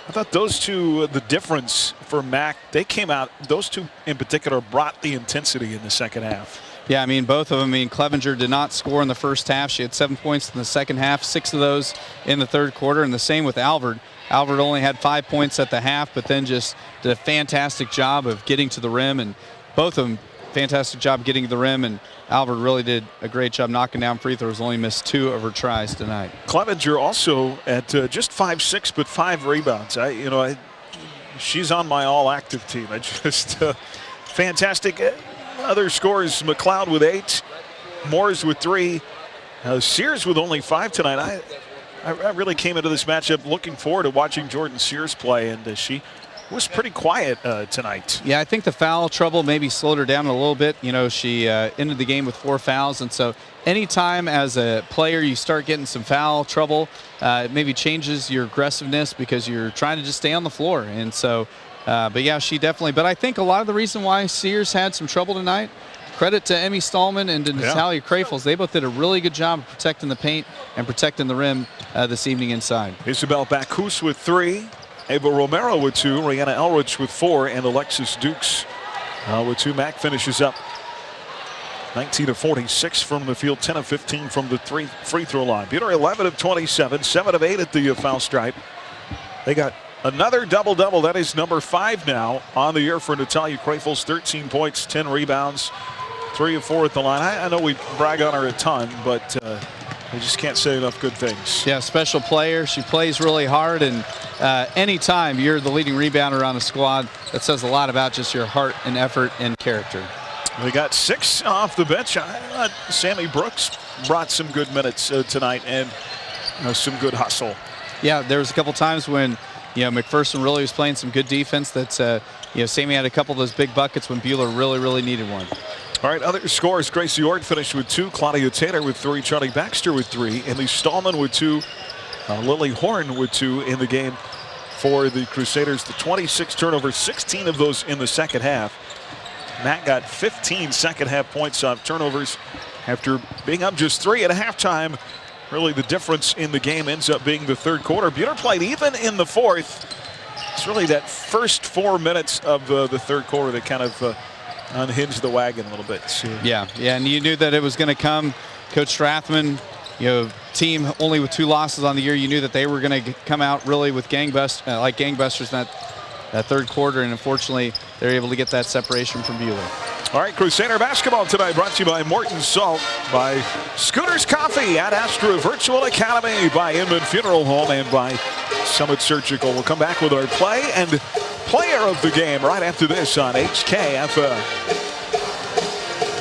I thought those two, the difference for Mac, they came out, those two in particular brought the intensity in the second half. Yeah, I mean, both of them. I mean, Clevenger did not score in the first half. She had 7 points in the second half, 6 of those in the third quarter, and the same with Alvord. Alvord only had 5 points at the half, but then just did a fantastic job of getting to the rim, and both of them, fantastic job getting to the rim, and Alvord really did a great job knocking down free throws, only missed 2 of her tries tonight. Clevenger also at just 5'6", but 5 rebounds. She's on my all-active team. I just fantastic. Other scores, McLeod with 8, Moores with 3, Sears with only 5 tonight. I really came into this matchup looking forward to watching Jordan Sears play, and she was pretty quiet tonight. Yeah, I think the foul trouble maybe slowed her down a little bit. You know, she ended the game with 4 fouls, and so anytime as a player you start getting some foul trouble, it maybe changes your aggressiveness because you're trying to just stay on the floor. And so, but yeah, she definitely. But I think a lot of the reason why Sears had some trouble tonight, credit to Emmy Stallman and to Natalia Krafels. They both did a really good job of protecting the paint and protecting the rim this evening inside. Isabel Bacchus with 3. Ava Romero with 2. Rihanna Elrich with 4. And Alexis Dukes with 2. Mac finishes up 19 of 46 from the field, 10 of 15 from the free throw line. Buhler 11 of 27, 7 of 8 at the foul stripe. They got another double-double. That is number 5 now on the year for Natalia Krafels. 13 points, 10 rebounds, 3 of 4 at the line. I know we brag on her a ton, but we just can't say enough good things. Yeah, special player. She plays really hard, and anytime you're the leading rebounder on a squad, that says a lot about just your heart and effort and character. We got 6 off the bench. Sammy Brooks brought some good minutes tonight and some good hustle. Yeah, there was a couple times when McPherson really was playing some good defense. That Sammy had a couple of those big buckets when Buhler really needed one. All right, other scores. Gracie Ord finished with 2. Claudia Taylor with 3. Charlie Baxter with 3. Emily Stallman with 2. Lily Horn with 2 in the game for the Crusaders. The 26 turnovers, 16 of those in the second half. Matt got 15 second half points off turnovers after being up just 3 at halftime. Really the difference in the game ends up being the third quarter. Buhler played even in the fourth. It's really that first 4 minutes of the third quarter that kind of unhinged the wagon a little bit. So. Yeah, and you knew that it was going to come. Coach Strathman, team only with 2 losses on the year, you knew that they were going to come out really with gangbusters. that third quarter, and unfortunately, they're able to get that separation from Buhler. All right, Crusader basketball tonight brought to you by Morton Salt, by Scooters Coffee, Ad Astra Virtual Academy, by Inman Funeral Home, and by Summit Surgical. We'll come back with our play and player of the game right after this on HKFM.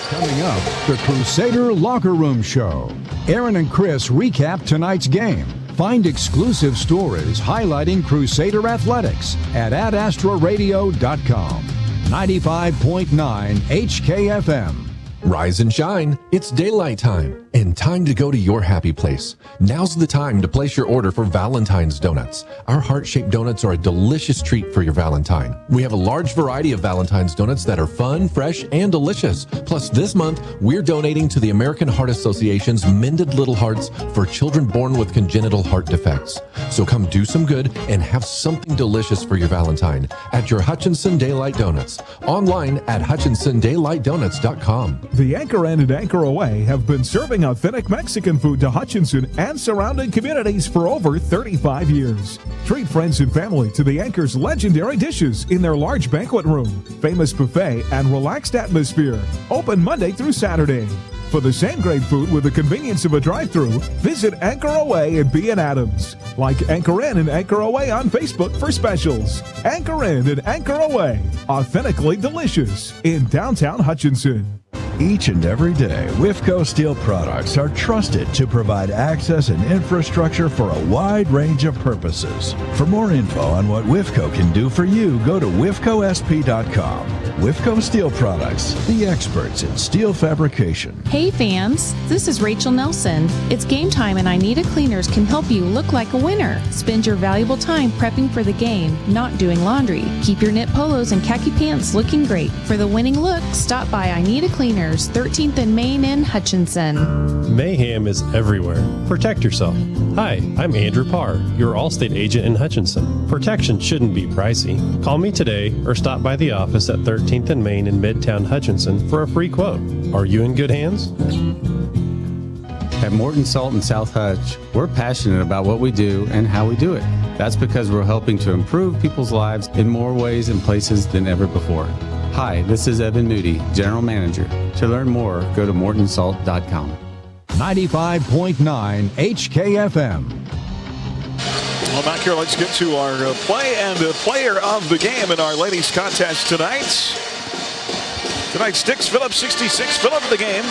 Coming up, the Crusader Locker Room Show. Aaron and Chris recap tonight's game. Find exclusive stories highlighting Crusader athletics at adastraradio.com. 95.9 HKFM. Rise and shine. It's daylight time and time to go to your happy place. Now's the time to place your order for Valentine's Donuts. Our heart-shaped donuts are a delicious treat for your Valentine. We have a large variety of Valentine's donuts that are fun, fresh, and delicious. Plus, this month, we're donating to the American Heart Association's Mended Little Hearts for children born with congenital heart defects. So come do some good and have something delicious for your Valentine at your Hutchinson Daylight Donuts. Online at HutchinsonDaylightDonuts.com. The Anchor Inn and Anchor Away have been serving authentic Mexican food to Hutchinson and surrounding communities for over 35 years. Treat friends and family to the Anchor's legendary dishes in their large banquet room, famous buffet, and relaxed atmosphere. Open Monday through Saturday. For the same great food with the convenience of a drive-thru, visit Anchor Away in B and Adams. Like Anchor Inn and Anchor Away on Facebook for specials. Anchor Inn and Anchor Away, authentically delicious in downtown Hutchinson. Each and every day, WIFCO Steel products are trusted to provide access and infrastructure for a wide range of purposes. For more info on what WIFCO can do for you, go to wifcosp.com. WIFCO Steel Products, the experts in steel fabrication. Hey fans, this is Rachel Nelson. It's game time and I Need a Cleaners can help you look like a winner. Spend your valuable time prepping for the game, not doing laundry. Keep your knit polos and khaki pants looking great. For the winning look, stop by I Need a Cleaners, 13th and Main in Hutchinson. Mayhem is everywhere. Protect yourself. Hi, I'm Andrew Parr, your Allstate agent in Hutchinson. Protection shouldn't be pricey. Call me today or stop by the office at 13th and Main in Midtown Hutchinson for a free quote. Are you in good hands? At Morton Salt in South Hutch, we're passionate about what we do and how we do it. That's because we're helping to improve people's lives in more ways and places than ever before. Hi, this is Evan Moody, General Manager. To learn more, go to mortonsalt.com. 95.9 HKFM. Well, back here, let's get to our play and player of the game in our ladies contest tonight. Tonight's Dix Phillips, 66, Phillip of the game.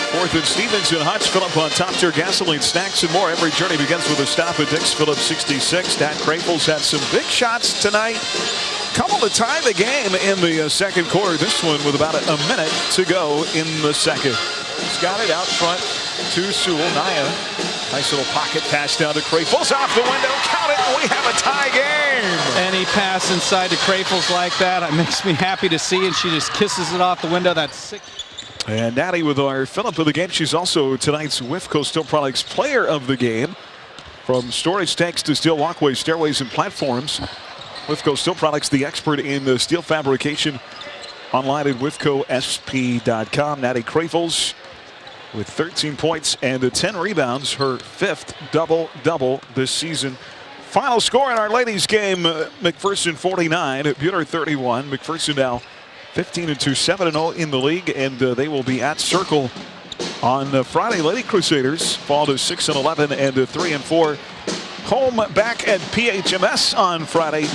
Fourth and Stevens and Hutch. Phillip on top tier gasoline, snacks, and more. Every journey begins with a stop at Dix Phillips, 66. Nat Krapels had some big shots tonight. Couple to tie the game in the second quarter. This one with about a minute to go in the second. He's got it out front to Sewell. Naya. Nice little pocket pass down to Krapels. Off the window. Count it. We have a tie game. Any pass inside to Krapels like that, it makes me happy to see, and she just kisses it off the window. That's 6. And Natty with our Phillip of the game. She's also tonight's WIFCO Steel Products player of the game. From storage tanks to steel walkways, stairways, and platforms. WIFCO Steel Products, the expert in the steel fabrication. Online at wifcosp.com. Natty Krapels with 13 points and 10 rebounds. Her 5th double-double this season. Final score in our ladies game, McPherson 49, Buhler 31. McPherson now 15-2, 7-0 in the league, and they will be at Circle on Friday. Lady Crusaders fall to 6-11 and 3-4. Home back at PHMS on Friday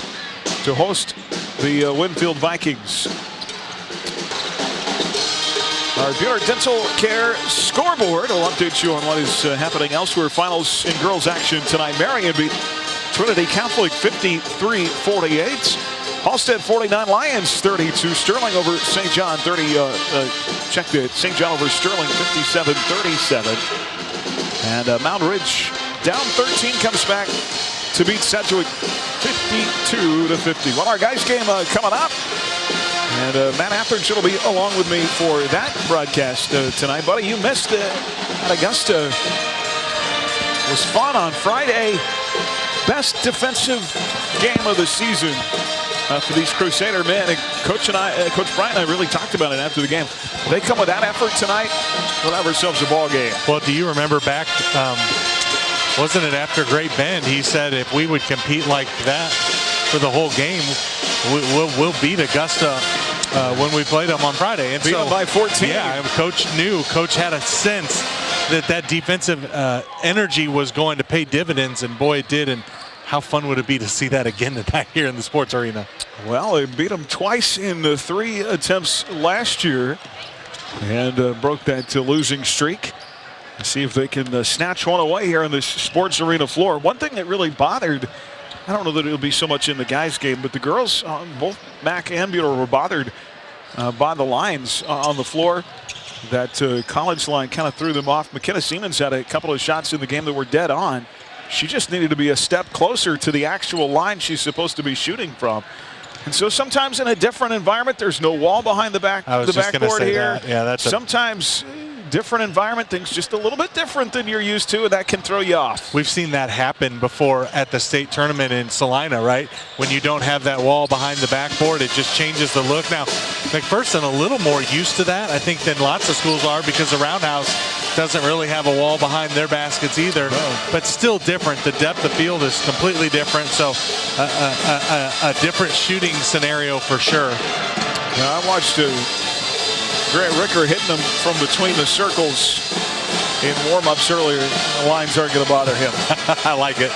to host the Winfield Vikings. Our Buhler Dental Care scoreboard will update you on what is happening elsewhere. Finals in girls action tonight. Marion beat Trinity Catholic 53-48. Halstead 49, Lions 32. Sterling over St. John 30. Checked it. St. John over Sterling 57-37. And Mountain Ridge down 13, comes back to beat Sedgwick 52-50. Well, our guys game coming up. And Matt Athridge will be along with me for that broadcast tonight. Buddy, you missed at Augusta. It was fun on Friday. Best defensive game of the season for these Crusader men. And Coach Bryant and I really talked about it after the game. If they come with that effort tonight, we'll have ourselves a ball game. Well, do you remember back, wasn't it after Great Bend, he said if we would compete like that for the whole game, we'll beat Augusta when we played them on Friday. And beat them by 14. Yeah, Coach had a sense that defensive energy was going to pay dividends, and boy, it did. And how fun would it be to see that again tonight here in the sports arena? Well, they beat them twice in 3 attempts last year and broke that losing streak. See if they can snatch one away here on this sports arena floor. One thing that really bothered, I don't know that it'll be so much in the guys' game, but the girls, both Mac and Bueller, were bothered by the lines on the floor. That college line kind of threw them off. McKenna Siemens had a couple of shots in the game that were dead on. She just needed to be a step closer to the actual line she's supposed to be shooting from. And so sometimes in a different environment, there's no wall behind the backboard here. That. Yeah, that's sometimes different environment, things just a little bit different than you're used to, and that can throw you off. We've seen that happen before at the state tournament in Salina, right? When you don't have that wall behind the backboard, it just changes the look. Now, McPherson a little more used to that, I think, than lots of schools are, because the Roundhouse doesn't really have a wall behind their baskets either, but still different. The depth of field is completely different, so a different shooting scenario for sure. Now, I watched Grant Ricker hitting them from between the circles in warm-ups earlier. The lines aren't going to bother him. I like it.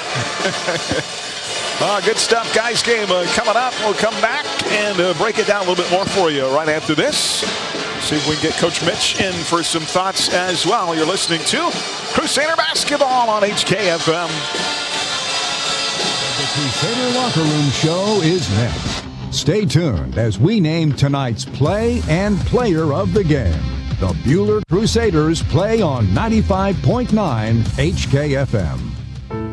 Good stuff. Guys game coming up. We'll come back and break it down a little bit more for you right after this. See if we can get Coach Mitch in for some thoughts as well. You're listening to Crusader Basketball on HKFM. The Crusader Locker Room Show is next. Stay tuned as we name tonight's play and player of the game. The Bueller Crusaders play on 95.9 HKFM.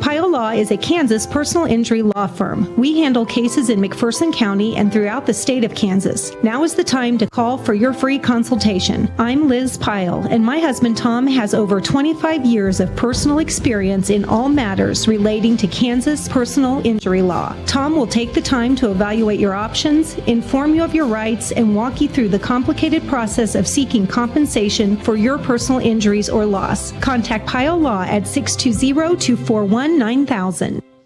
Pyle Law is a Kansas personal injury law firm. We handle cases in McPherson County and throughout the state of Kansas. Now is the time to call for your free consultation. I'm Liz Pyle, and my husband Tom has over 25 years of personal experience in all matters relating to Kansas personal injury law. Tom will take the time to evaluate your options, inform you of your rights, and walk you through the complicated process of seeking compensation for your personal injuries or loss. Contact Pyle Law at 620-241-9000.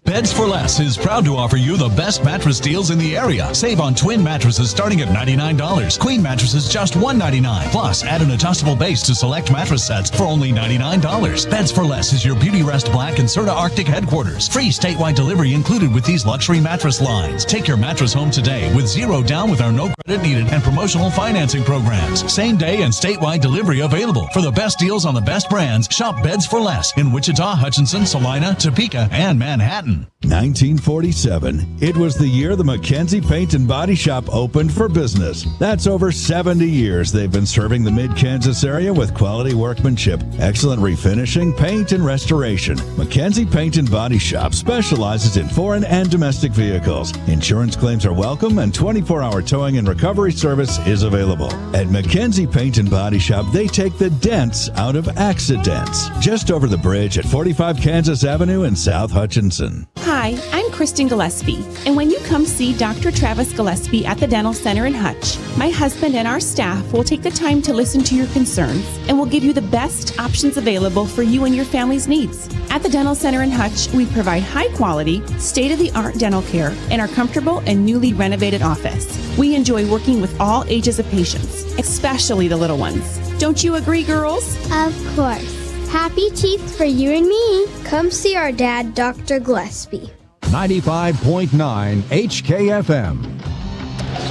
Beds for Less is proud to offer you the best mattress deals in the area. Save on twin mattresses starting at $99. Queen mattresses just $199. Plus, add an adjustable base to select mattress sets for only $99. Beds for Less is your Beauty Rest Black and Serta Arctic headquarters. Free statewide delivery included with these luxury mattress lines. Take your mattress home today with zero down with our no credit needed and promotional financing programs. Same day and statewide delivery available. For the best deals on the best brands, shop Beds for Less in Wichita, Hutchinson, Salina, Topeka, and Manhattan. 1947. It was the year the McKenzie Paint and Body Shop opened for business. That's over 70 years they've been serving the mid-Kansas area with quality workmanship, excellent refinishing, paint, and restoration. McKenzie Paint and Body Shop specializes in foreign and domestic vehicles. Insurance claims are welcome, and 24-hour towing and recovery service is available. At McKenzie Paint and Body Shop, they take the dents out of accidents. Just over the bridge at 45 Kansas Avenue in South Hutchinson. Hi, I'm Kristen Gillespie, and when you come see Dr. Travis Gillespie at the Dental Center in Hutch, my husband and our staff will take the time to listen to your concerns and will give you the best options available for you and your family's needs. At the Dental Center in Hutch, we provide high-quality, state-of-the-art dental care in our comfortable and newly renovated office. We enjoy working with all ages of patients, especially the little ones. Don't you agree, girls? Of course. Happy teeth for you and me. Come see our dad, Dr. Gillespie. 95.9 HKFM.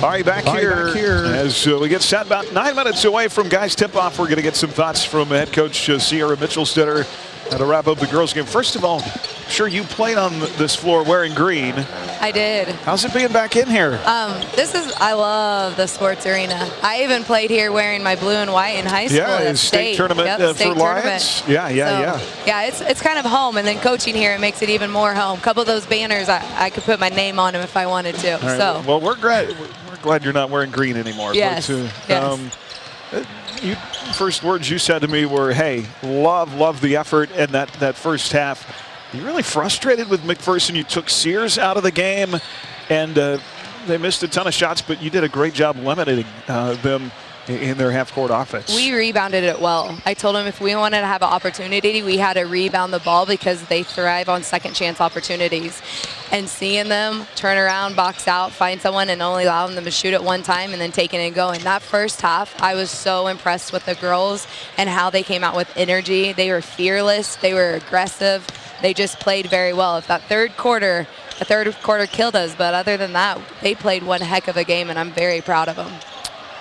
All right, back here as we get set about 9 minutes away from guys tip-off. We're going to get some thoughts from head coach Sierra Mitchell-Stetter to wrap up the girls' game. First of all, I'm sure you played on this floor wearing green. I did. How's it being back in here? I love the sports arena. I even played here wearing my blue and white in high school. Yeah, state tournament for Lions. Yeah. Yeah, it's kind of home, and then coaching here, it makes it even more home. A couple of those banners, I could put my name on them if I wanted to. Right, so well, we're glad you're not wearing green anymore. Yes. But, first words you said to me were, hey, love the effort and that first half. You really frustrated with McPherson. You took Sears out of the game, and they missed a ton of shots, but you did a great job limiting them in their half-court offense. We rebounded it well. I told them if we wanted to have an opportunity, we had to rebound the ball because they thrive on second chance opportunities. And seeing them turn around, box out, find someone, and only allow them to shoot it one time and then take it and go. In that first half, I was so impressed with the girls and how they came out with energy. They were fearless. They were aggressive. They just played very well. If that third quarter killed us, but other than that, they played one heck of a game, and I'm very proud of them.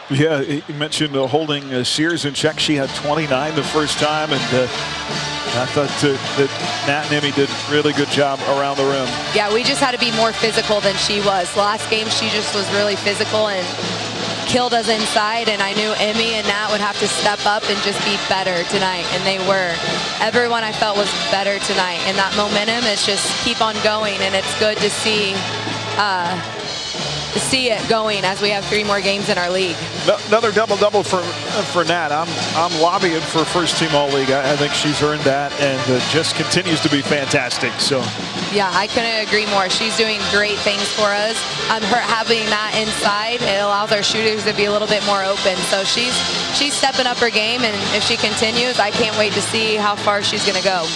Yeah, you mentioned holding Sears in check. She had 29 the first time, and I thought that Nat and Emmy did a really good job around the rim. Yeah, we just had to be more physical than she was. Last game, she just was really physical and killed us inside, and I knew Emmy and Nat would have to step up and just be better tonight, and they were. Everyone I felt was better tonight, and that momentum is just keep on going, and it's good to see it going as we have 3 more games in our league. Another double-double for Nat. I'm lobbying for first team All-League. I think she's earned that, and just continues to be fantastic. So yeah, I couldn't agree more. She's doing great things for us. Her having that inside, it allows our shooters to be a little bit more open. So she's stepping up her game, and if she continues, I can't wait to see how far she's going to go.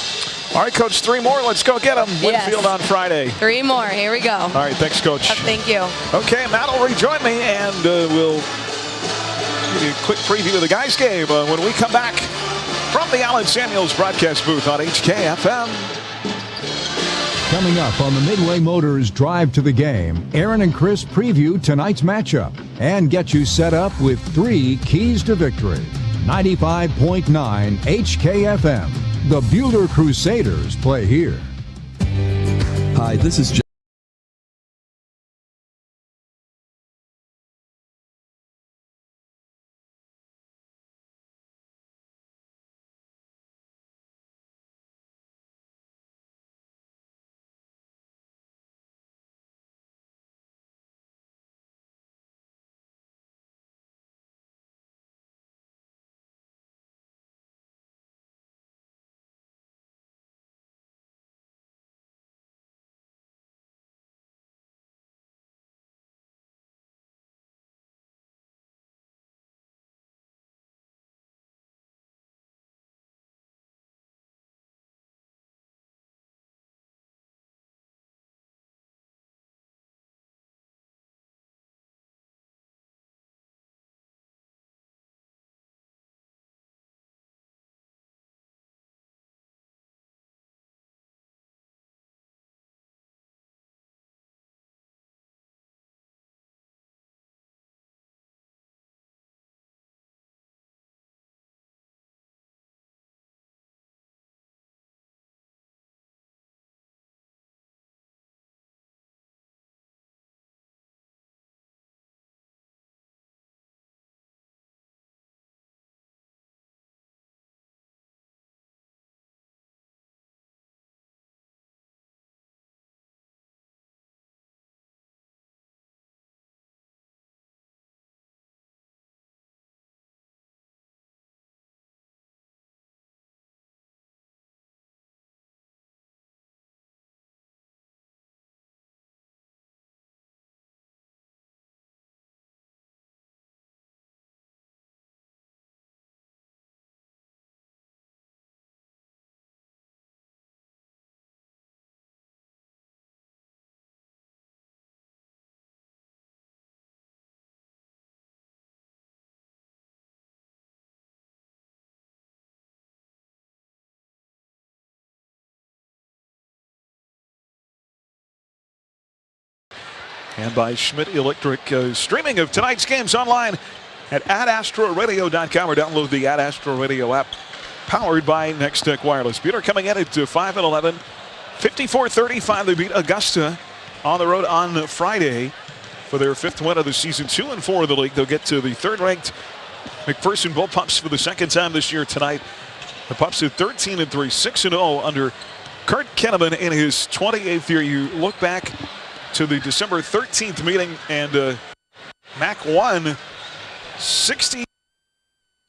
All right, Coach, 3 more. Let's go get them. Yes. Winfield on Friday. 3 more. Here we go. All right, thanks, Coach. Thank you. Okay, Matt will rejoin me, and we'll give you a quick preview of the guys' game when we come back from the Allen Samuels broadcast booth on HKFM. Coming up on the Midway Motors Drive to the Game, Aaron and Chris preview tonight's matchup and get you set up with 3 keys to victory. 95.9 HKFM. The Bueller Crusaders play here. Hi, this is Jeff. And by Schmidt Electric, streaming of tonight's games online at adastraradio.com or download the Ad Astra Radio app, powered by Next Tech Wireless. Bueller coming in at 5-11, 54-35. They beat Augusta on the road on Friday for their 5th win of the season, 2-4 in the league. They'll get to the 3rd-ranked McPherson Bull Pups for the 2nd time this year tonight. The Pups are 13-3, 6-0 under Kurt Kenneman in his 28th year. You look back to the December 13th meeting, and Mac won 66.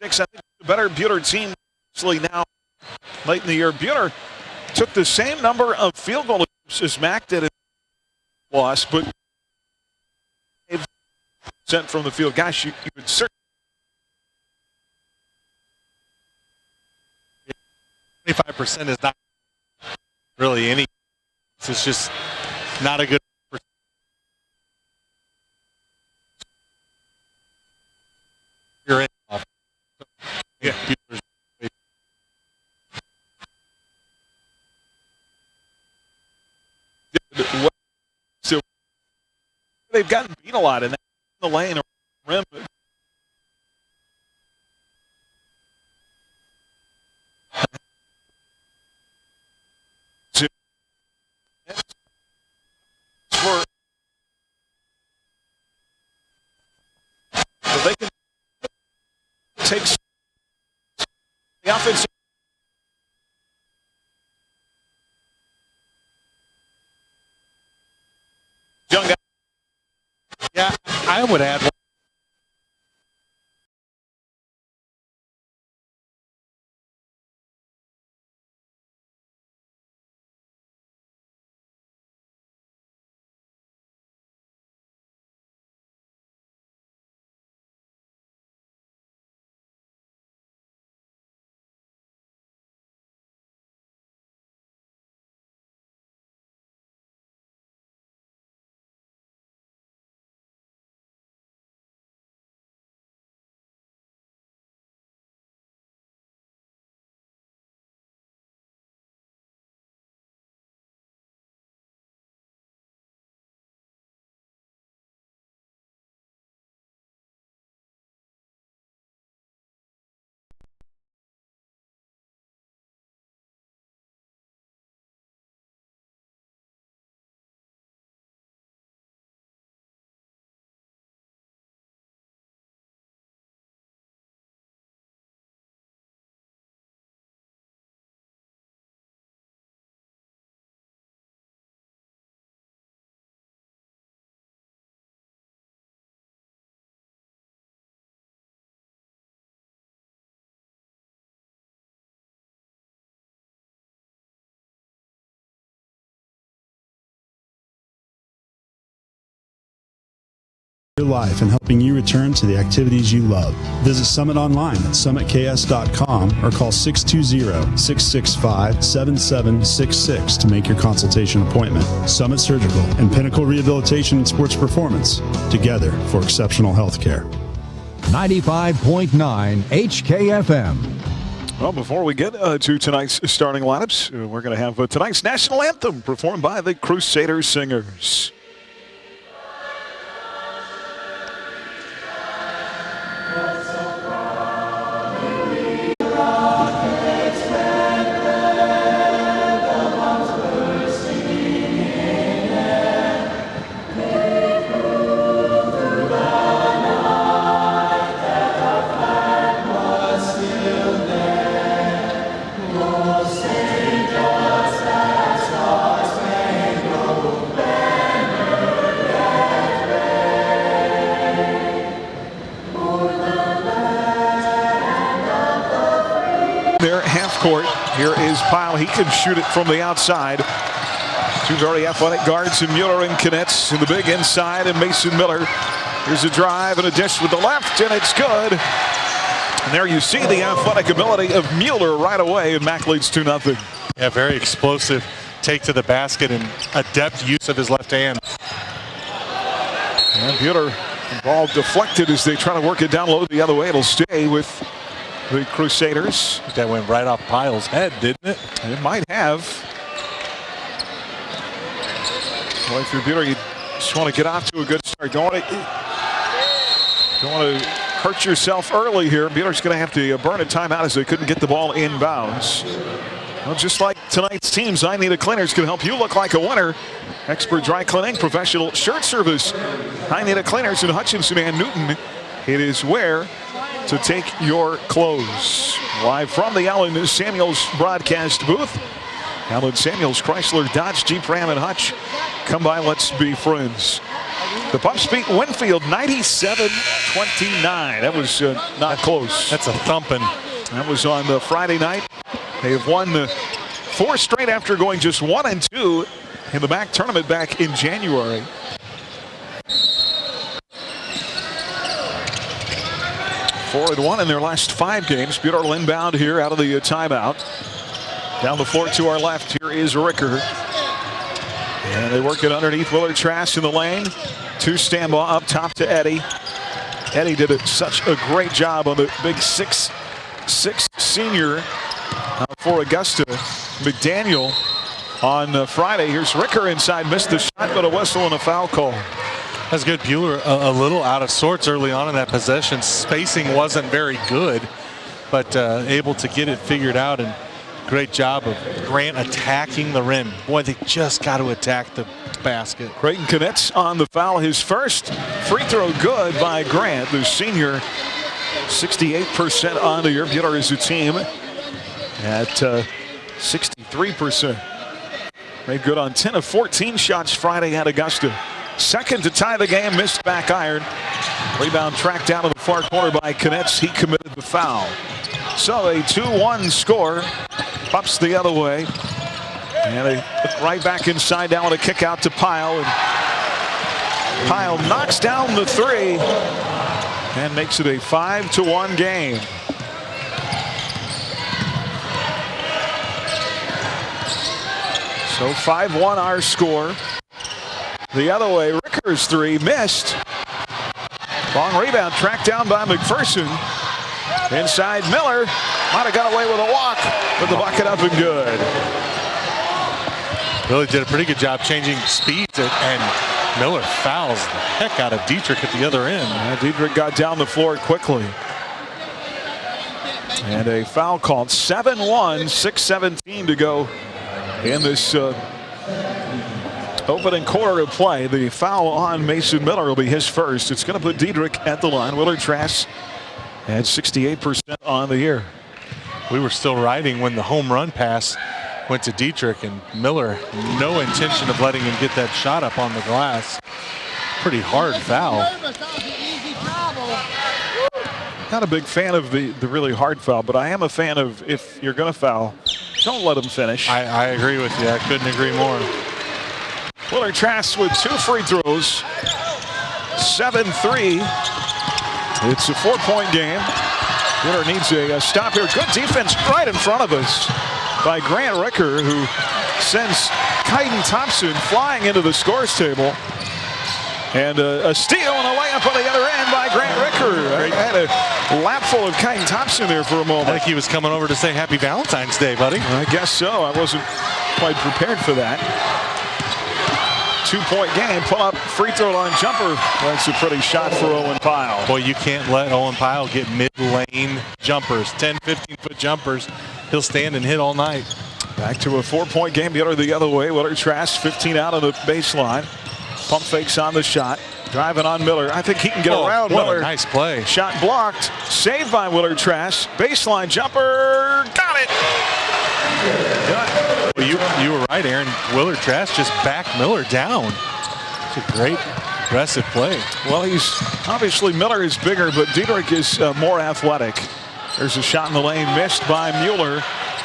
I think the better Bueller team now late in the year. Bueller took the same number of field goals as Mac did in loss, but sent from the field. Gosh, you would certainly 25% is not really any. It's just not a good. You're in. Yeah. So they've gotten beat a lot in the lane or rim. So they can take the offense. Young guy. Yeah, I would add. Your life and helping you return to the activities you love. Visit Summit online at summitks.com or call 620-665-7766 to make your consultation appointment. Summit Surgical and Pinnacle Rehabilitation and Sports Performance, together for exceptional health care. 95.9 HKFM. Well, before we get to tonight's starting lineups, we're going to have tonight's national anthem performed by the Crusader Singers. Court. Here is Pyle. He can shoot it from the outside. Two very athletic guards in Mueller and Knetz in the big inside, and Mason Miller. Here's a drive and a dish with the left, and it's good. And there you see the athletic ability of Mueller right away, and Mac leads 2-0. Yeah, very explosive take to the basket and adept use of his left hand. And Mueller, ball deflected as they try to work it down low the other way. It'll stay with the Crusaders. That went right off Pyle's head, didn't it? It might have. Well, if you're Bueller, you just want to get off to a good start. Don't want to hurt yourself early here. Bueller's going to have to burn a timeout as they couldn't get the ball inbounds. Well, just like tonight's teams, I Need a Cleaners can help you look like a winner. Expert dry cleaning, professional shirt service. I Need a Cleaners in Hutchinson and Newton. It is where to take your clothes. Live from the Allen Samuels broadcast booth. Allen Samuels, Chrysler, Dodge, Jeep, Ram, and Hutch. Come by, let's be friends. The Pups beat Winfield 97-29. That was not close. That's a thumping. That was on Friday night. They have won 4 straight after going just 1-2 in the MAC tournament back in January. Four and 1 in their last 5 games. Bueller inbound here out of the timeout. Down the floor to our left, here is Ricker. And they work it underneath Willard Trask in the lane. 2 stand ball up top to Eddie. Eddie did such a great job on the big 6'6" senior for Augusta. McDaniel on Friday. Here's Ricker inside, missed the shot, but a whistle and a foul call. That's good. Bueller a little out of sorts early on in that possession. Spacing wasn't very good, but able to get it figured out, and great job of Grant attacking the rim. Boy, they just got to attack the basket. Creighton Knitz on the foul. His first free throw good by Grant, the senior. 68% on the year. Bueller is a team at 63%. Made good on 10 of 14 shots Friday at Augusta. Second to tie the game, missed back iron. Rebound tracked down to the far corner by Knitz. He committed the foul. So a 2-1 score. Pops the other way. And they look right back inside down with a kick out to Pyle. And Pyle knocks down the 3 and makes it a 5-1 game. So 5-1 our score. The other way, Ricker's 3 missed. Long rebound tracked down by McPherson. Inside Miller. Might have got away with a walk, but the bucket up and good. Really did a pretty good job changing speeds, and Miller fouls the heck out of Dietrich at the other end. Dietrich got down the floor quickly. And a foul called. 7-1, 6:17 to go in this opening quarter of play. The foul on Mason Miller will be his first. It's going to put Dietrich at the line. Willard Trask at 68% on the year. We were still riding when the home run pass went to Dietrich, and Miller, no intention of letting him get that shot up on the glass. Pretty hard foul. Not a big fan of the really hard foul, but I am a fan of, if you're going to foul, don't let him finish. I agree with you. I couldn't agree more. Willard Trask with 2 free throws. 7-3. It's a 4-point game. Bueller needs a stop here. Good defense right in front of us by Grant Ricker, who sends Kaiden Thompson flying into the scores table. And a steal and a layup on the other end by Grant Ricker. I had a lap full of Kaiden Thompson there for a moment. I think he was coming over to say Happy Valentine's Day, buddy. I guess so. I wasn't quite prepared for that. 2-point game, pull up free throw line jumper. That's a pretty shot for Owen Pyle. Boy, you can't let Owen Pyle get mid-lane jumpers, 10, 15-foot jumpers. He'll stand and hit all night. Back to a 4-point game. Bueller the other way. Willard Trask 15 out of the baseline. Pump fakes on the shot. Driving on Miller. I think he can get around Miller. Nice play. Shot blocked. Saved by Willard Trask. Baseline jumper. Got it. Well, you were right, Aaron. Willard Trask just backed Miller down. It's a great aggressive play. Well, obviously Miller is bigger, but Dietrich is more athletic. There's a shot in the lane missed by Mueller.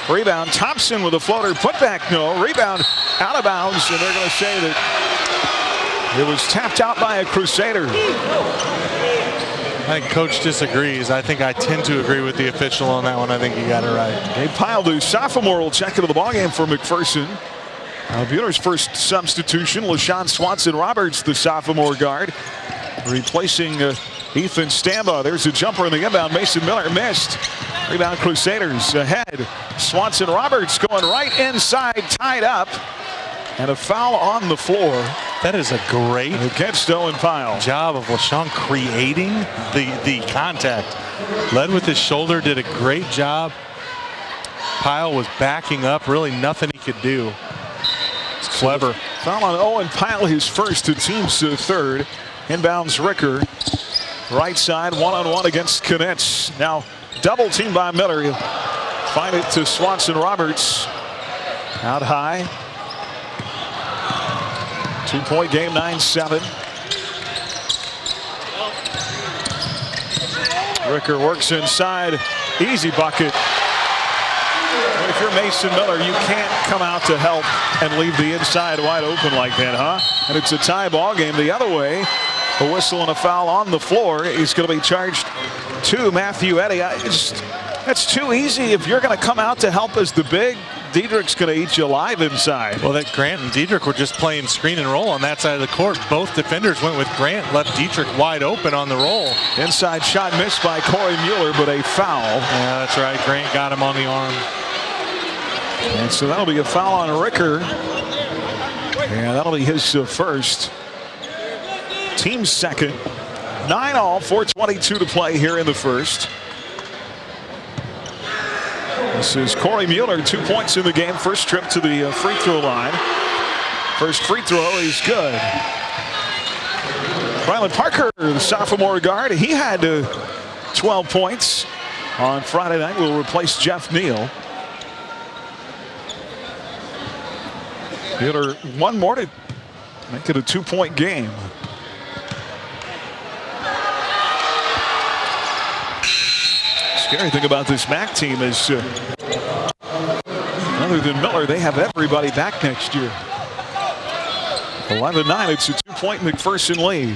Rebound. Thompson with a floater. Put back. No. Rebound out of bounds, and they're going to say that it was tapped out by a Crusader. I think Coach disagrees. I think I tend to agree with the official on that one. I think he got it right. Gabe Pyle, the sophomore, will check into the ballgame for McPherson. Bueller's first substitution, LaShawn Swanson-Roberts, the sophomore guard, replacing Ethan Stamba. There's a jumper in the inbound. Mason Miller missed. Rebound Crusaders ahead. Swanson-Roberts going right inside, tied up. And a foul on the floor. That is a great against Owen Pyle. Job of LaShawn creating the contact. Led with his shoulder, did a great job. Pyle was backing up, really nothing he could do. It's clever. Foul on Owen Pyle, his first, to team's third. Inbounds Ricker. Right side, one-on-one against Knitz. Now double teamed by Miller. He'll find it to Swanson-Roberts. Out high. 2-point game, 9-7. Ricker works inside. Easy bucket. But if you're Mason Miller, you can't come out to help and leave the inside wide open like that, huh? And it's a tie ball game the other way. A whistle and a foul on the floor is going to be charged to Matthew Eddy. That's too easy. If you're going to come out to help as the big, Diedrich's going to eat you alive inside. Well, that Grant and Diedrich were just playing screen and roll on that side of the court. Both defenders went with Grant, left Diedrich wide open on the roll. Inside shot missed by Corey Mueller, but a foul. Yeah, that's right. Grant got him on the arm. And so that'll be a foul on Ricker. Yeah, that'll be his first. Team's second. 9-all, 4:22 to play here in the first. This is Corey Mueller, 2 points in the game. First trip to the free throw line. First free throw is good. Ryland Parker, the sophomore guard, he had 12 points on Friday night. Will replace Jeff Neal. Mueller one more to make it a 2-point game. Scary thing about this MAC team is other than Miller, they have everybody back next year. 11-9, it's a 2-point McPherson lead.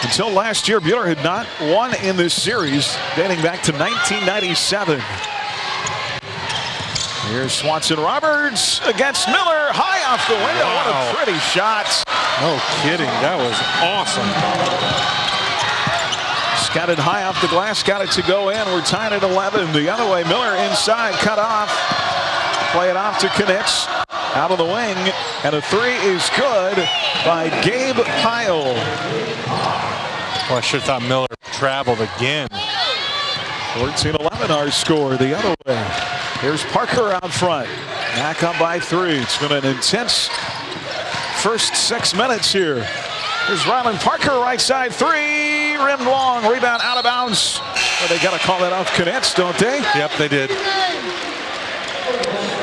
Until last year, Mueller had not won in this series dating back to 1997. Here's Swanson Roberts against Miller, high off the window. Wow. What a pretty shot. No kidding, that was awesome. Got it high off the glass, got it to go in. We're tied at 11. The other way, Miller inside, cut off. Play it off to Knitz. Out of the wing, and a three is good by Gabe Pyle. Well, I sure thought Miller traveled again. 14-11 our score the other way. Here's Parker out front. Back up by 3. It's been an intense first 6 minutes here. Here's Ryland Parker, right side 3. Rimmed long, rebound out of bounds. Well, they got to call that off Knitz, don't they? Yep, they did.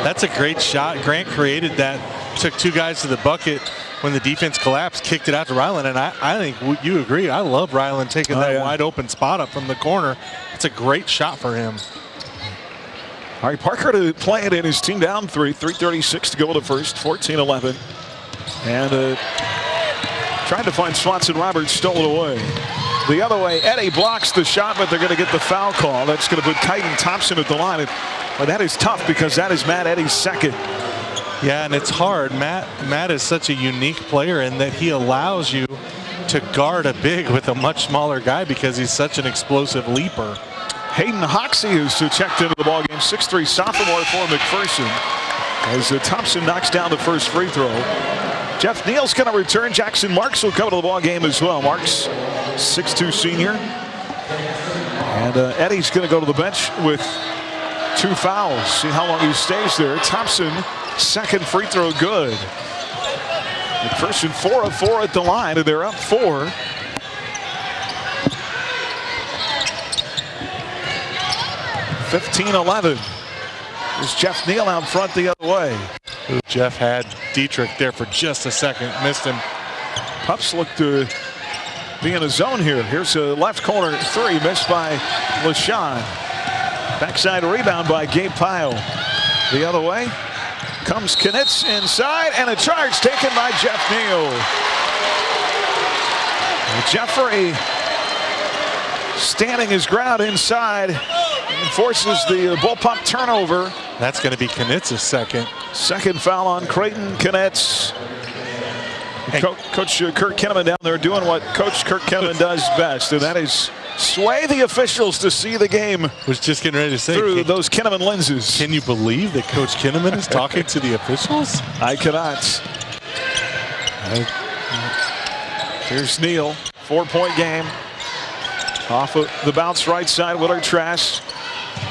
That's a great shot. Grant created that. Took 2 guys to the bucket when the defense collapsed, kicked it out to Ryland, and I think you agree. I love Ryland taking that wide open spot up from the corner. It's a great shot for him. All right, Parker to play it in. His team down 3. 3:36 to go in the first. 14-11. And trying to find Swanson Roberts, stole it away. The other way, Eddie blocks the shot, but they're going to get the foul call. That's going to put Kyden Thompson at the line. But that is tough because that is Matt Eddy's second. Yeah, and it's hard. Matt is such a unique player in that he allows you to guard a big with a much smaller guy because he's such an explosive leaper. Hayden Hoxie is checked into the ballgame. 6'3" sophomore for McPherson. As Thompson knocks down the first free throw. Jeff Neal's going to return. Jackson Marks will come to the ball game as well. Marks, 6'2" senior. And Eddie's going to go to the bench with 2 fouls. See how long he stays there. Thompson, second free throw good. McPherson 4 of 4 at the line, and they're up 4. (15-11). There's Jeff Neal out front the other way. Jeff had Diedrich there for just a second, missed him. Pups look to be in a zone here. Here's a left corner 3, missed by LaShawn. Backside rebound by Gabe Pyle. The other way comes Knitz inside, and a charge taken by Jeff Neal. Jeffrey standing his ground inside and forces the bullpup turnover. That's going to be Knitz's second. Second foul on Creighton Knitz. Coach Kurt Kinnaman down there doing what Coach Kurt Kinnaman does best, and that is sway the officials to see the game. Was just getting ready to say through those Kinnaman lenses. Can you believe that Coach Kinnaman is talking to the officials? I cannot. Here's Neal, 4-point game. Off of the bounce right side, Willard Trask.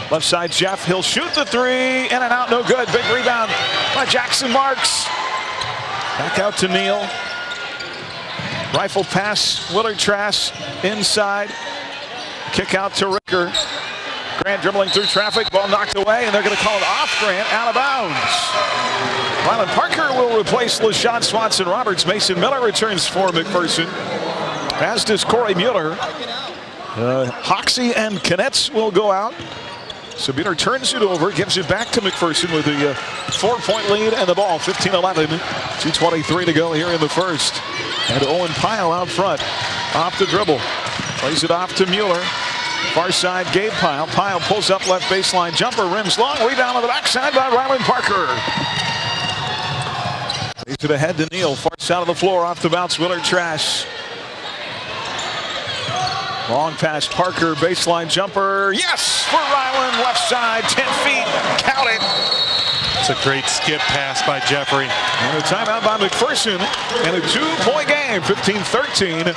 Left side, Jeff. He'll shoot the 3. In and out, no good. Big rebound by Jackson Marks. Back out to Neal. Rifle pass, Willard Trask inside. Kick out to Ricker. Grant dribbling through traffic. Ball knocked away, and they're going to call it off Grant, out of bounds. Ryland Parker will replace LaShawn Swanson Roberts. Mason Miller returns for McPherson, as does Corey Mueller. Hoxie and Knitz will go out. So Mueller turns it over, gives it back to McPherson with a 4-point lead and the ball. 15-11, 2:23 to go here in the first. And Owen Pyle out front, off the dribble. Plays it off to Mueller. Far side, Gabe Pyle. Pyle pulls up left baseline jumper, rims long, rebound on the backside by Ryland Parker. Takes it ahead to Neal, far side of the floor, off the bounce, Willard Trash. Long pass, Parker, baseline jumper, yes, for Ryland, left side, 10 feet, count it. It's a great skip pass by Jeffrey. And a timeout by McPherson, and a 2-point game, 15-13.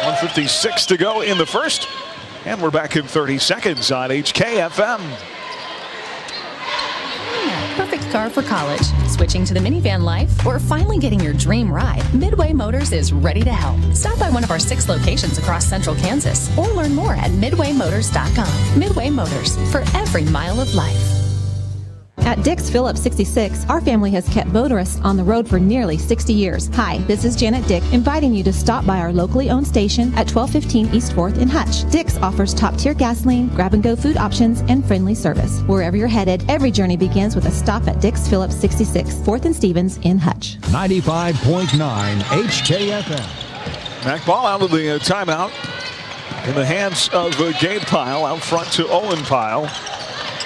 1:56 to go in the first, and we're back in 30 seconds on HKFM. Perfect car for college, switching to the minivan life, or finally getting your dream ride. Midway Motors is ready to help. Stop by one of our 6 locations across central Kansas or learn more at midwaymotors.com. Midway Motors, for every mile of life. At Dick's Phillips 66, our family has kept motorists on the road for nearly 60 years. Hi, this is Janet Dick, inviting you to stop by our locally owned station at 1215 East 4th in Hutch. Dick's offers top-tier gasoline, grab-and-go food options, and friendly service. Wherever you're headed, every journey begins with a stop at Dick's Phillips 66, 4th and Stevens in Hutch. 95.9 HKFM. Mac ball out of the timeout in the hands of Gabe Pyle, out front to Owen Pyle.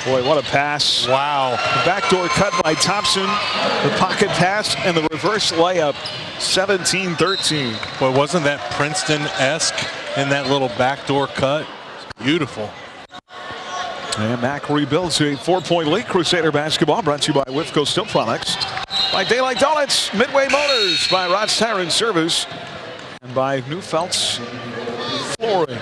Boy, what a pass. Wow. The backdoor cut by Thompson, the pocket pass, and the reverse layup, 17-13. Boy, wasn't that Princeton-esque in that little backdoor cut? Beautiful. And Mac rebuilds a 4-point lead. Crusader basketball brought to you by Wifco Steel Products, by Daylight Donuts, Midway Motors, by Rod's Tire and Service, and by Neufeld's Flooring.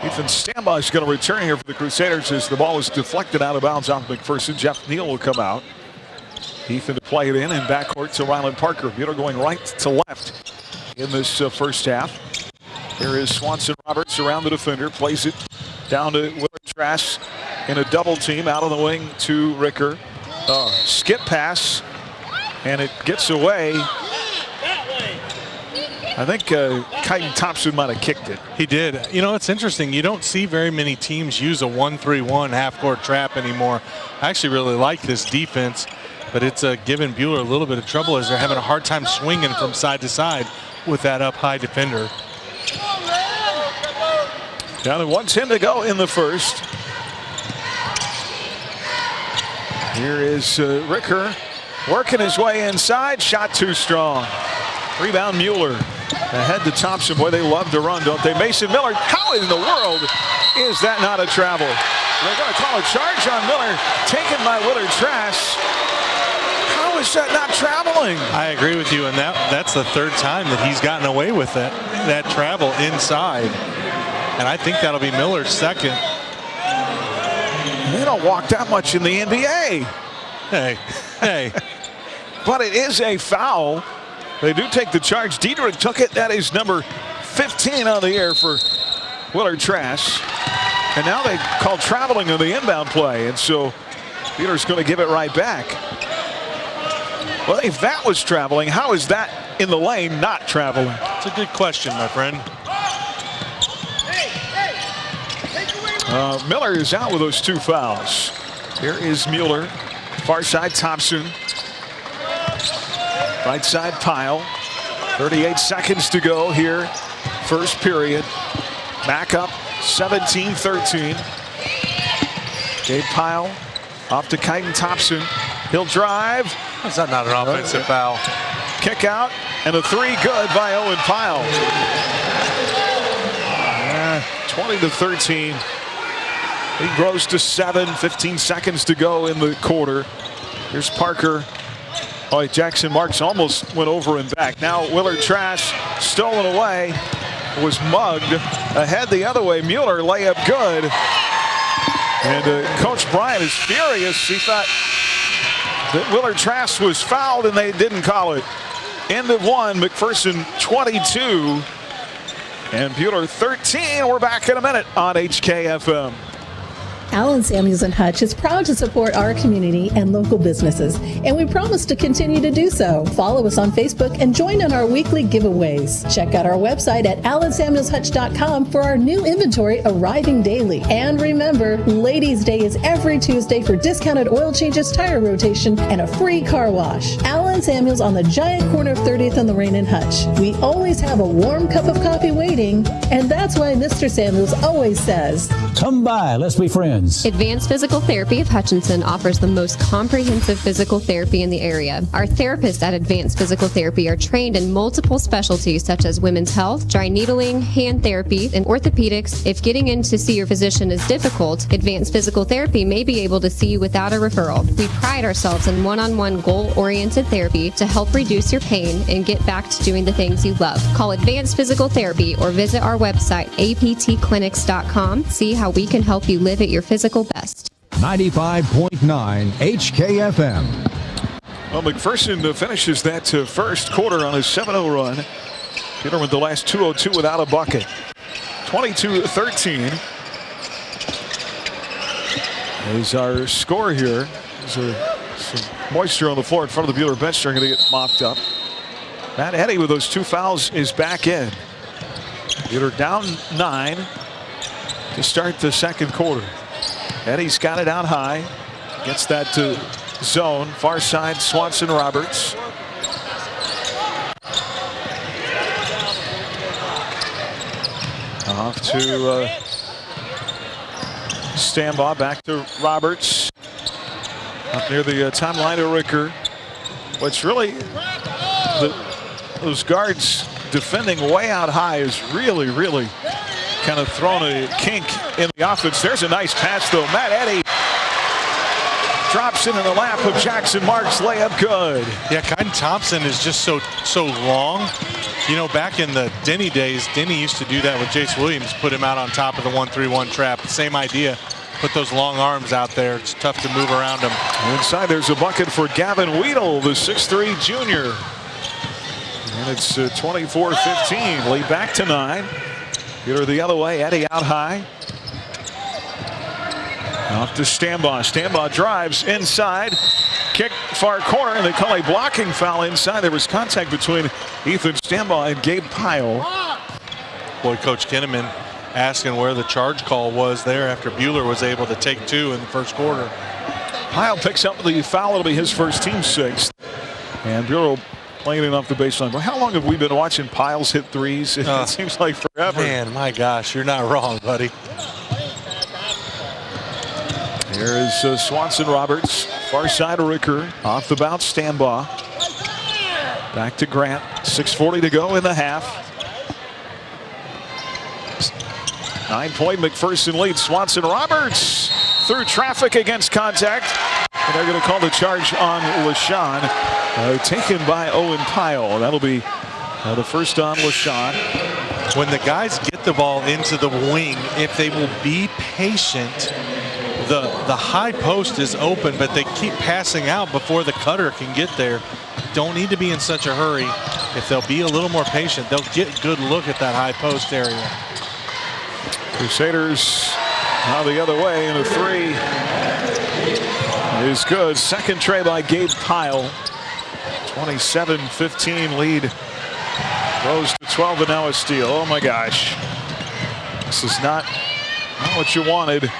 Ethan Stambaugh is going to return here for the Crusaders as the ball is deflected out of bounds off McPherson. Jeff Neal will come out. Ethan to play it in and backcourt to Ryland Parker. Mueller going right to left in this first half. Here is Swanson Roberts around the defender. Plays it down to Willard Trash in a double team out of the wing to Ricker. Skip pass, and it gets away. I think Kyton Thompson might have kicked it. He did. You know, it's interesting. You don't see very many teams use a 1-3-1 half-court trap anymore. I actually really like this defense, but it's giving Bueller a little bit of trouble as they're having a hard time swinging from side to side with that up-high defender. Down to 1:10 to go in the first. Here is Ricker working his way inside. Shot too strong. Rebound Mueller. Ahead to Thompson. Boy, they love to run, don't they? Mason Miller. How in the world is that not a travel? They're going to call a charge on Miller. Taken by Willard Trash. How is that not traveling? I agree with you, and that's the third time that he's gotten away with that travel inside. And I think that'll be Miller's second. They don't walk that much in the NBA. Hey. But it is a foul. They do take the charge. Diedrich took it. That is number 15 on the air for Willard Trash. And now they call traveling on the inbound play. And so Peter's going to give it right back. Well, if that was traveling, how is that in the lane not traveling? It's a good question, my friend. Miller is out with those 2 fouls. Here is Mueller. Far side Thompson. Right side Pyle. 38 seconds to go here. First period. Back up 17-13. Gabe Pyle off to Kyton Thompson. He'll drive. Is that not an offensive foul? Kick out and a 3 good by Owen Pyle. 20-13. He grows to 7. 15 seconds to go in the quarter. Here's Parker. Oh, Jackson Marks almost went over and back. Now Willard Trash stolen away. Was mugged. Ahead the other way. Mueller layup good. And Coach Bryant is furious. He thought that Willard Trash was fouled and they didn't call it. End of 1. McPherson 22. And Bueller 13. We're back in a minute on HKFM. Allen Samuels & Hutch is proud to support our community and local businesses, and we promise to continue to do so. Follow us on Facebook and join in our weekly giveaways. Check out our website at allensamuelshutch.com for our new inventory arriving daily. And remember, Ladies' Day is every Tuesday for discounted oil changes, tire rotation, and a free car wash. Allen Samuels on the giant corner of 30th and Lorraine and Hutch. We always have a warm cup of coffee waiting, and that's why Mr. Samuels always says, "Come by, let's be friends." Advanced Physical Therapy of Hutchinson offers the most comprehensive physical therapy in the area. Our therapists at Advanced Physical Therapy are trained in multiple specialties such as women's health, dry needling, hand therapy, and orthopedics. If getting in to see your physician is difficult, Advanced Physical Therapy may be able to see you without a referral. We pride ourselves in one-on-one goal-oriented therapy to help reduce your pain and get back to doing the things you love. Call Advanced Physical Therapy or visit our website, aptclinics.com. See how we can help you live at your physical best. 95.9 HKFM. Well, McPherson finishes that first quarter on a 7-0 run. Peter with the last 2:02 without a bucket. 22-13 is our score here. There's some moisture on the floor in front of the Bueller bench. They're going to get mopped up. Matt Eddy with those 2 fouls is back in. Bueller down 9 to start the second quarter. Eddy's got it out high. Gets that to zone. Far side, Swanson Roberts. Off to Stambaugh. Back to Roberts. Up near the timeline to Ricker. What's really those guards defending way out high is really kind of thrown a kink in the offense. There's a nice pass though. Matt Eddy drops it in the lap of Jackson Marks. Layup good. Yeah, Kaiden Thompson is just so long. You know, back in the Denny days, Denny used to do that with Jace Williams, put him out on top of the 1-3-1 trap. Same idea. Put those long arms out there. It's tough to move around them. Inside there's a bucket for Gavin Weedle, the 6'3" junior. And it's 24-15. Lead back to 9. Peter the other way. Eddy out high. Off to Stambaugh. Stambaugh drives inside. Kick far corner, and they call a blocking foul inside. There was contact between Ethan Stambaugh and Gabe Pyle. Boy, Coach Kinnaman asking where the charge call was there after Bueller was able to take 2 in the first quarter. Pyle picks up the foul. It'll be his first, team 6th. And Bueller playing it off the baseline. But how long have we been watching Piles hit threes? It seems like forever. Man, my gosh, you're not wrong, buddy. Here is Swanson Roberts. Far side of Ricker. Off the bounce, Stambaugh. Back to Grant. 6:40 to go in the half. 9-point McPherson lead. Swanson Roberts through traffic against contact. And they're going to call the charge on LaShawn. Taken by Owen Pyle. That'll be the first on LaShawn. When the guys get the ball into the wing, if they will be patient, the high post is open, but they keep passing out before the cutter can get there. Don't need to be in such a hurry. If they'll be a little more patient, they'll get a good look at that high post area. Crusaders now the other way, and a 3 is good. Second tray by Gabe Pyle. 27-15 lead. Rose to 12 and now a steal. Oh my gosh. This is not what you wanted.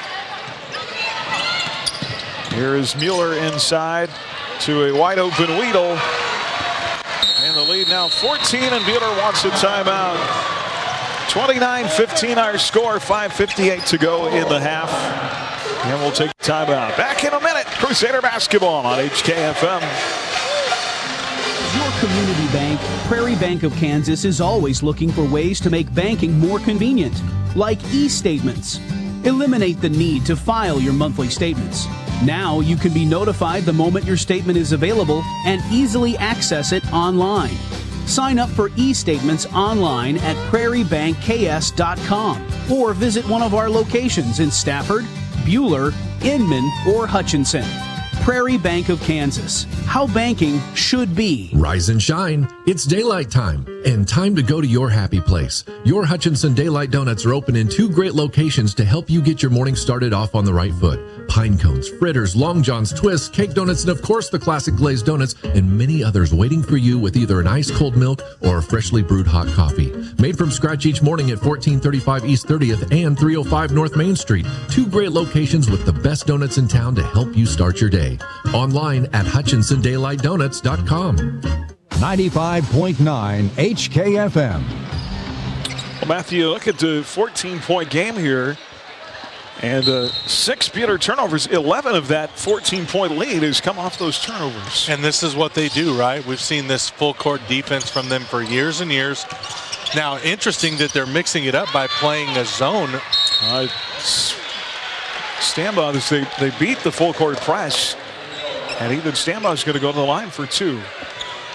Here is Mueller inside to a wide open Weedle. And the lead now 14, and Bueller wants a timeout. 29-15 our score, 5:58 to go in the half. And we'll take a timeout. Back in a minute. Crusader basketball on HKFM. Your community bank, Prairie Bank of Kansas, is always looking for ways to make banking more convenient, like e-statements. Eliminate the need to file your monthly statements. Now you can be notified the moment your statement is available and easily access it online. Sign up for e-statements online at prairiebankks.com or visit one of our locations in Stafford, Bueller, Inman, or Hutchinson. Prairie Bank of Kansas. How banking should be. Rise and shine. It's daylight time. and time to go to your happy place. Your Hutchinson Daylight Donuts are open in 2 great locations to help you get your morning started off on the right foot. Pine cones, fritters, long johns, twists, cake donuts, and of course the classic glazed donuts, and many others waiting for you with either an ice cold milk or a freshly brewed hot coffee. Made from scratch each morning at 1435 East 30th and 305 North Main Street. 2 great locations with the best donuts in town to help you start your day. Online at HutchinsonDaylightDonuts.com. 95.9 HKFM. Well, Matthew, look at the 14-point game here. And 6 Buter turnovers. 11 of that 14-point lead has come off those turnovers. And this is what they do, right? We've seen this full court defense from them for years and years. Now, interesting that they're mixing it up by playing a zone. Stambaugh, they beat the full court press. And even Stambaugh is going to go to the line for 2.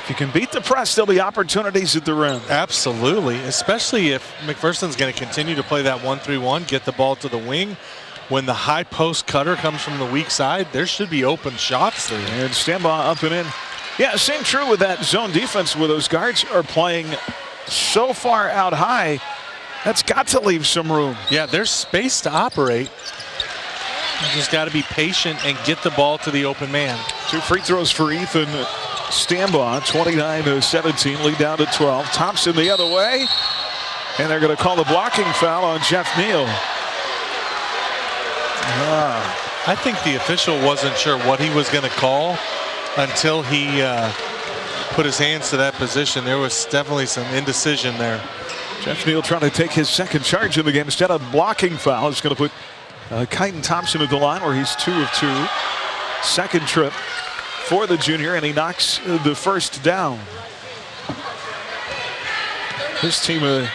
If you can beat the press, there'll be opportunities at the rim. Absolutely, especially if McPherson's going to continue to play that 1-3-1, get the ball to the wing. When the high post cutter comes from the weak side, there should be open shots there. And Stambaugh up and in. Yeah, same true with that zone defense where those guards are playing so far out high. That's got to leave some room. Yeah, there's space to operate. You just got to be patient and get the ball to the open man. 2 free throws for Ethan Stambaugh, 29-17, lead down to 12. Thompson the other way, and they're going to call the blocking foul on Jeff Neal. I think the official wasn't sure what he was going to call until he put his hands to that position. There was definitely some indecision there. Jeff Neal trying to take his second charge in the game. Instead of blocking foul, he's going to put Kyton Thompson at the line where he's 2 of 2. Second trip for the junior, and he knocks the first down. His team, I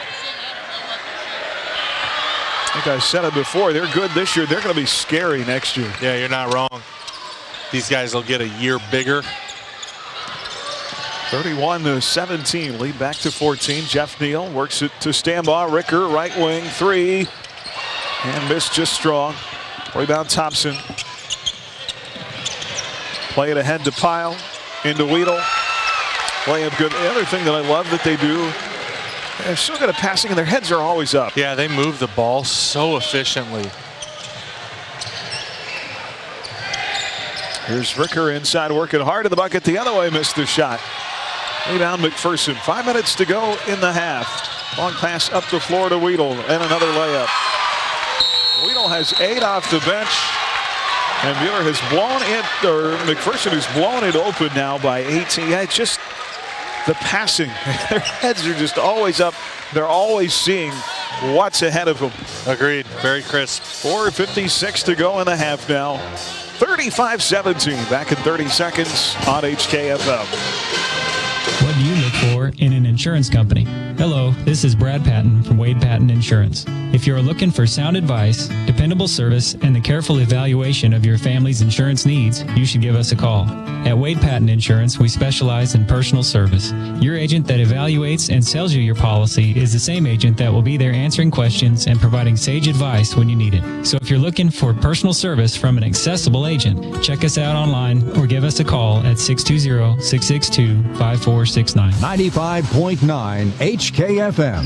think I said it before, they're good this year. They're going to be scary next year. Yeah, you're not wrong. These guys will get a year bigger. 31-17, lead back to 14. Jeff Neal works it to Stambaugh. Ricker, right wing, 3. And missed just strong. Rebound Thompson. Play it ahead to Pyle. Into Weedle. Play up good. The other thing that I love that they do, they're so good at passing and their heads are always up. Yeah, they move the ball so efficiently. Here's Ricker inside working hard at the bucket. The other way missed the shot. Rebound McPherson. 5 minutes to go in the half. Long pass up the floor to Weedle and another layup. Weedle has 8 off the bench. And Buter has blown it, or McPherson has blown it open now by 18. Yeah, it's just the passing. Their heads are just always up. They're always seeing what's ahead of them. Agreed. Very crisp. 4:56 to go in the half now. 35-17. Back in 30 seconds on HKFM. What do you look for in an insurance company? Hello, this is Brad Patton from Wade Patton Insurance. If you're looking for sound advice, dependable service, and the careful evaluation of your family's insurance needs, you should give us a call. At Wade Patton Insurance, we specialize in personal service. Your agent that evaluates and sells you your policy is the same agent that will be there answering questions and providing sage advice when you need it. So if you're looking for personal service from an accessible agent, check us out online or give us a call at 620-662-5469. 95.9 HKFM.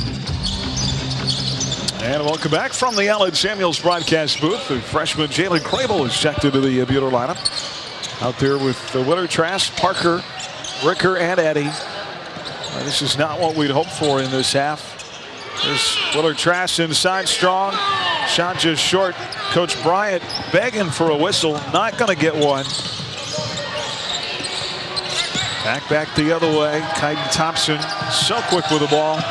And welcome back from the Allen Samuels broadcast booth. The freshman Jalen Crable is checked into the Buter lineup. Out there with Willard Trask, Parker, Ricker, and Eddie. This is not what we'd hoped for in this half. There's Willard Trask inside strong. Shot just short. Coach Bryant begging for a whistle. Not going to get one. Back the other way. Kyton Thompson so quick with the ball.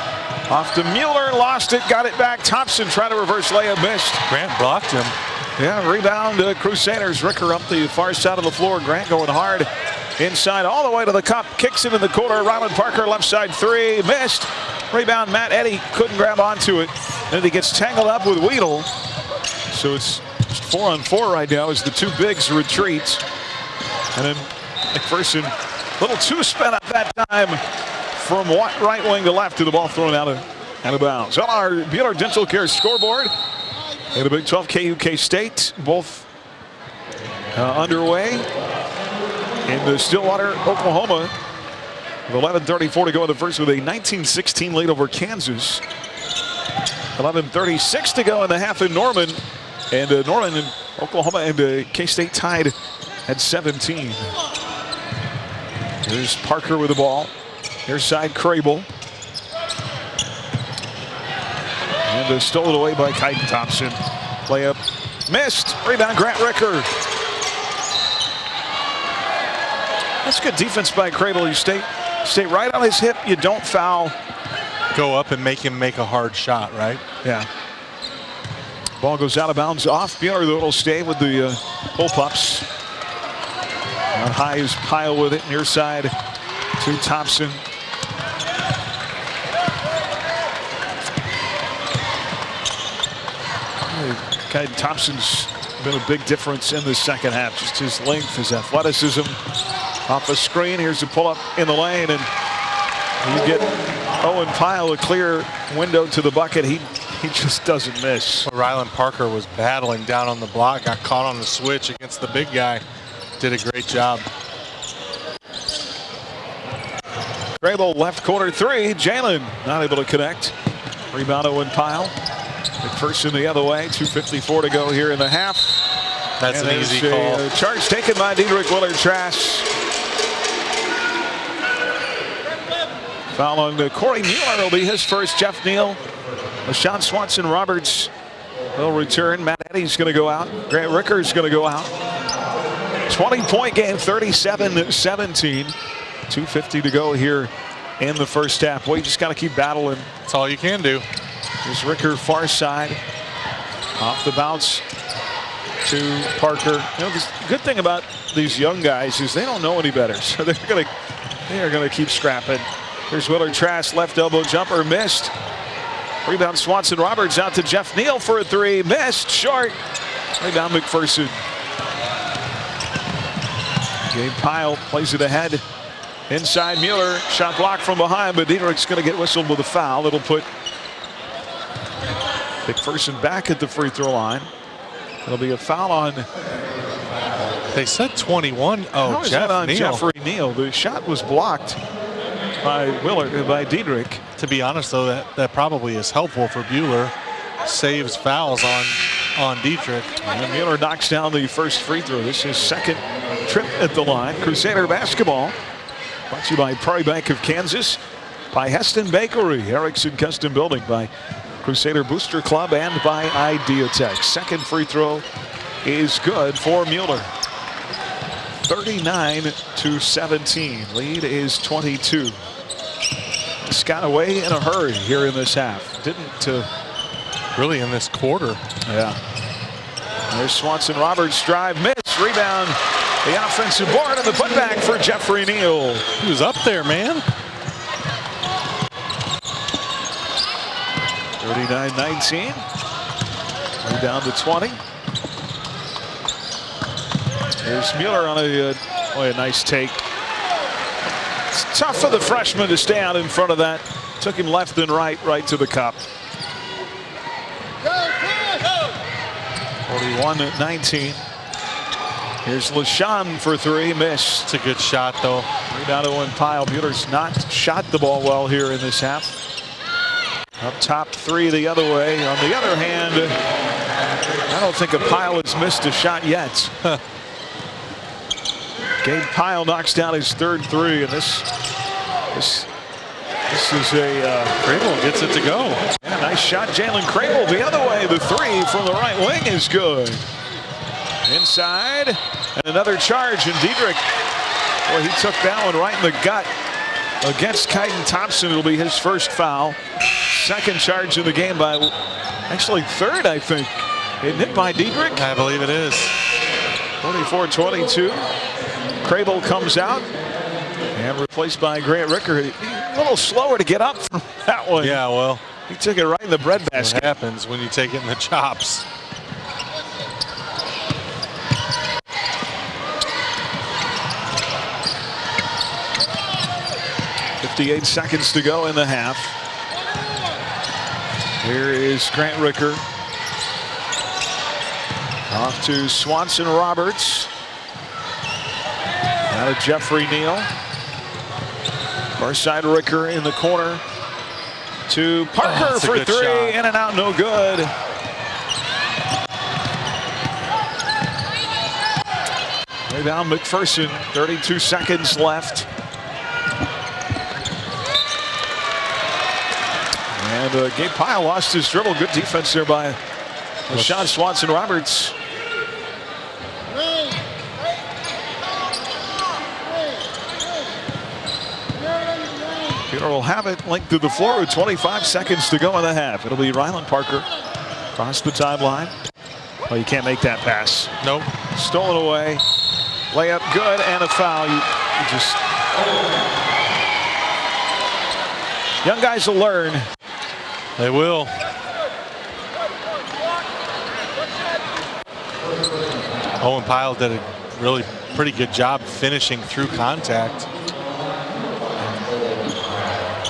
Off to Mueller, lost it, got it back. Thompson trying to reverse layup, missed. Grant blocked him. Yeah, rebound Crusaders. Ricker up the far side of the floor. Grant going hard inside all the way to the cup. Kicks it in the corner. Ryland Parker left side 3, missed. Rebound Matt Eddy couldn't grab onto it. And he gets tangled up with Weedle. So it's 4-on-4 right now as the 2 bigs retreat. And then McPherson, little 2-spin up that time. From right wing to left to the ball thrown out of bounds. On our Buter Dental Care scoreboard, in the Big 12, KU State, both underway in the Stillwater, Oklahoma With 11:34 to go in the first with a 19-16 lead over Kansas. 11:36 to go in the half in Norman. And Norman and Oklahoma and K-State tied at 17. Here's Parker with the ball. Here's side Crable. And stolen away by Kaiden Thompson. Layup missed. Rebound Grant Ricker. That's good defense by Crable. You stay right on his hip. You don't foul. Go up and make him make a hard shot, right? Yeah. Ball goes out of bounds off Buehler, though it'll stay with the Bullpups. Out high is Pyle with it, near side to Thompson. Kaiden Thompson's been a big difference in the second half. Just his length, his athleticism. Off a screen, here's a pull-up in the lane, and you get Owen Pyle a clear window to the bucket. He just doesn't miss. Rylan Parker was battling down on the block, got caught on the switch against the big guy. Did a great job. Crable left corner three. Jalen not able to connect. Rebound Owen Pyle. McPherson the other way. 2:54 to go here in the half. That's an easy call. Charge taken by Diedrich Willard-Trask. Foul on Corey Mueller will be his first. Jeff Neal. LaShawn Swanson-Roberts will return. Matt Eddy's going to go out. Grant Ricker's going to go out. 20-point game, 37-17. 2:50 to go here in the first half. Well, you just got to keep battling. That's all you can do. Here's Ricker far side. Off the bounce to Parker. You know, the good thing about these young guys is they don't know any better, so they are gonna keep scrapping. Here's Willard-Trask, left elbow jumper, missed. Rebound Swanson-Roberts out to Jeff Neal for a three, missed, short. Rebound McPherson. Gabe Pyle plays it ahead. Inside Mueller, shot blocked from behind, but Diedrich's gonna get whistled with a foul. It'll put McPherson back at the free throw line. It'll be a foul on. They said 21. How is that on Neal? Jeffrey Neal? The shot was blocked by Diedrich. To be honest, though, that probably is helpful for Buehler. Saves fouls on Diedrich. And Mueller knocks down the first free throw. This is his second trip at the line. Crusader basketball brought to you by Prairie Bank of Kansas, by Heston Bakery, Erickson Custom Building, by Crusader Booster Club, and by Ideatech. Second free throw is good for Mueller. 39-17. Lead is 22. It's got away in a hurry here in this half. Didn't really in this quarter. Yeah. There's Swanson-Roberts, drive, miss, rebound. The offensive board and the putback for Jeffrey Neal. He was up there, man. 39-19. We're down to 20. There's Mueller on a nice take. It's tough for the freshman to stay out in front of that. Took him left and right to the cup. 41-19. Here's LaShawn for three, missed. It's a good shot, though. Rebound Owen Pyle. Buehler's not shot the ball well here in this half. Up top, three the other way. On the other hand, I don't think a Pyle has missed a shot yet. Gabe Pyle knocks down his third three, and this is a Crable gets it to go. Yeah, nice shot, Jalen Crable the other way. The three from the right wing is good. Inside, and another charge, and Diedrich, boy, he took that one right in the gut against Kaiden Thompson. It'll be his first foul. Second charge in the game by, actually third, I think. Isn't it by Diedrich? I believe it is. 24-22. Crable comes out and replaced by Grant Ricker. A little slower to get up from that one. Yeah, well, he took it right in the breadbasket. What happens when you take it in the chops? .58 seconds to go in the half. Here is Grant Ricker. Off to Swanson-Roberts. Out of Jeffrey Neal. Far side Ricker in the corner to Parker for three. Shot. In and out, no good. Rebound McPherson, 32 seconds left. And Gabe Pyle lost his dribble. Good defense there by Sean Swanson-Roberts. Peter will have it linked to the floor with 25 seconds to go in the half. It'll be Ryland Parker across the timeline. Oh, you can't make that pass. Nope. Stolen away. Layup good and a foul. You just... Young guys will learn. They will. Owen Pyle did a really pretty good job finishing through contact.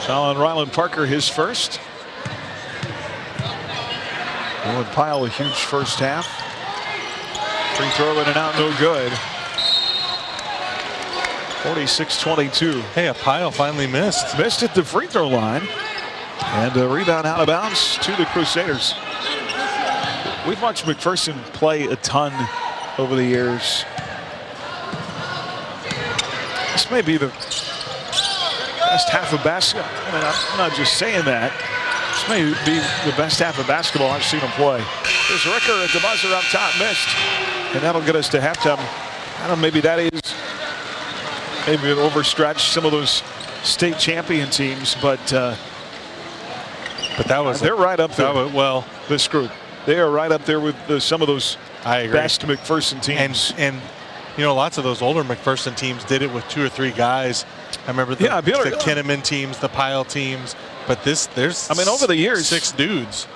Colin Ryland Parker, his first. Owen Pyle, a huge first half. Free throw in and out, no good. 46-22. Hey, a Pyle finally missed. Missed at the free throw line. And a rebound out of bounds to the Crusaders. We've watched McPherson play a ton over the years. This may be the best half of basketball. I mean, I'm not just saying that. This may be the best half of basketball I've seen him play. There's Ricker at the buzzer up top, missed. And that'll get us to halftime. I don't know, maybe that is maybe an overstretch, some of those state champion teams, but that was they're right up there. Well, this group, they are right up there with some of those best McPherson teams. And you know, lots of those older McPherson teams did it with 2 or 3 guys. I remember the Kinnaman teams, the Pyle teams, but there's over the years 6 dudes.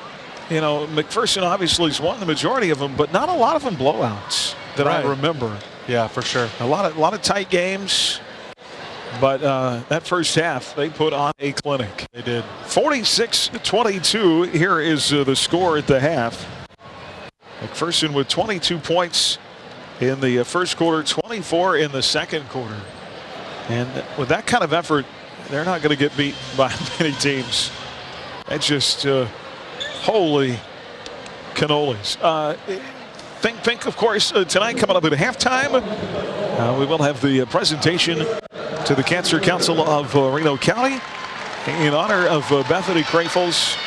You know, McPherson obviously has won the majority of them, but not a lot of them blowouts that I remember. Yeah, for sure. A lot of tight games, but that first half they put on a clinic. They did. 46-22. Here is the score at the half. McPherson with 22 points in the first quarter, 24 in the second quarter, and with that kind of effort, they're not going to get beat by many teams. That's just holy cannolis. Think, of course, tonight coming up at halftime, we will have the presentation to the Cancer Council of Reno County in honor of Bethany Crafels.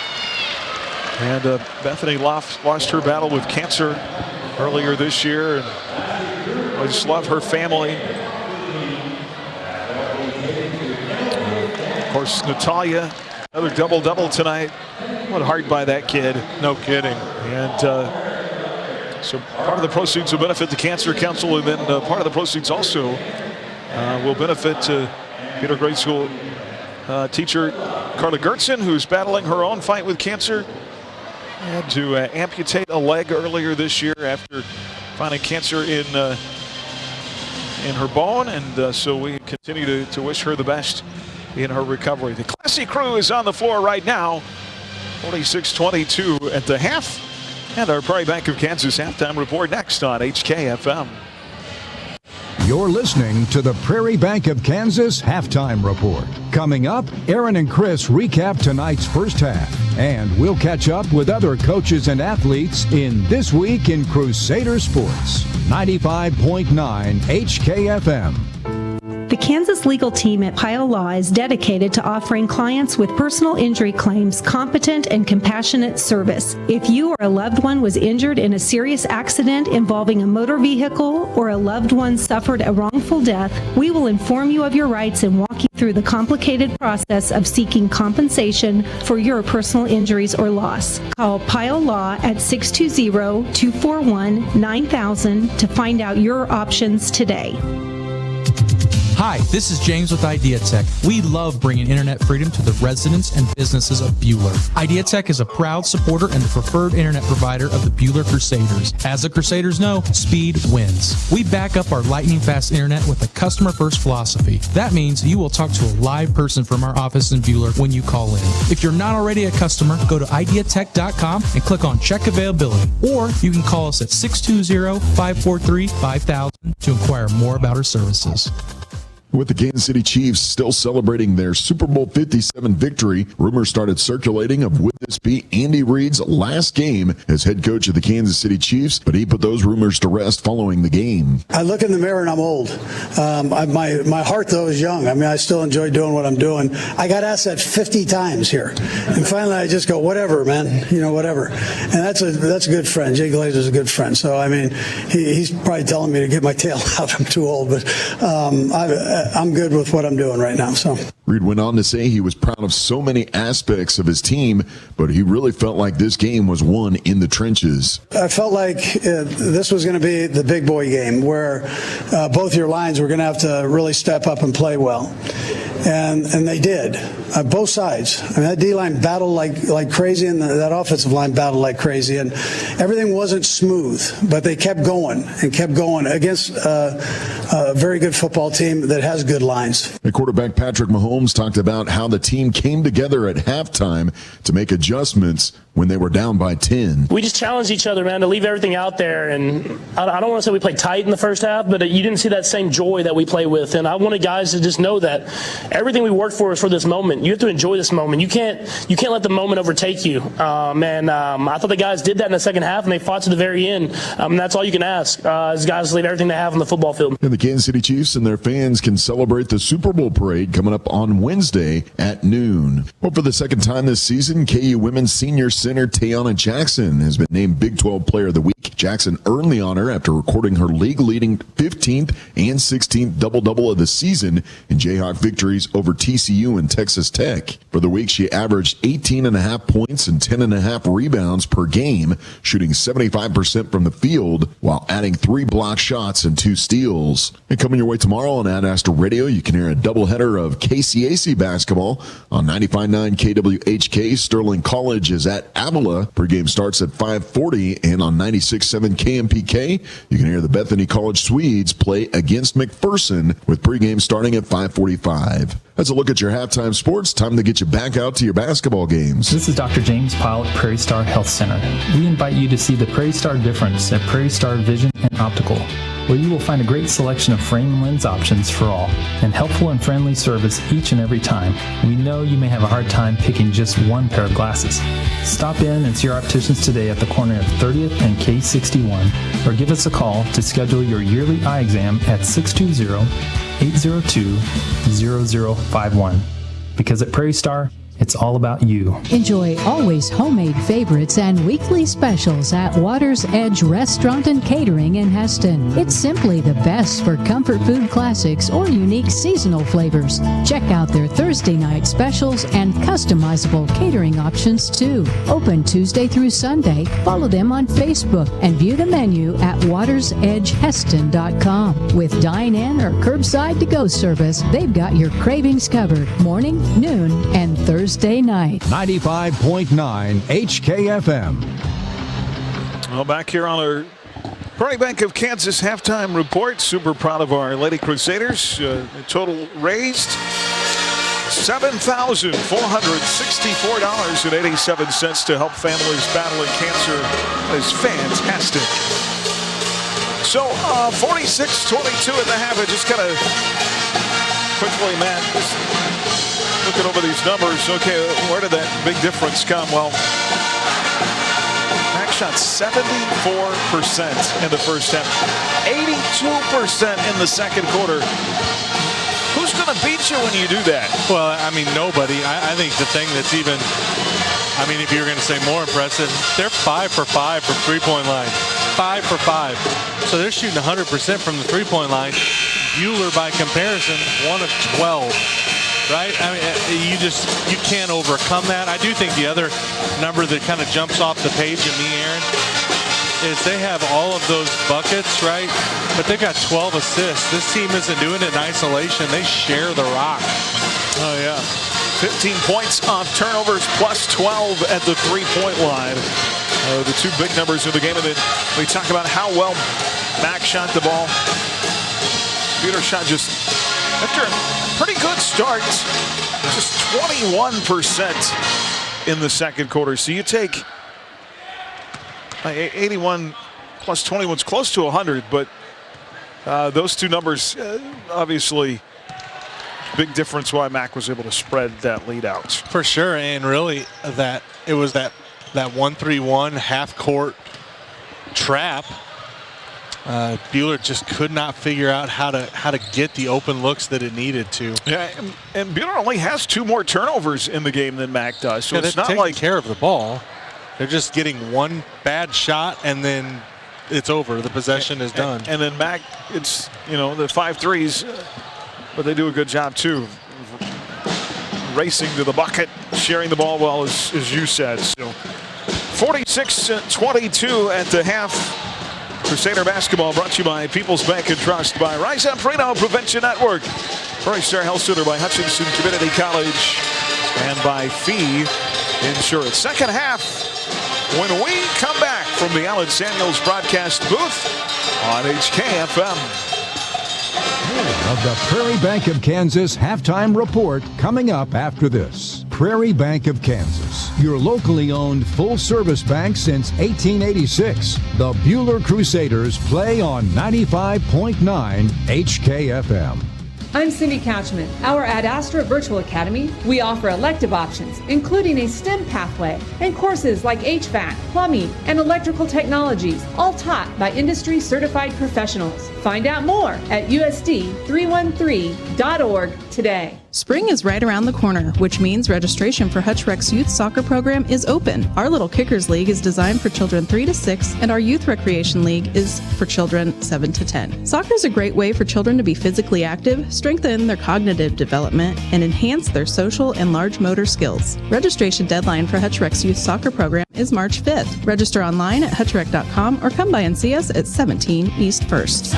And Bethany lost her battle with cancer earlier this year, and I just love her family. Of course, Natalia, another double-double tonight. What heart by that kid. No kidding. And so part of the proceeds will benefit the Cancer Council, and then part of the proceeds also will benefit Peter Grade School teacher Carla Gertzen, who's battling her own fight with cancer. Had to amputate a leg earlier this year after finding cancer in her bone, and so we continue to wish her the best in her recovery. The Classy crew is on the floor right now. 46-22 at the half. And our Prairie Bank of Kansas halftime report next on HKFM. You're listening to the Prairie Bank of Kansas halftime report. Coming up, Aaron and Chris recap tonight's first half, and we'll catch up with other coaches and athletes in This Week in Crusader Sports. 95.9 HKFM. The Kansas legal team at Pyle Law is dedicated to offering clients with personal injury claims competent and compassionate service. If you or a loved one was injured in a serious accident involving a motor vehicle, or a loved one suffered a wrongful death, we will inform you of your rights and walk you through the complicated process of seeking compensation for your personal injuries or loss. Call Pyle Law at 620-241-9000 to find out your options today. Hi, this is James with IdeaTech. We love bringing internet freedom to the residents and businesses of Buhler. IdeaTech is a proud supporter and the preferred internet provider of the Buhler Crusaders. As the Crusaders know, speed wins. We back up our lightning-fast internet with a customer-first philosophy. That means you will talk to a live person from our office in Buhler when you call in. If you're not already a customer, go to ideatech.com and click on Check Availability. Or you can call us at 620-543-5000 to inquire more about our services. With the Kansas City Chiefs still celebrating their Super Bowl 57 victory, rumors started circulating of would this be Andy Reid's last game as head coach of the Kansas City Chiefs, but he put those rumors to rest following the game. I look in the mirror and I'm old. My heart, though, is young. I mean, I still enjoy doing what I'm doing. I got asked that 50 times here. And finally, I just go, whatever, man, whatever. And that's a good friend. Jay Glazer's a good friend. So, I mean, he's probably telling me to get my tail out. I'm too old, but I'm good with what I'm doing right now. So Reid went on to say he was proud of so many aspects of his team, but he really felt like this game was won in the trenches. I felt like this was going to be the big boy game where both your lines were going to have to really step up and play well. And they did, both sides. I mean, that D-line battled like crazy, and that offensive line battled like crazy. And everything wasn't smooth, but they kept going against a very good football team that has good lines. The quarterback Patrick Mahomes talked about how the team came together at halftime to make adjustments when they were down by 10. We just challenged each other, man, to leave everything out there. And I don't want to say we played tight in the first half, but you didn't see that same joy that we play with. And I wanted guys to just know that everything we worked for is for this moment. You have to enjoy this moment. You can't let the moment overtake you. I thought the guys did that in the second half, and they fought to the very end. That's all you can ask is guys to leave everything they have on the football field. And the Kansas City Chiefs and their fans can celebrate the Super Bowl parade coming up on Wednesday at noon. Well, for the second time this season, KU women's senior center Tayana Jackson has been named Big 12 Player of the Week. Jackson earned the honor after recording her league-leading 15th and 16th double-double of the season in Jayhawk victories over TCU and Texas Tech. For the week, she averaged 18.5 points and 10.5 rebounds per game, shooting 75% from the field while adding 3 block shots and 2 steals. And coming your way tomorrow on Ad Astra Radio, you can hear a doubleheader of KCAC basketball on 95.9 KWHK. Sterling College is at Avila. Pregame starts at 5:40, and on 96.7 KMPK, you can hear the Bethany College Swedes play against McPherson with pregame starting at 5:45. That's a look at your halftime sports. Time to get you back out to your basketball games. This is Dr. James Pyle at Prairie Star Health Center. We invite you to see the Prairie Star difference at Prairie Star Vision and Optical, where you will find a great selection of frame and lens options for all, and helpful and friendly service each and every time. We know you may have a hard time picking just one pair of glasses. Stop in and see our opticians today at the corner of 30th and K61, or give us a call to schedule your yearly eye exam at 620-802-0051. Because at Prairie Star, it's all about you. Enjoy always homemade favorites and weekly specials at Water's Edge Restaurant and Catering in Heston. It's simply the best for comfort food classics or unique seasonal flavors. Check out their Thursday night specials and customizable catering options too. Open Tuesday through Sunday. Follow them on Facebook and view the menu at watersedgeheston.com. With dine-in or curbside to-go service, they've got your cravings covered morning, noon, and Thursday night. 95.9 HKFM. Well, back here on our Prairie Bank of Kansas halftime report. Super proud of our Lady Crusaders. The total raised $7,464.87 to help families battling cancer. That is fantastic. So 46-22 at the half. I just kind of quickly, Matt, just looking over these numbers. Okay, where did that big difference come? Well, Mac shot 74% in the first half, 82% in the second quarter. Who's going to beat you when you do that? Well, I mean, nobody. I think the thing that's even, I mean, if you're going to say more impressive, they're 5 for 5 from three-point line. 5 for 5. So they're shooting 100% from the three-point line. Bueller, by comparison, 1 of 12. Right? I mean, you can't overcome that. I do think the other number that kind of jumps off the page to me, Aaron, is they have all of those buckets, right? But they've got 12 assists. This team isn't doing it in isolation. They share the rock. Oh, yeah. 15 points off turnovers, plus 12 at the three-point line. The two big numbers of the game. And then we talk about how well Mac shot the ball. Peter shot just after a pretty good start, just 21% in the second quarter. So you take 81 plus 21 is close to 100, but those two numbers obviously big difference why Mac was able to spread that lead out. For sure, and really that it was that 1-3-1 half-court trap. Buhler just could not figure out how to get the open looks that it needed to. Yeah, and Buhler only has 2 more turnovers in the game than Mac does, so it's not taking like care of the ball. They're just getting one bad shot and then it's over. The possession is done. And then Mac, it's the 5 threes, but they do a good job too, racing to the bucket, sharing the ball well, as you said. So 46-22 at the half. Crusader basketball brought to you by People's Bank and Trust, by Rise Up Reno Prevention Network, Prairie Star Health Center, by Hutchinson Community College, and by Fee Insurance. Second half, when we come back from the Allen Samuels broadcast booth on HKFM. Of the Prairie Bank of Kansas halftime report coming up after this. Prairie Bank of Kansas, your locally owned full-service bank since 1886. The Buhler Crusaders play on 95.9 HKFM. I'm Cindy Couchman. Our Ad Astra Virtual Academy, we offer elective options, including a STEM pathway and courses like HVAC, plumbing, and electrical technologies, all taught by industry-certified professionals. Find out more at usd313.org today. Spring is right around the corner, which means registration for Hutch Rec's youth soccer program is open. Our Little Kickers League is designed for children 3 to 6, and our Youth Recreation League is for children 7 to 10. Soccer is a great way for children to be physically active, strengthen their cognitive development, and enhance their social and large motor skills. Registration deadline for Hutch Rec's youth soccer program is March 5th. Register online at hutchrec.com or come by and see us at 17 East 1st.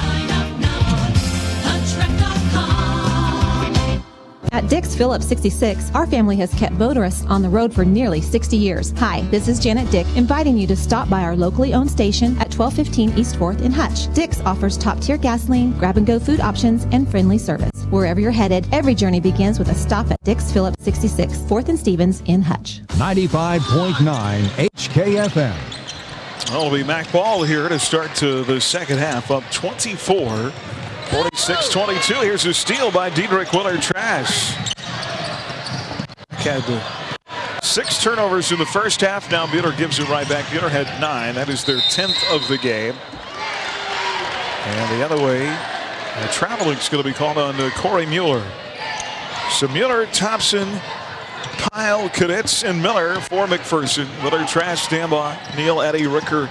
At Dick's Phillips 66, our family has kept motorists on the road for nearly 60 years. Hi, this is Janet Dick, inviting you to stop by our locally owned station at 1215 East 4th in Hutch. Dick's offers top-tier gasoline, grab-and-go food options, and friendly service. Wherever you're headed, every journey begins with a stop at Dick's Phillips 66, 4th and Stevens in Hutch. 95.9 HKFM. Well, it'll be Mac ball here to start to the second half, up 24. 46-22. Here's a steal by Diedrich Willard-Trash. Had 6 turnovers in the first half. Now Buhler gives it right back. Buhler had 9. That is their 10th of the game. And the other way, traveling is going to be called on Corey Mueller. So Mueller, Thompson, Pyle, Kaditz, and Miller for McPherson. Willard-Trash, Stambaugh, Neal, Eddy, Ricker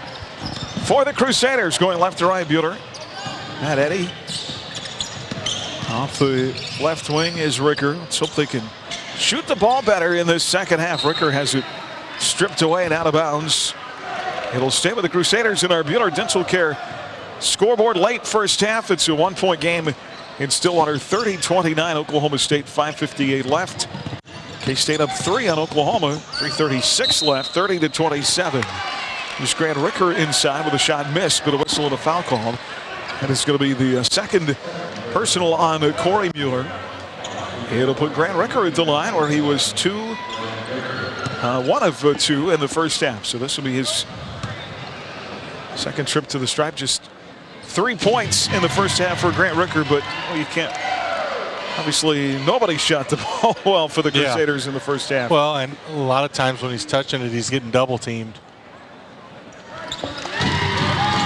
for the Crusaders. Going left to right, Buhler. Matt Eddy. Off the left wing is Ricker. Let's hope they can shoot the ball better in this second half. Ricker has it stripped away and out of bounds. It'll stay with the Crusaders in our Buhler Dental Care scoreboard. Late first half. It's a 1-point game in Stillwater. 30-29. Oklahoma State, 5:58 left. K-State up 3 on Oklahoma. 3:36 left. 30-27. There's Grant Ricker inside with a shot missed, but a whistle and a foul call. And it's going to be the second personal on Corey Mueller. It'll put Grant Ricker at the line where he was 1 of 2 in the first half. So this will be his second trip to the stripe. Just 3 points in the first half for Grant Ricker, but you can't. Obviously, nobody shot the ball well for the Crusaders in the first half. Well, and a lot of times when he's touching it, he's getting double teamed.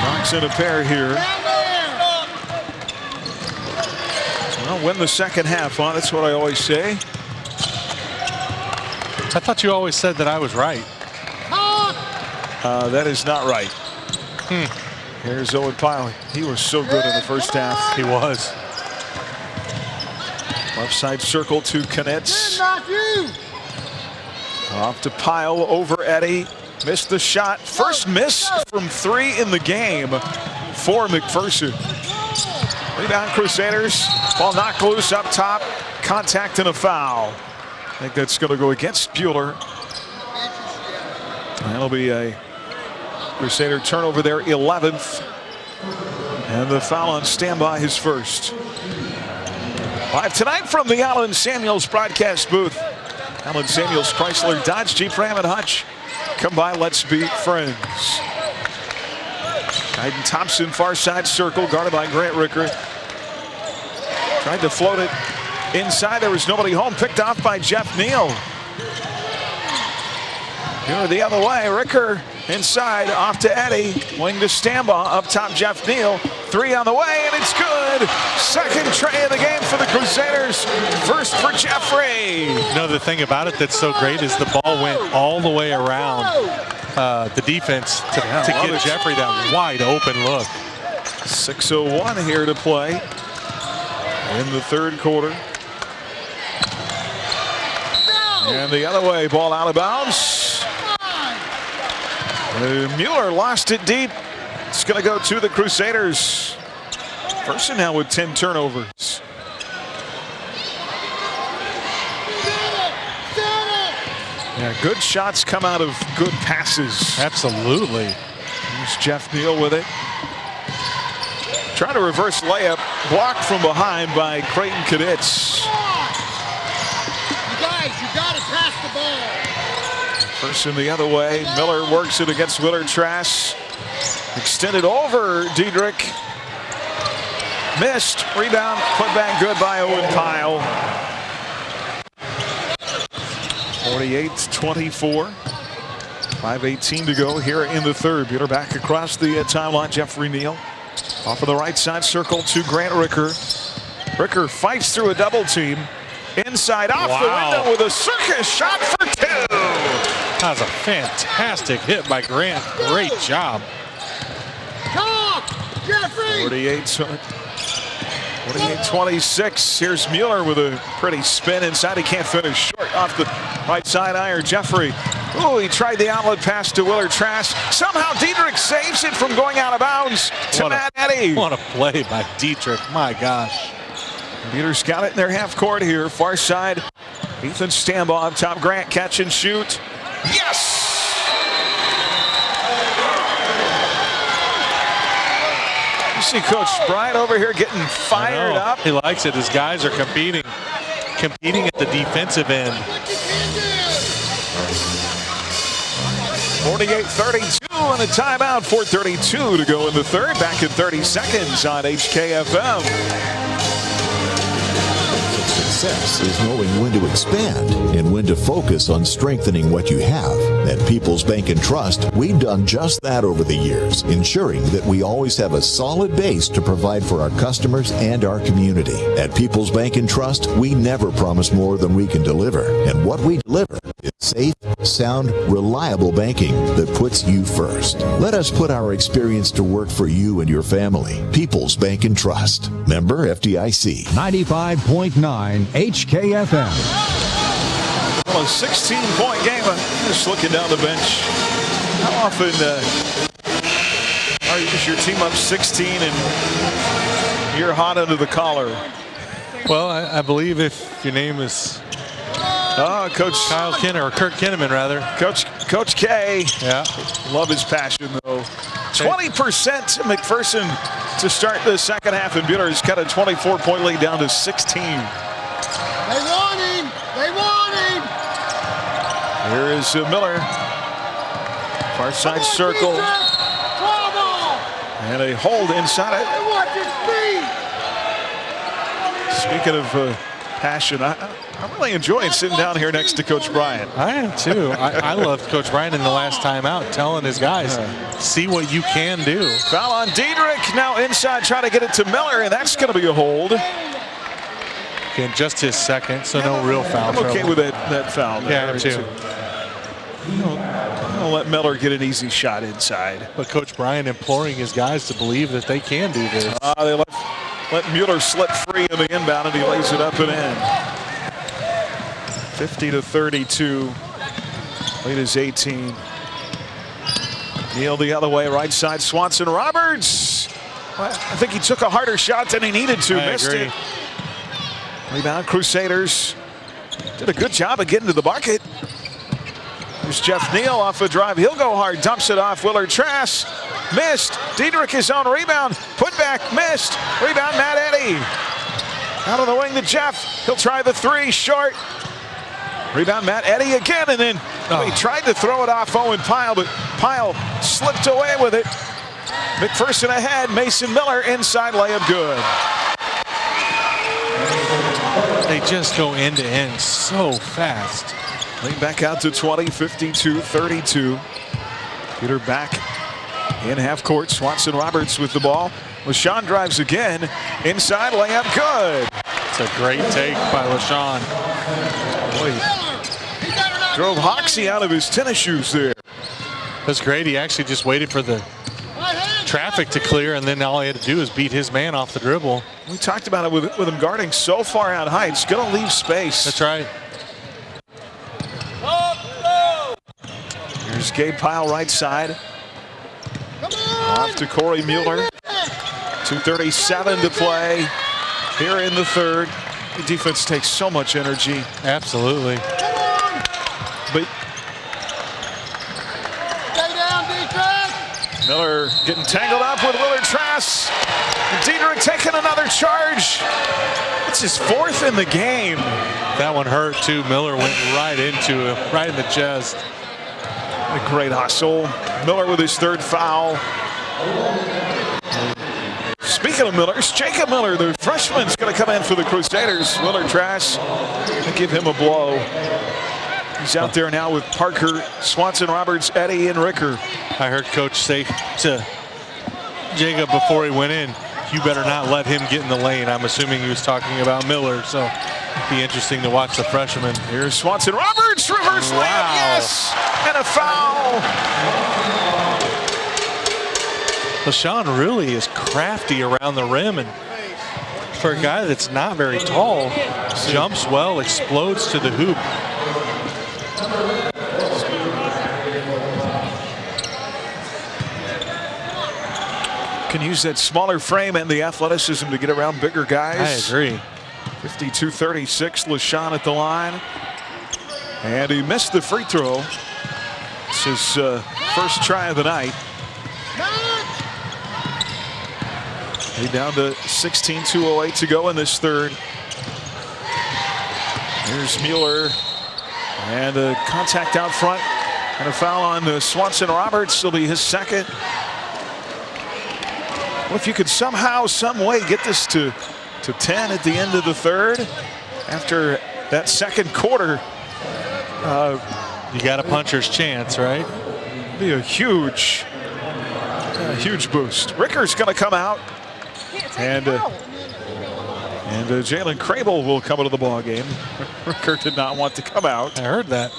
Knocks in a pair here. Well, win the second half, huh? That's what I always say. I thought you always said that I was right. That is not right. Here's Owen Pyle. He was so good in the first half. He was. Left side circle to Knetz. Off to Pyle over Eddy. Missed the shot. First miss from 3 in the game for McPherson. Rebound Crusaders. Ball knocked loose up top. Contact and a foul. I think that's going to go against Buhler. That'll be a Crusader turnover there, 11th. And the foul on Stambaugh, his first. Live tonight from the Allen Samuels broadcast booth. Allen Samuels, Chrysler, Dodge, Jeep, Ram, and Hutch. Come by, let's be friends. Hayden Thompson, far side circle, guarded by Grant Ricker. Tried to float it inside. There was nobody home. Picked off by Jeff Neal. Here the other way. Ricker inside, off to Eddie. Wing to Stambaugh, up top Jeff Neal. 3 on the way, and it's good. Second tray of the game for the Crusaders. First for Jeffrey. You know, the thing about it that's so great is the ball went all the way around the defense to get Jeffrey that wide open look. 6:01 here to play in the third quarter. And the other way, ball out of bounds. Mueller lost it deep. It's going to go to the Crusaders. Person now with 10 turnovers. Yeah, good shots come out of good passes. Absolutely. Here's Jeff Neal with it. Trying to reverse layup, blocked from behind by Creighton Cadets. You guys, you got to pass the ball. Person the other way. Miller works it against Willard Trask. Extended over Diedrich. Missed. Rebound. Put back good by Owen Pyle. 48-24. 5:18 to go here in the third. Bueller back across the timeline. Jeffrey Neal. Off of the right side circle to Grant Ricker. Ricker fights through a double team. Inside off the window with a circus shot for 2. That was a fantastic hit by Grant. Great job. Talk, Jeffrey. 48-26. Here's Mueller with a pretty spin inside. He can't finish short off the right side iron. Jeffrey. Oh, he tried the outlet pass to Willard Trask. Somehow Diedrich saves it from going out of bounds to Matt Eddy. What a play by Diedrich. My gosh. Beaters got it in their half court here. Far side. Ethan Stambaugh up top. Grant catch and shoot. Yes! You see Coach Bryant over here getting fired up. He likes it. His guys are competing at the defensive end. 48-32 and a timeout. 4:32 to go in the third. Back in 30 seconds on HKFM. Success is knowing when to expand and when to focus on strengthening what you have. At People's Bank and Trust, we've done just that over the years, ensuring that we always have a solid base to provide for our customers and our community. At People's Bank and Trust, we never promise more than we can deliver. And what we deliver is safe, sound, reliable banking that puts you first. Let us put our experience to work for you and your family. People's Bank and Trust. Member FDIC. 95.9 HKFM. Well, a 16-point game. I'm just looking down the bench. How often is your team up 16 and you're hot under the collar? Well, I believe if your name is Coach Kyle Kinner, or Kirk Kinnaman rather. Coach K. Yeah. Love his passion though. 20% McPherson to start the second half, and Bueller has cut a 24-point lead down to 16. They want him. They want him. Here is Miller. Far side circle. And a hold inside it. Speaking of passion, I'm really enjoying sitting down here next to Coach Bryant. I am too. I loved Coach Bryant in the last time out telling his guys, see what you can do. Foul on Diedrich. Now inside, trying to get it to Miller, and that's going to be a hold. Again, just his second, so no real foul. I'm okay with that foul. Yeah, I am too. I'll let Miller get an easy shot inside. But Coach Bryant imploring his guys to believe that they can do this. They let Mueller slip free in the inbound, and he lays it up and in. 50-32. Lead is 18. Neal the other way, right side. Swanson Roberts. I think he took a harder shot than he needed to. Missed it. Rebound Crusaders. Did a good job of getting to the bucket. Here's Jeff Neal off a drive. He'll go hard. Dumps it off Willard Trask. Missed. Diedrich his own rebound. Put back. Missed. Rebound Matt Eddy. Out of the wing to Jeff. He'll try the three. Short. Rebound Matt Eddy again, and then he tried to throw it off Owen Pyle, but Pyle slipped away with it. McPherson ahead. Mason Miller inside layup good. They just go end to end so fast. Lean back out to 20, 52-32. Peter back in half court. Swanson Roberts with the ball. LaShawn drives again. Inside layup, good. It's a great take by LaShawn. Drove Hoxie out of his tennis shoes there. That's great. He actually just waited for the traffic to clear, and then all he had to do is beat his man off the dribble. We talked about it with him guarding so far out high. It's going to leave space. That's right. Here's Gabe Pyle right side. Off to Corey Mueller. 2:37 to play here in the third. The defense takes so much energy. Absolutely. But Miller getting tangled up with Willard Trask. Diedrich taking another charge. It's his fourth in the game. That one hurt too. Miller went right into him, right in the chest. A great hustle. Miller with his third foul. Speaking of Millers, Jacob Miller, the freshman's going to come in for the Crusaders. Willard Trask, give him a blow. He's out there now with Parker, Swanson Roberts, Eddie, and Ricker. I heard Coach say to Jacob before he went in, you better not let him get in the lane. I'm assuming he was talking about Miller, so it'd be interesting to watch the freshman. Here's Swanson Roberts, reverse layup, yes, and a foul. LaShawn really is crafty around the rim, and for a guy that's not very tall, jumps well, explodes to the hoop. Can use that smaller frame and the athleticism to get around bigger guys. I agree. 52-36, LaShawn at the line. And he missed the free throw. It's his first try of the night. He down to 16:208 to go in this third. Here's Mueller. And a contact out front. And a foul on Swanson Roberts. It'll be his second. Well, if you could somehow, some way get this to 10 at the end of the third, after that second quarter, you got a puncher's chance, right? Be a huge boost. Ricker's going to come out, and Jalen Crable will come into the ball game. Ricker did not want to come out. I heard that.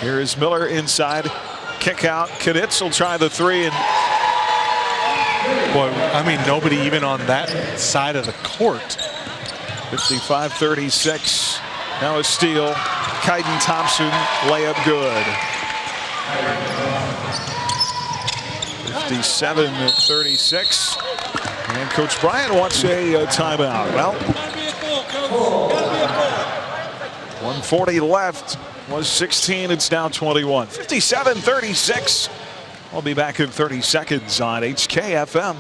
Here is Miller inside. Kick out. Knitz will try the three, and boy, I mean, nobody even on that side of the court. 55-36. Now a steal. Kaiden Thompson, layup good. 57-36. And Coach Bryant wants a timeout. Well, 1:40 left. Was 16, it's now 21. 57-36. We'll be back in 30 seconds on HKFM.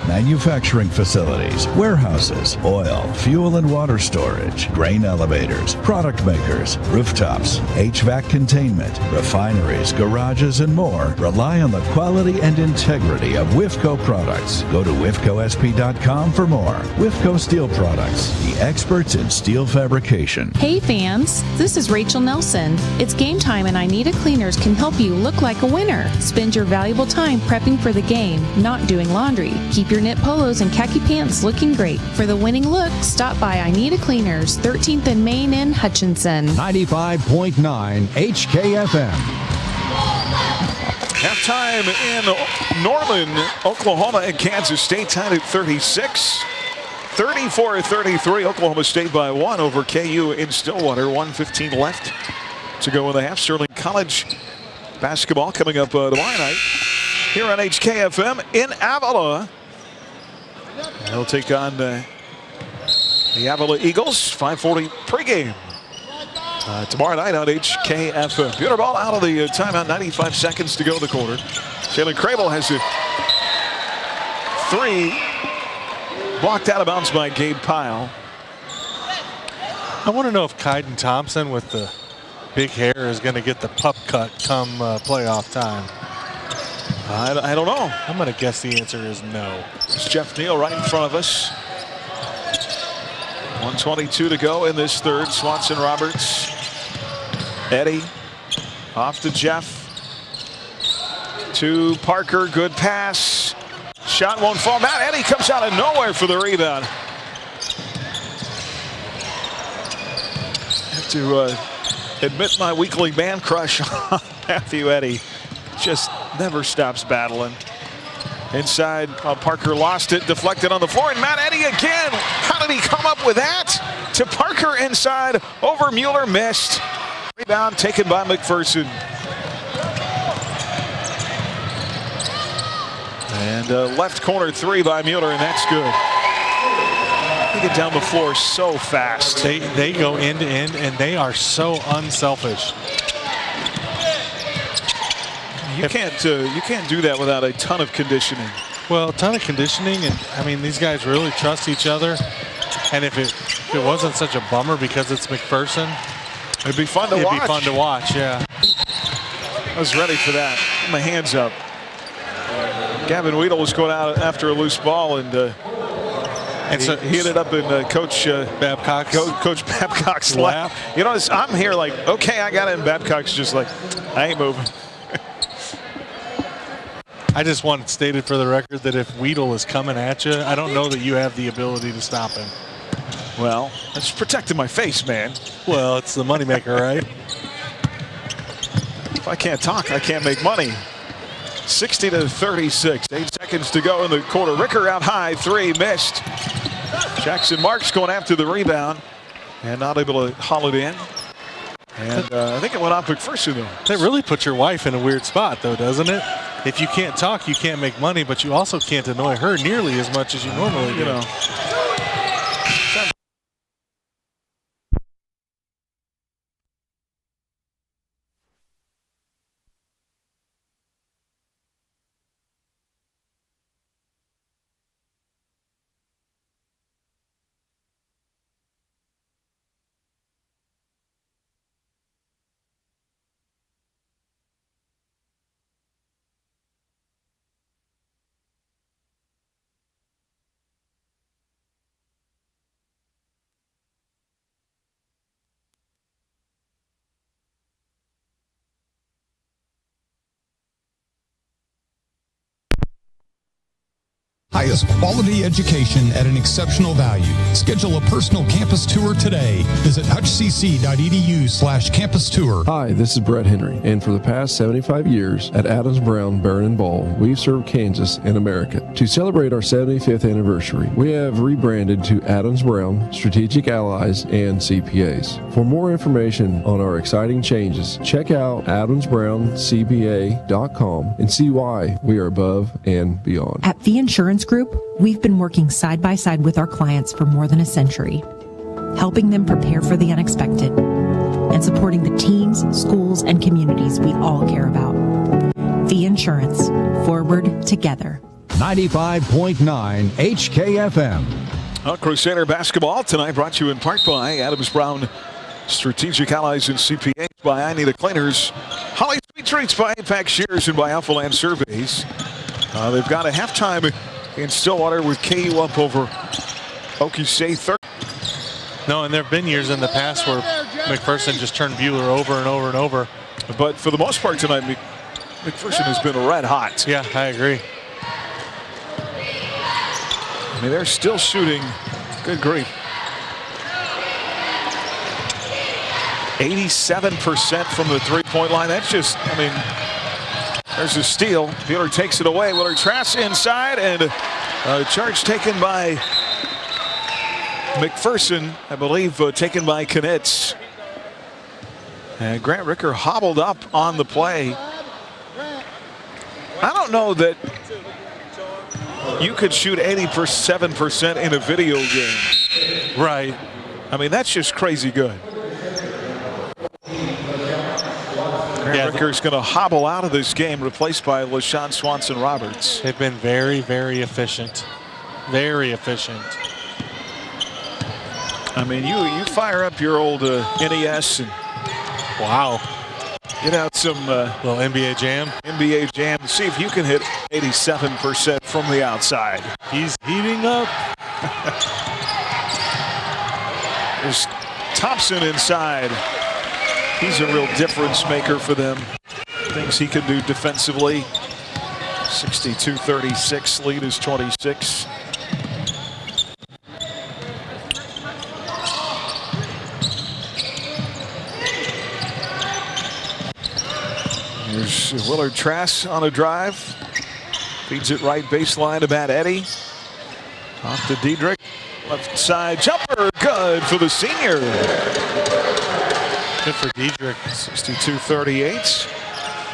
Manufacturing facilities, warehouses, oil, fuel and water storage, grain elevators, product makers, rooftops, HVAC containment, refineries, garages, and more rely on the quality and integrity of WIFCO products. Go to WIFCOSP.com for more. WIFCO Steel Products, the experts in steel fabrication. Hey fans, this is Rachel Nelson. It's game time and I Need a Cleaners can help you look like a winner. Spend your valuable time prepping for the game, not doing laundry. Keep your knit polos and khaki pants looking great. For the winning look, stop by I Need a Cleaners, 13th and Main in Hutchinson. 95.9 HKFM. Halftime in Norman, Oklahoma, and Kansas State tied at 36. 34-33, Oklahoma State by 1 over KU in Stillwater. 1:15 left to go in the half. Sterling College basketball coming up tomorrow night here on HKFM in Avila. They'll take on the Avila Eagles. 5:40 pregame tomorrow night on HKFM. Buter ball out of the timeout. 95 seconds to go in the quarter. Jalen Crable has a three. Blocked out of bounds by Gabe Pyle. I want to know if Kaiden Thompson with the big hair is going to get the pup cut come playoff time. I don't know. I'm going to guess the answer is no. It's Jeff Neal right in front of us. 1:22 to go in this third. Swanson Roberts. Eddie off to Jeff. To Parker. Good pass. Shot won't fall down. Eddie comes out of nowhere for the rebound. I have to admit my weekly man crush on Matthew Eddie. Just never stops battling. Inside, Parker lost it, deflected on the floor, and Matt Eddy again. How did he come up with that? To Parker inside, over Mueller, missed. Rebound taken by McPherson. And left corner three by Mueller, and that's good. They get down the floor so fast. They go end to end, and they are so unselfish. You can't do that without a ton of conditioning. Well, a ton of conditioning, and I mean these guys really trust each other. And if it wasn't such a bummer because it's McPherson, it'd be fun to watch. It'd be fun to watch, yeah. I was ready for that. My hands up. Gavin Weedle was going out after a loose ball, and so he ended up in Coach Babcock's lap. You know, I'm here like, okay, I got it, and Babcock's just like, I ain't moving. I just want it stated for the record that if Weedle is coming at you, I don't know that you have the ability to stop him. Well, it's protecting my face, man. Well, it's the moneymaker, right? If I can't talk, I can't make money. 60-36. 8 seconds to go in the quarter. Ricker out high. Three missed. Jackson Marks going after the rebound and not able to haul it in. And I think it went off McPherson, though. That really puts your wife in a weird spot, though, doesn't it? If you can't talk, you can't make money, but you also can't annoy her nearly as much as you normally do. You know. Highest quality education at an exceptional value. Schedule a personal campus tour today. Visit hutchcc.edu/campus tour. Hi, this is Brett Henry, and for the past 75 years at Adams Brown Barron & Ball, we've served Kansas and America. To celebrate our 75th anniversary, we have rebranded to Adams Brown Strategic Allies and CPAs. For more information on our exciting changes, check out adamsbrowncpa.com and see why we are above and beyond. At the Insurance Group, we've been working side by side with our clients for more than a century, helping them prepare for the unexpected and supporting the teams, schools, and communities we all care about. The Insurance, forward together. 95.9 HKFM. Well, Crusader basketball tonight brought to you in part by Adams Brown Strategic Allies and CPAs, by I Need a Cleaners, Holly Sweet Treats by APAC Shears, and by Alpha Land Surveys. They've got a halftime in Stillwater with KU up over Okie State 30. No, and there have been years in the past where McPherson just turned Bueller over and over and over. But for the most part tonight, McPherson has been red hot. Yeah, I agree. I mean, they're still shooting. Good grief. 87% from the three-point line. That's just, I mean, there's a steal. Bueller takes it away. Willard Trask inside, and a charge taken by McPherson, I believe, taken by Knitz. And Grant Ricker hobbled up on the play. I don't know that you could shoot 87% in a video game. Right. I mean, that's just crazy good. Grant Ricker's going to hobble out of this game, replaced by LaShawn Swanson Roberts. They've been very, very efficient. Very efficient. I mean, you fire up your old NES and wow. Get out some little NBA Jam. NBA Jam. See if you can hit 87% from the outside. He's heating up. There's Thompson inside. He's a real difference maker for them. Things he can do defensively. 62-36. Lead is 26. Here's Willard Trask on a drive. Feeds it right baseline to Matt Eddy. Off to Diedrich. Left side jumper. Good for the senior. Good for Diedrich. 62-38.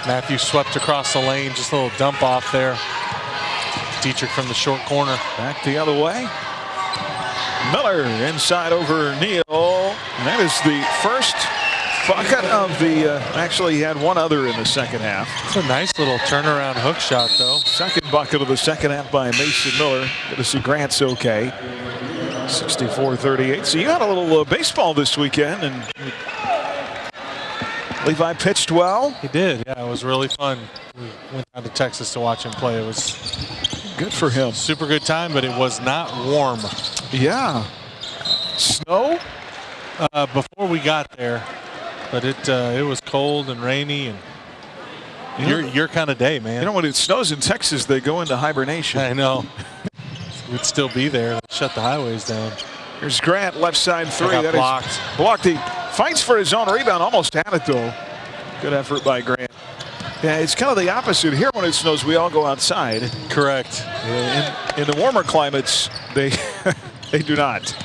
Matthew swept across the lane. Just a little dump off there. Diedrich from the short corner. Back the other way. Miller inside over Neal. And that is the first bucket of the, actually he had one other in the second half. It's a nice little turnaround hook shot though. Second bucket of the second half by Mason Miller. Good to see Grant's okay. 64-38. So you had a little baseball this weekend, and Levi pitched well. He did. Yeah, it was really fun. We went down to Texas to watch him play. It was good for him. Super good time, but it was not warm. Yeah. Snow? Before we got there, but it was cold and rainy, and your kind of day, man. You know, when it snows in Texas, they go into hibernation. I know. We'd still be there. Shut the highways down. Here's Grant, left side three. That blocked. Blocked. He fights for his own rebound. Almost had it, though. Good effort by Grant. Yeah, it's kind of the opposite. Here when it snows, we all go outside. Correct. In the warmer climates, they they do not.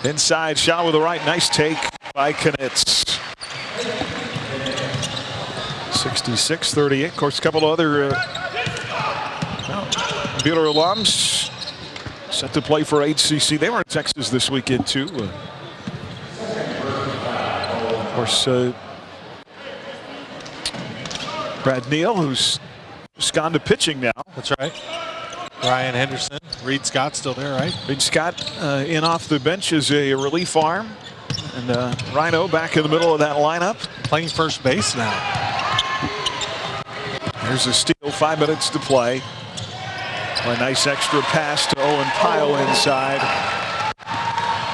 Inside shot with the right. Nice take by Knitz. 66-38. Of course, a couple of other Bueller alums set to play for HCC. They were in Texas this weekend, too. Of course, Brad Neal, who's gone to pitching now. That's right. Ryan Henderson. Reed Scott still there, right? Reed Scott in off the bench as a relief arm. And Rhino back in the middle of that lineup. Playing first base now. There's a steal, 5 minutes to play. A nice extra pass to Owen Pyle inside.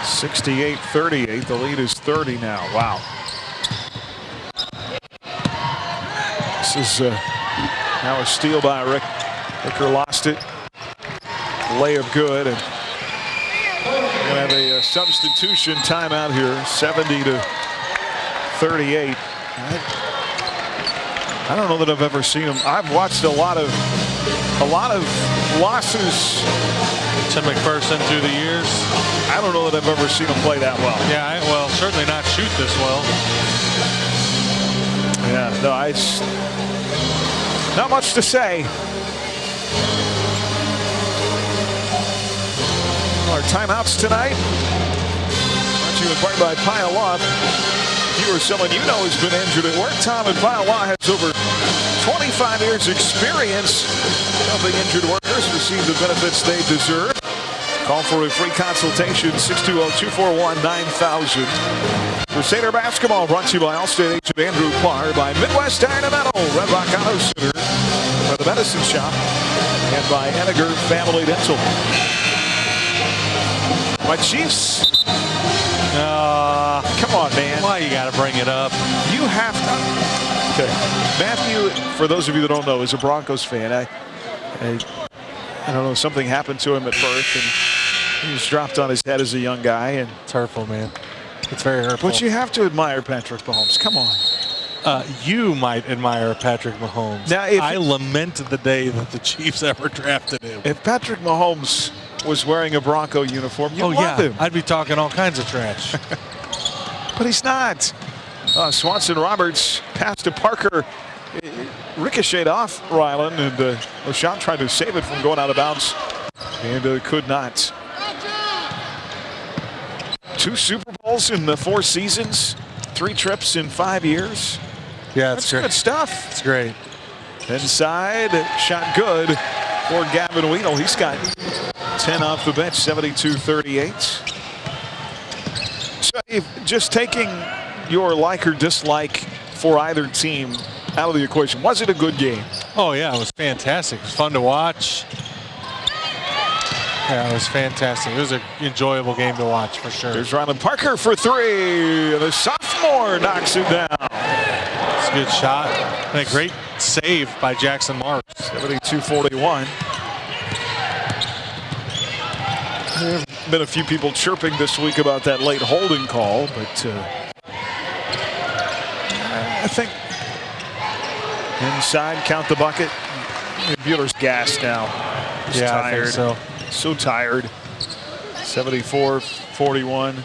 68-38. The lead is 30 now. Wow. This is now a steal by Rick. Ricker lost it. Layup good. And we're going to have a substitution timeout here. 70-38. I don't know that I've ever seen him. I've watched a lot of losses. Tim McPherson through the years. I don't know that I've ever seen him play that well. Yeah, well, certainly not shoot this well. Yeah, no, not much to say. Our timeouts tonight. Brought to you in part by Pile Law. If you or someone you know has been injured at work, Tom and Pile Law has over 25 years experience helping injured workers receive the benefits they deserve. Call for a free consultation, 620-241-9000. Crusader Basketball brought to you by Allstate agent Andrew Parr, by Midwest Iron and Metal, Red Rock Auto Center, by the Medicine Shop, and by Henniger Family Dental. My Chiefs. Come on, man. Why you got to bring it up? You have to. Okay. Matthew, for those of you that don't know, is a Broncos fan. I don't know, something happened to him at birth, and he was dropped on his head as a young guy. And it's hurtful, man. It's very hurtful. But you have to admire Patrick Mahomes. Come on. You might admire Patrick Mahomes. Now, I lament the day that the Chiefs ever drafted him. If Patrick Mahomes was wearing a Bronco uniform, you'd love him. I'd be talking all kinds of trash. But he's not. Swanson Roberts pass to Parker. Ricocheted off Ryland, and LaShawn tried to save it from going out of bounds, and could not. 2 Super Bowls in the 4 seasons, 3 trips in 5 years. Yeah, that's good stuff. It's great. Inside, shot good for Gavin Weedle. He's got 10 off the bench, 72-38. So if just taking your like or dislike for either team out of the equation. Was it a good game? Oh, yeah, it was fantastic. It was fun to watch. Yeah, it was fantastic. It was an enjoyable game to watch for sure. Here's Ryland Parker for three. The sophomore knocks it down. It's a good shot. And a great save by Jackson Marks. 72-41. There have been a few people chirping this week about that late holding call, but I think inside, count the bucket. Bueller's gassed now. He's tired. I think so tired. 74-41.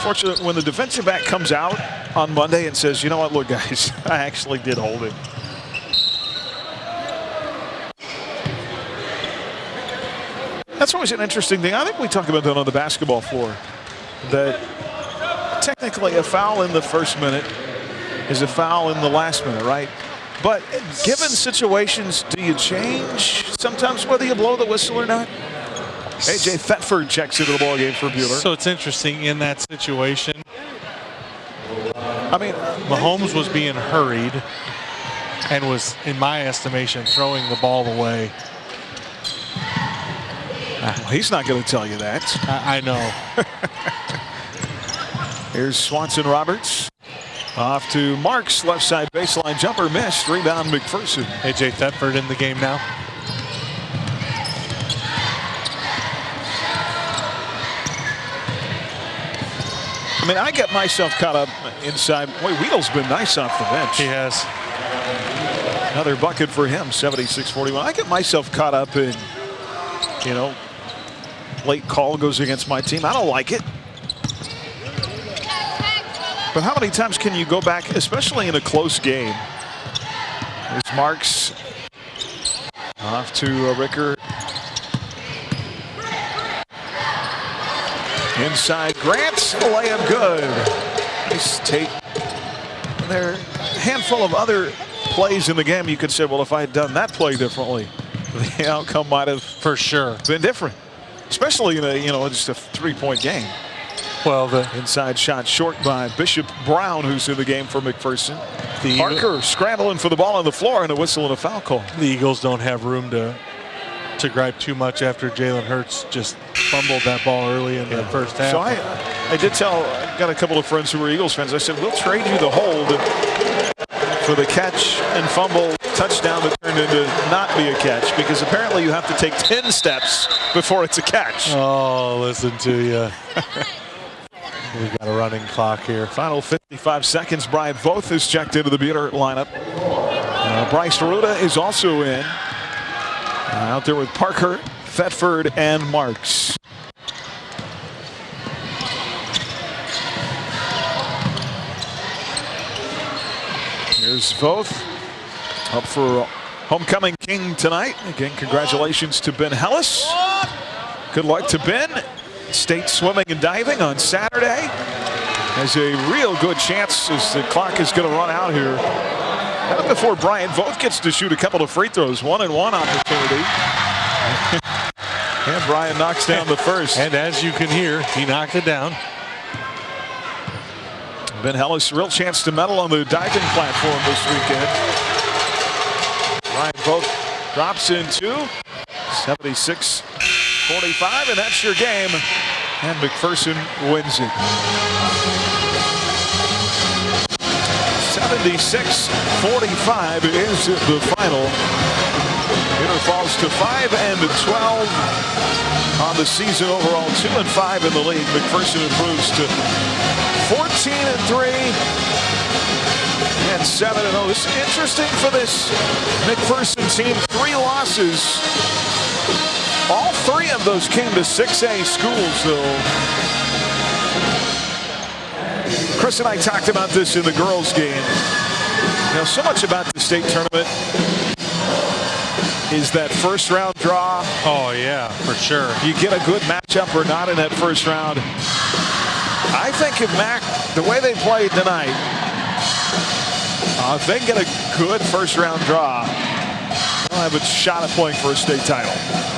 Fortunately, when the defensive back comes out on Monday and says, you know what, look, guys, I actually did hold it. That's always an interesting thing. I think we talk about that on the basketball floor. That technically a foul in the first minute is a foul in the last minute, right? But given situations, do you change sometimes whether you blow the whistle or not? A.J. Thetford checks into the ball game for Bueller. So it's interesting in that situation. I mean, Mahomes was being hurried and was, in my estimation, throwing the ball away. Well, he's not going to tell you that. I know. Here's Swanson Roberts. Off to Marks, left side baseline jumper missed. Rebound McPherson. A.J. Thetford in the game now. I mean, I get myself caught up inside. Boy, Weedle's been nice off the bench. He has. Another bucket for him, 76-41. I get myself caught up in, you know, late call goes against my team. I don't like it. But how many times can you go back, especially in a close game? Here's Marks. Off to Ricker. Inside Grant, layup good. Nice take. There are a handful of other plays in the game you could say, well, if I had done that play differently, the outcome might have for sure been different. Especially in a, you know, just a 3-point game. Well, the inside shot short by Bishop Brown, who's in the game for McPherson. Parker scrambling for the ball on the floor and a whistle and a foul call. The Eagles don't have room to gripe too much after Jalen Hurts just fumbled that ball early in the first half. So I did tell, I got a couple of friends who were Eagles fans. I said, we'll trade you the hold for the catch and fumble touchdown that turned into not be a catch, because apparently you have to take 10 steps before it's a catch. Oh, listen to you. We've got a running clock here. Final 55 seconds. Brian Voth is checked into the Bueller lineup. Bryce Ruda is also in. Out there with Parker, Thetford, and Marks. Here's Voth up for homecoming king tonight. Again, congratulations to Ben Hellis. Good luck to Ben. State swimming and diving on Saturday. Has a real good chance as the clock is going to run out here. And before Brian Voth gets to shoot a couple of free throws, 1-and-1 opportunity. And Brian knocks down the first. And as you can hear, he knocked it down. Ben Hellis, real chance to medal on the diving platform this weekend. Brian Voth drops in two. 76-45, and that's your game. And McPherson wins it. 76-45 is the final. Bueller falls to 5-12 on the season overall, 2-5 in the league. McPherson improves to 14-3 and 7-0. This is interesting for this McPherson team. 3 losses. All 3 of those came to 6A schools, though. Chris and I talked about this in the girls' game. Now, so much about the state tournament is that first round draw. Oh, yeah, for sure. You get a good matchup or not in that first round. I think if Mac, the way they played tonight, if they get a good first round draw, they'll have a shot at playing for a state title.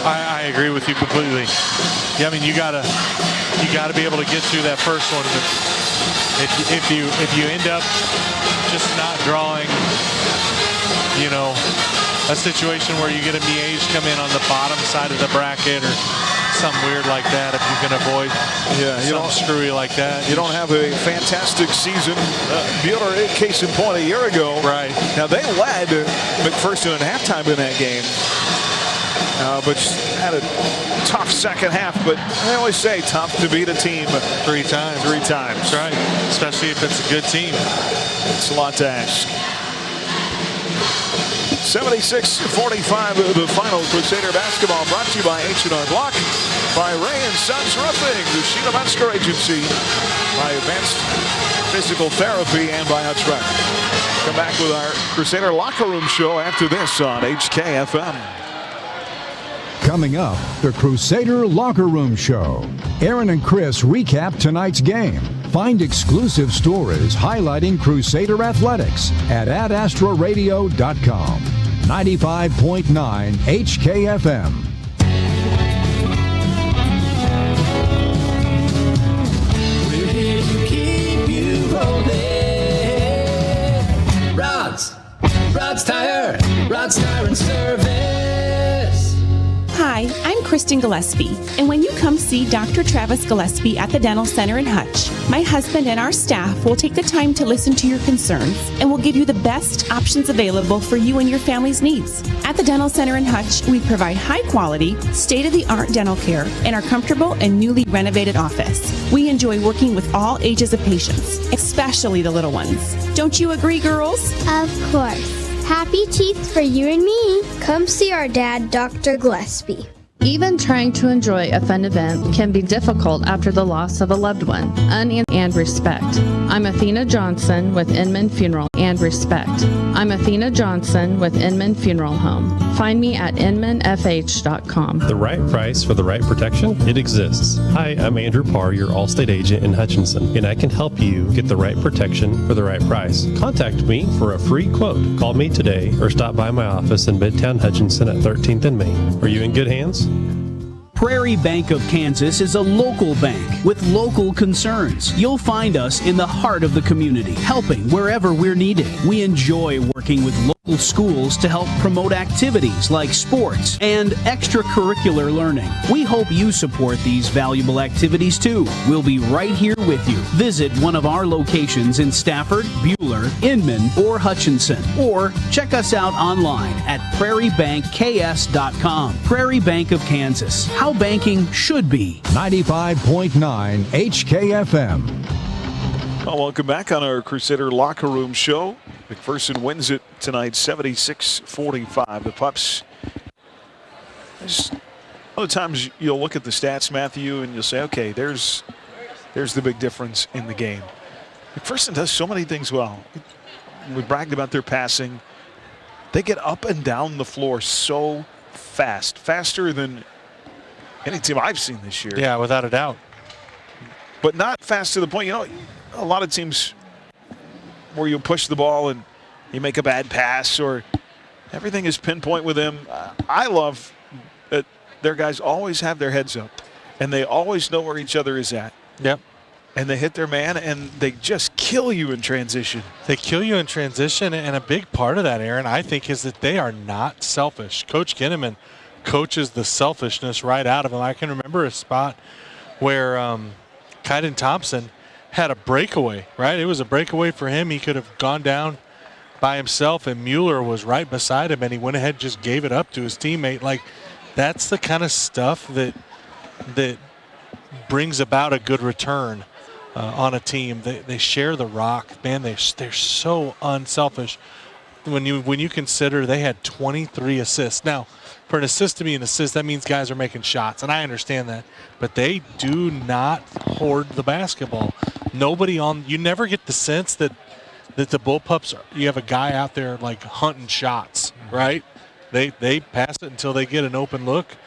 I agree with you completely. Yeah, I mean, you gotta be able to get through that first one if you end up just not drawing, a situation where you get a Miege come in on the bottom side of the bracket or something weird like that, if you can avoid something screwy like that. You don't have a fantastic season. Bueller, case in point, a year ago. Right. Now, they led McPherson at halftime in that game, but had a tough second half. But I always say tough to beat a team 3 times. 3 times. That's right, especially if it's a good team. It's a lot to ask. 76-45, the final. Crusader basketball brought to you by H&R Block, by Ray & Sons Roofing, the Sheena Metzger Agency, by Advanced Physical Therapy, and by Hutch-Rec. Come back with our Crusader Locker Room show after this on HKFM. Coming up, the Crusader Locker Room Show. Aaron and Chris recap tonight's game. Find exclusive stories highlighting Crusader athletics at adastraradio.com. 95.9 HKFM. We're here to keep you rolling. Rod's Tire and Service. Hi, I'm Kristen Gillespie, and when you come see Dr. Travis Gillespie at the Dental Center in Hutch, my husband and our staff will take the time to listen to your concerns and will give you the best options available for you and your family's needs. At the Dental Center in Hutch, we provide high-quality, state-of-the-art dental care in our comfortable and newly renovated office. We enjoy working with all ages of patients, especially the little ones. Don't you agree, girls? Of course. Happy teeth for you and me. Come see our dad, Dr. Gillespie. Even trying to enjoy a fun event can be difficult after the loss of a loved one. And respect. I'm Athena Johnson with Inman Funeral and Respect. I'm Athena Johnson with Inman Funeral Home. Find me at inmanfh.com. The right price for the right protection? It exists. Hi, I'm Andrew Parr, your Allstate agent in Hutchinson, and I can help you get the right protection for the right price. Contact me for a free quote. Call me today or stop by my office in Midtown Hutchinson at 13th and Main. Are you in good hands? Prairie Bank of Kansas is a local bank with local concerns. You'll find us in the heart of the community, helping wherever we're needed. We enjoy working with local schools to help promote activities like sports and extracurricular learning. We hope you support these valuable activities too. We'll be right here with you. Visit one of our locations in Stafford, Bueller, Inman, or Hutchinson, or check us out online at prairiebankks.com. Prairie Bank of Kansas. How banking should be. 95.9 HKFM. Well, welcome back on our Crusader Locker Room show. McPherson wins it tonight, 76-45. The Pups. Other times you'll look at the stats, Matthew, and you'll say, okay, there's the big difference in the game. McPherson does so many things well. We bragged about their passing. They get up and down the floor so fast, faster than any team I've seen this year. Yeah, without a doubt. But not fast to the point, a lot of teams where you push the ball and you make a bad pass or everything is pinpoint with them. I love that their guys always have their heads up and they always know where each other is at. Yep. And they hit their man and they just kill you in transition. They kill you in transition, and a big part of that, Aaron, I think, is that they are not selfish. Coach Kinnaman coaches the selfishness right out of them. I can remember a spot where Kaiden Thompson had a breakaway, right? It was a breakaway for him. He could have gone down by himself, and Mueller was right beside him, and he went ahead and just gave it up to his teammate. Like, that's the kind of stuff that brings about a good return on a team. They share the rock. Man, they're so unselfish. When you consider they had 23 assists. Now, for an assist to be an assist, that means guys are making shots, and I understand that. But they do not hoard the basketball. You never get the sense that the Bullpups, you have a guy out there like hunting shots, right? They pass it until they get an open look,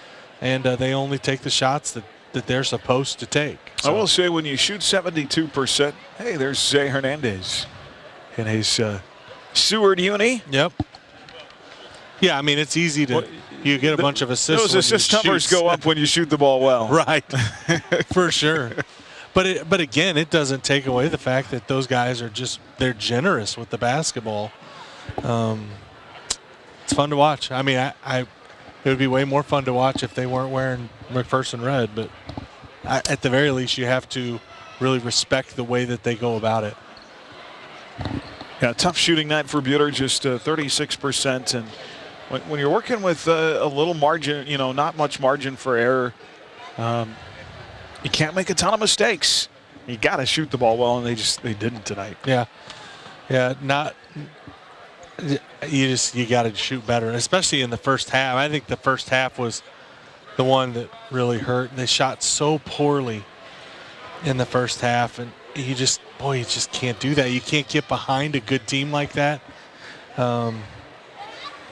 and they only take the shots that they're supposed to take. So. I will say, when you shoot 72%, hey, there's Zay Hernandez in his Seward uni. Yep. Yeah, I mean, it's easy to you get a bunch of assists. Those assist numbers go up when you shoot the ball well. Right. For sure. But again, it doesn't take away the fact that those guys are they're generous with the basketball. It's fun to watch. I mean, it would be way more fun to watch if they weren't wearing McPherson red, but at the very least, you have to really respect the way that they go about it. Yeah, tough shooting night for Buter, just 36%. And when you're working with a little margin, not much margin for error, you can't make a ton of mistakes. You got to shoot the ball well, and they didn't tonight. Yeah, you got to shoot better, especially in the first half. I think the first half was the one that really hurt. They shot so poorly in the first half, and you just can't do that. You can't get behind a good team like that,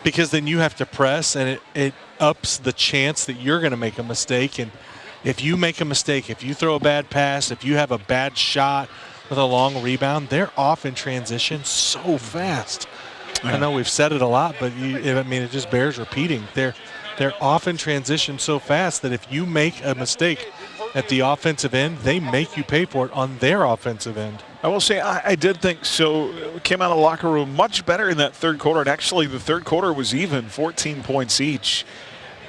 because then you have to press, and it ups the chance that you're going to make a mistake. And if you make a mistake, if you throw a bad pass, if you have a bad shot with a long rebound, they're off in transition so fast. I know we've said it a lot, but it just bears repeating. They're off in transition so fast that if you make a mistake at the offensive end, they make you pay for it on their offensive end. I will say I did think so. We came out of the locker room much better in that third quarter, and actually the third quarter was even, 14 points each.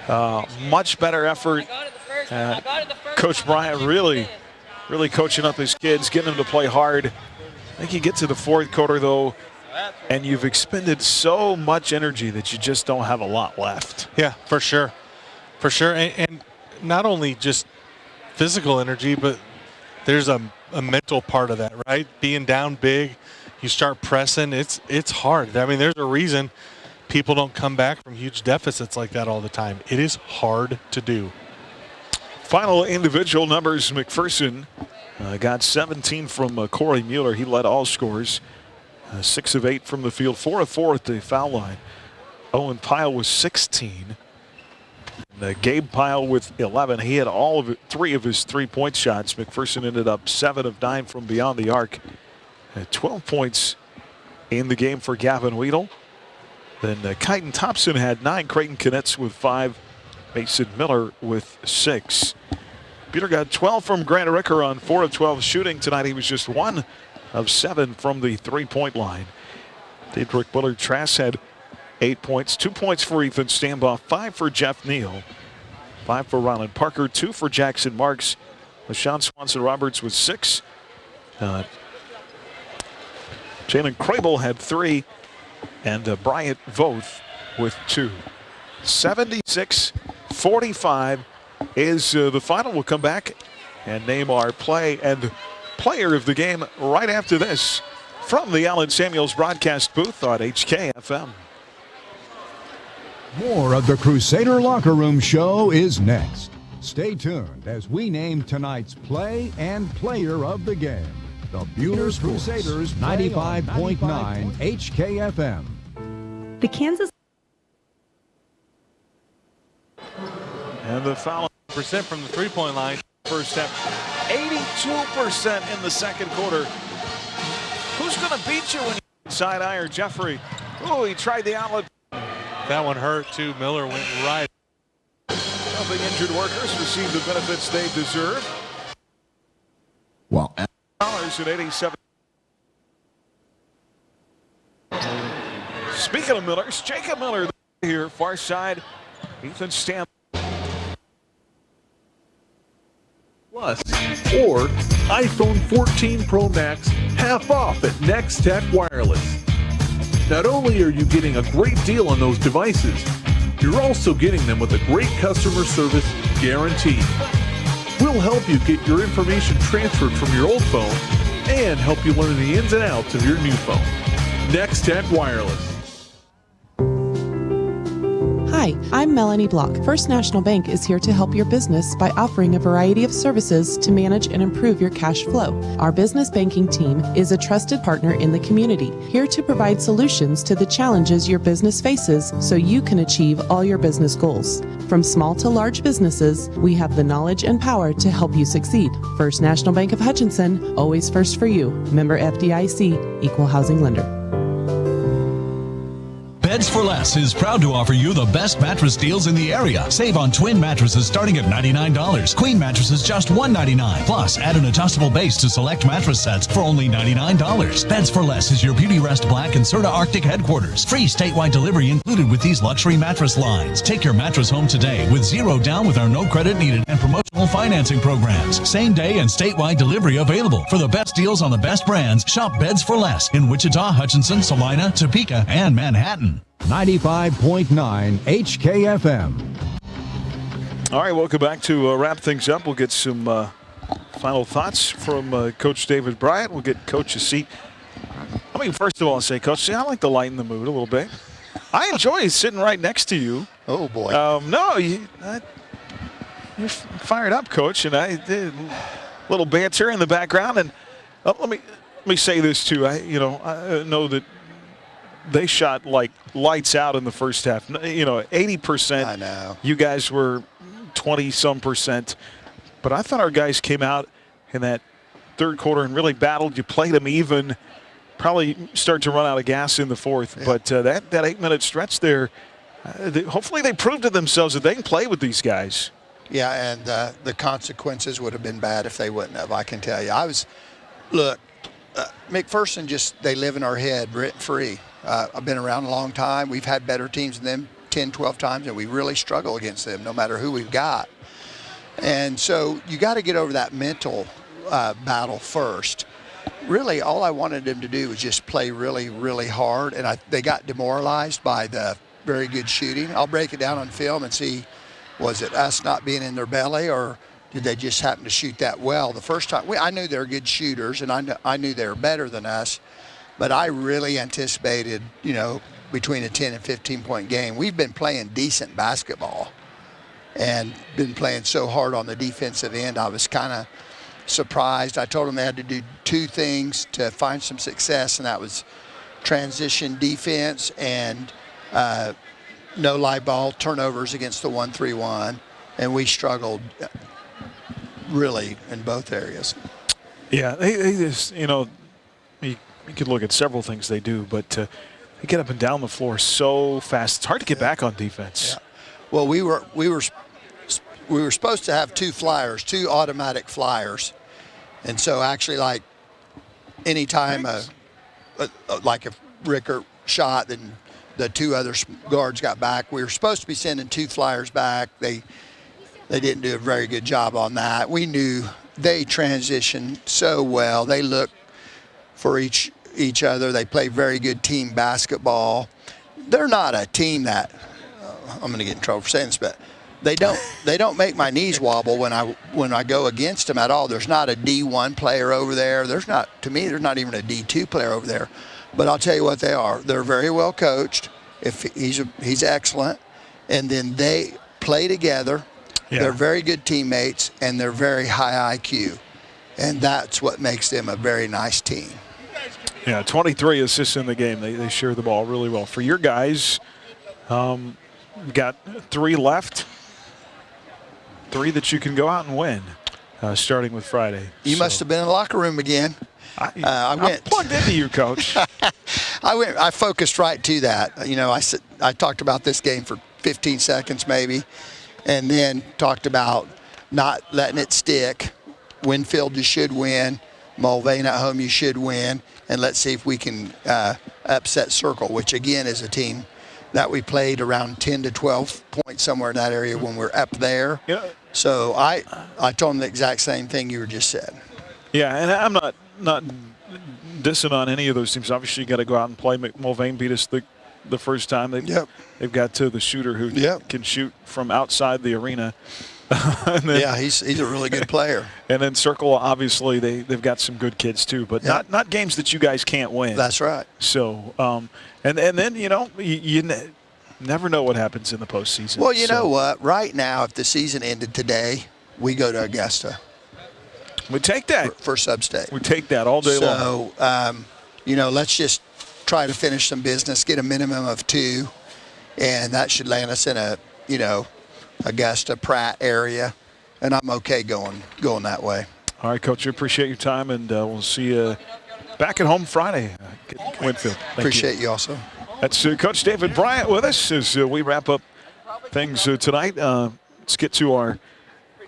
Much better effort. Coach Bryant really coaching up his kids, getting them to play hard. I think you get to the fourth quarter, though, and you've expended so much energy that you just don't have a lot left. Yeah, for sure. And not only just physical energy, but there's a mental part of that, right? Being down big, you start pressing, it's hard. I mean, there's a reason people don't come back from huge deficits like that all the time. It is hard to do. Final individual numbers, McPherson got 17 from Corey Mueller. He led all scores. 6 of 8 from the field, 4 of 4 at the foul line. Owen Pyle was 16. And, Gabe Pyle with 11. He had 3 of his 3-point shots. McPherson ended up 7 of 9 from beyond the arc. 12 points in the game for Gavin Weedle. Then Kyton Thompson had 9. Creighton Knitz with 5. Mason Miller with 6. Peter got 12 from Grant Ricker on 4 of 12 shooting. Tonight he was just 1 of 7 from the 3-point line. Diedrich Bullard-Trask had 8 points, 2 points for Ethan Stambaugh, 5 for Jeff Neal, 5 for Ryland Parker, 2 for Jackson Marks. LaShawn Swanson-Roberts with 6. Jalen Crable had 3, and Bryant Voth with 2. 76-45 is the final. We'll come back and name our play and player of the game right after this from the Allen Samuels broadcast booth on HKFM. More of the Crusader Locker Room Show is next. Stay tuned as we name tonight's play and player of the game. The Buter Crusaders 95.9 HKFM. The Kansas. And the foul percent from the 3-point line. First step, 82% in the second quarter. Who's going to beat you when you side iron Jeffrey? Oh, he tried the outlet. That one hurt too. Miller went right. Helping injured workers receive the benefits they deserve. Wow. $87. Speaking of Millers, Jacob Miller here, far side. Ethan Stamp. Plus, or iPhone 14 Pro Max half off at Next Tech Wireless. Not only are you getting a great deal on those devices, you're also getting them with a great customer service guarantee. We'll help you get your information transferred from your old phone and help you learn the ins and outs of your new phone. Next Tech Wireless. Hi, I'm Melanie Block. First National Bank is here to help your business by offering a variety of services to manage and improve your cash flow. Our business banking team is a trusted partner in the community, here to provide solutions to the challenges your business faces so you can achieve all your business goals. From small to large businesses, we have the knowledge and power to help you succeed. First National Bank of Hutchinson, always first for you. Member FDIC, Equal Housing Lender. Beds for Less is proud to offer you the best mattress deals in the area. Save on twin mattresses starting at $99. Queen mattresses just $199. Plus, add an adjustable base to select mattress sets for only $99. Beds for Less is your Beauty Rest Black and Serta Arctic headquarters. Free statewide delivery included with these luxury mattress lines. Take your mattress home today with zero down with our no credit needed and promotional financing programs. Same day and statewide delivery available. For the best deals on the best brands, shop Beds for Less in Wichita, Hutchinson, Salina, Topeka, and Manhattan. 95.9 HKFM. All right, welcome back to wrap things up. We'll get some final thoughts from Coach David Bryant. We'll get Coach a seat. I mean, first of all, I'll say, Coach, I like to lighten the mood a little bit. I enjoy sitting right next to you. Oh, boy. No, you're fired up, Coach, and I did a little banter in the background. And let me say this, too. I know that they shot like lights out in the first half. 80%. I know. You guys were 20-some %. But I thought our guys came out in that third quarter and really battled. You played them even. Probably start to run out of gas in the fourth. Yeah. But that 8-minute stretch there, hopefully they proved to themselves that they can play with these guys. Yeah, and the consequences would have been bad if they wouldn't have, I can tell you. McPherson they live in our head rent free. I've been around a long time. We've had better teams than them 10, 12 times, and we really struggle against them no matter who we've got. And so you got to get over that mental battle first. Really, all I wanted them to do was just play really, really hard, and they got demoralized by the very good shooting. I'll break it down on film and see, was it us not being in their belly, or did they just happen to shoot that well? The first time, I knew they were good shooters, and I knew they were better than us, but I really anticipated, between a 10 and 15-point game. We've been playing decent basketball and been playing so hard on the defensive end. I was kind of surprised. I told them they had to do two things to find some success, and that was transition defense and no live ball turnovers against the 1-3-1, and we struggled really in both areas. Yeah, they just, you could look at several things they do, but they get up and down the floor so fast. It's hard to get back on defense. Yeah. Well, we were supposed to have two automatic flyers, and so actually, like anytime like if Rickert shot, then the two other guards got back. We were supposed to be sending two flyers back. They didn't do a very good job on that. We knew they transitioned so well. They look for each other. They play very good team basketball. They're not a team that I'm going to get in trouble for saying this, but they don't make my knees wobble when I go against them at all. There's not a D1 player over there. There's not even a D2 player over there. But I'll tell you what they are. They're very well coached. If he's excellent, and then they play together. Yeah. They're very good teammates, and they're very high IQ, and that's what makes them a very nice team. Yeah, 23 assists in the game. They share the ball really well. For your guys, got 3 left. 3 that you can go out and win, starting with Friday. You must have been in the locker room again. I went plugged into you, Coach. I focused right to that. I talked about this game for 15 seconds maybe, and then talked about not letting it stick. Winfield, you should win. Mulvane at home, you should win. And let's see if we can upset Circle, which again is a team that we played around 10 to 12 points somewhere in that area when we're up there. Yeah. So I told them the exact same thing you just said. Yeah, and I'm not dissing on any of those teams. Obviously, you got to go out and play. Mulvane beat us the first time. They've got the shooter who can shoot from outside the arena. Then, he's a really good player. And then Circle, obviously, they've got some good kids too, but not games that you guys can't win. That's right. So, and then you never know what happens in the postseason. Well, you know what? Right now, if the season ended today, we go to Augusta. We take that for sub-state. We take that all day long. So, let's just try to finish some business, get a minimum of 2, and that should land us in a Augusta, Pratt area, and I'm okay going that way. All right, Coach, we appreciate your time, and we'll see you back at home Friday. Winfield. Appreciate you also. That's Coach David Bryant with us as we wrap up things tonight. Let's get to our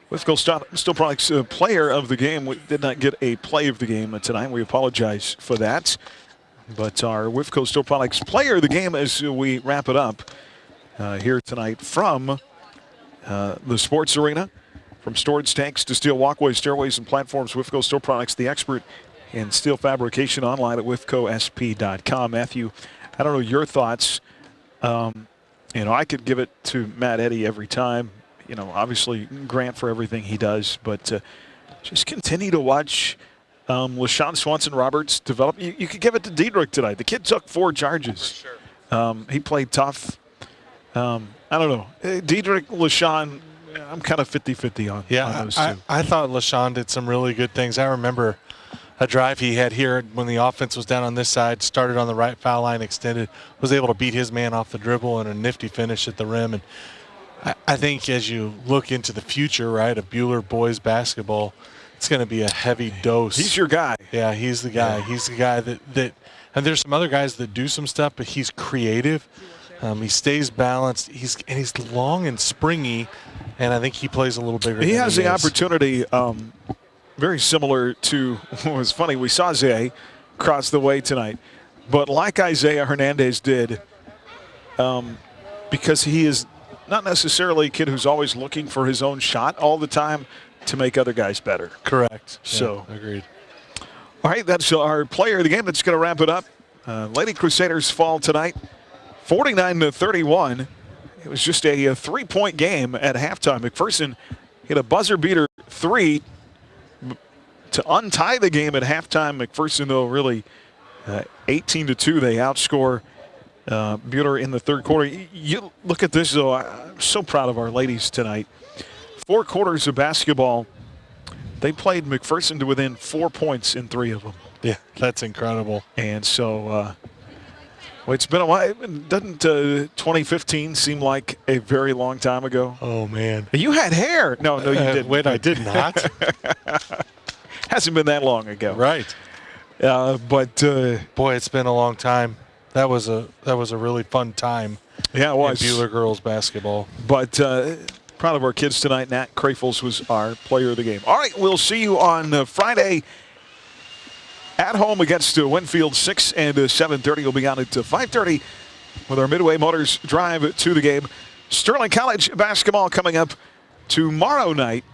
Whitfield Steel Products player of the game. We did not get a play of the game tonight. We apologize for that. But our Whitfield Steel Products player of the game as we wrap it up here tonight from the sports arena. From storage tanks to steel walkways, stairways, and platforms, Whitfield Steel Products, the expert in steel fabrication, online at whitcosp.com. Matthew, I don't know your thoughts. I could give it to Matt Eddy every time. Obviously Grant for everything he does, but just continue to watch LaShawn Swanson-Roberts develop. You could give it to Diedrich tonight. The kid took 4 charges. For sure. He played tough. I don't know. Diedrich, LaShawn, I'm kind of 50-50 on those two. I thought LaShawn did some really good things. I remember a drive he had here when the offense was down on this side, started on the right foul line, extended, was able to beat his man off the dribble and a nifty finish at the rim. And I think as you look into the future, right, of Buhler boys basketball, it's going to be a heavy dose. He's your guy. Yeah, he's the guy. Yeah. He's the guy that and there's some other guys that do some stuff, but he's creative. He stays balanced. He's long and springy, and I think he plays a little bigger. He has the opportunity, very similar to what was funny. We saw Zay cross the way tonight, but like Isaiah Hernandez did, because he is not necessarily a kid who's always looking for his own shot all the time, to make other guys better. Correct. So yeah, agreed. All right, that's our player of the game. That's going to wrap it up. Lady Crusaders fall tonight, 49-31. It was just a 3-point game at halftime. McPherson hit a buzzer beater 3 to untie the game at halftime. McPherson, though, really 18-2. They outscore Buhler in the third quarter. You look at this, though. I'm so proud of our ladies tonight. 4 quarters of basketball, they played McPherson to within 4 points in 3 of them. Yeah, that's incredible. And so, it's been a while. Doesn't 2015 seem like a very long time ago? Oh, man. You had hair. No, you didn't. Wait, I did not. Hasn't been that long ago. Right. But boy, it's been a long time. That was a really fun time. Yeah, it was. In Buhler girls basketball. But proud of our kids tonight. Nat Krafels was our player of the game. All right, we'll see you on Friday at home against Winfield. 6 and 7:30. We'll be on at 5:30 with our Midway Motors drive to the game. Sterling College basketball coming up tomorrow night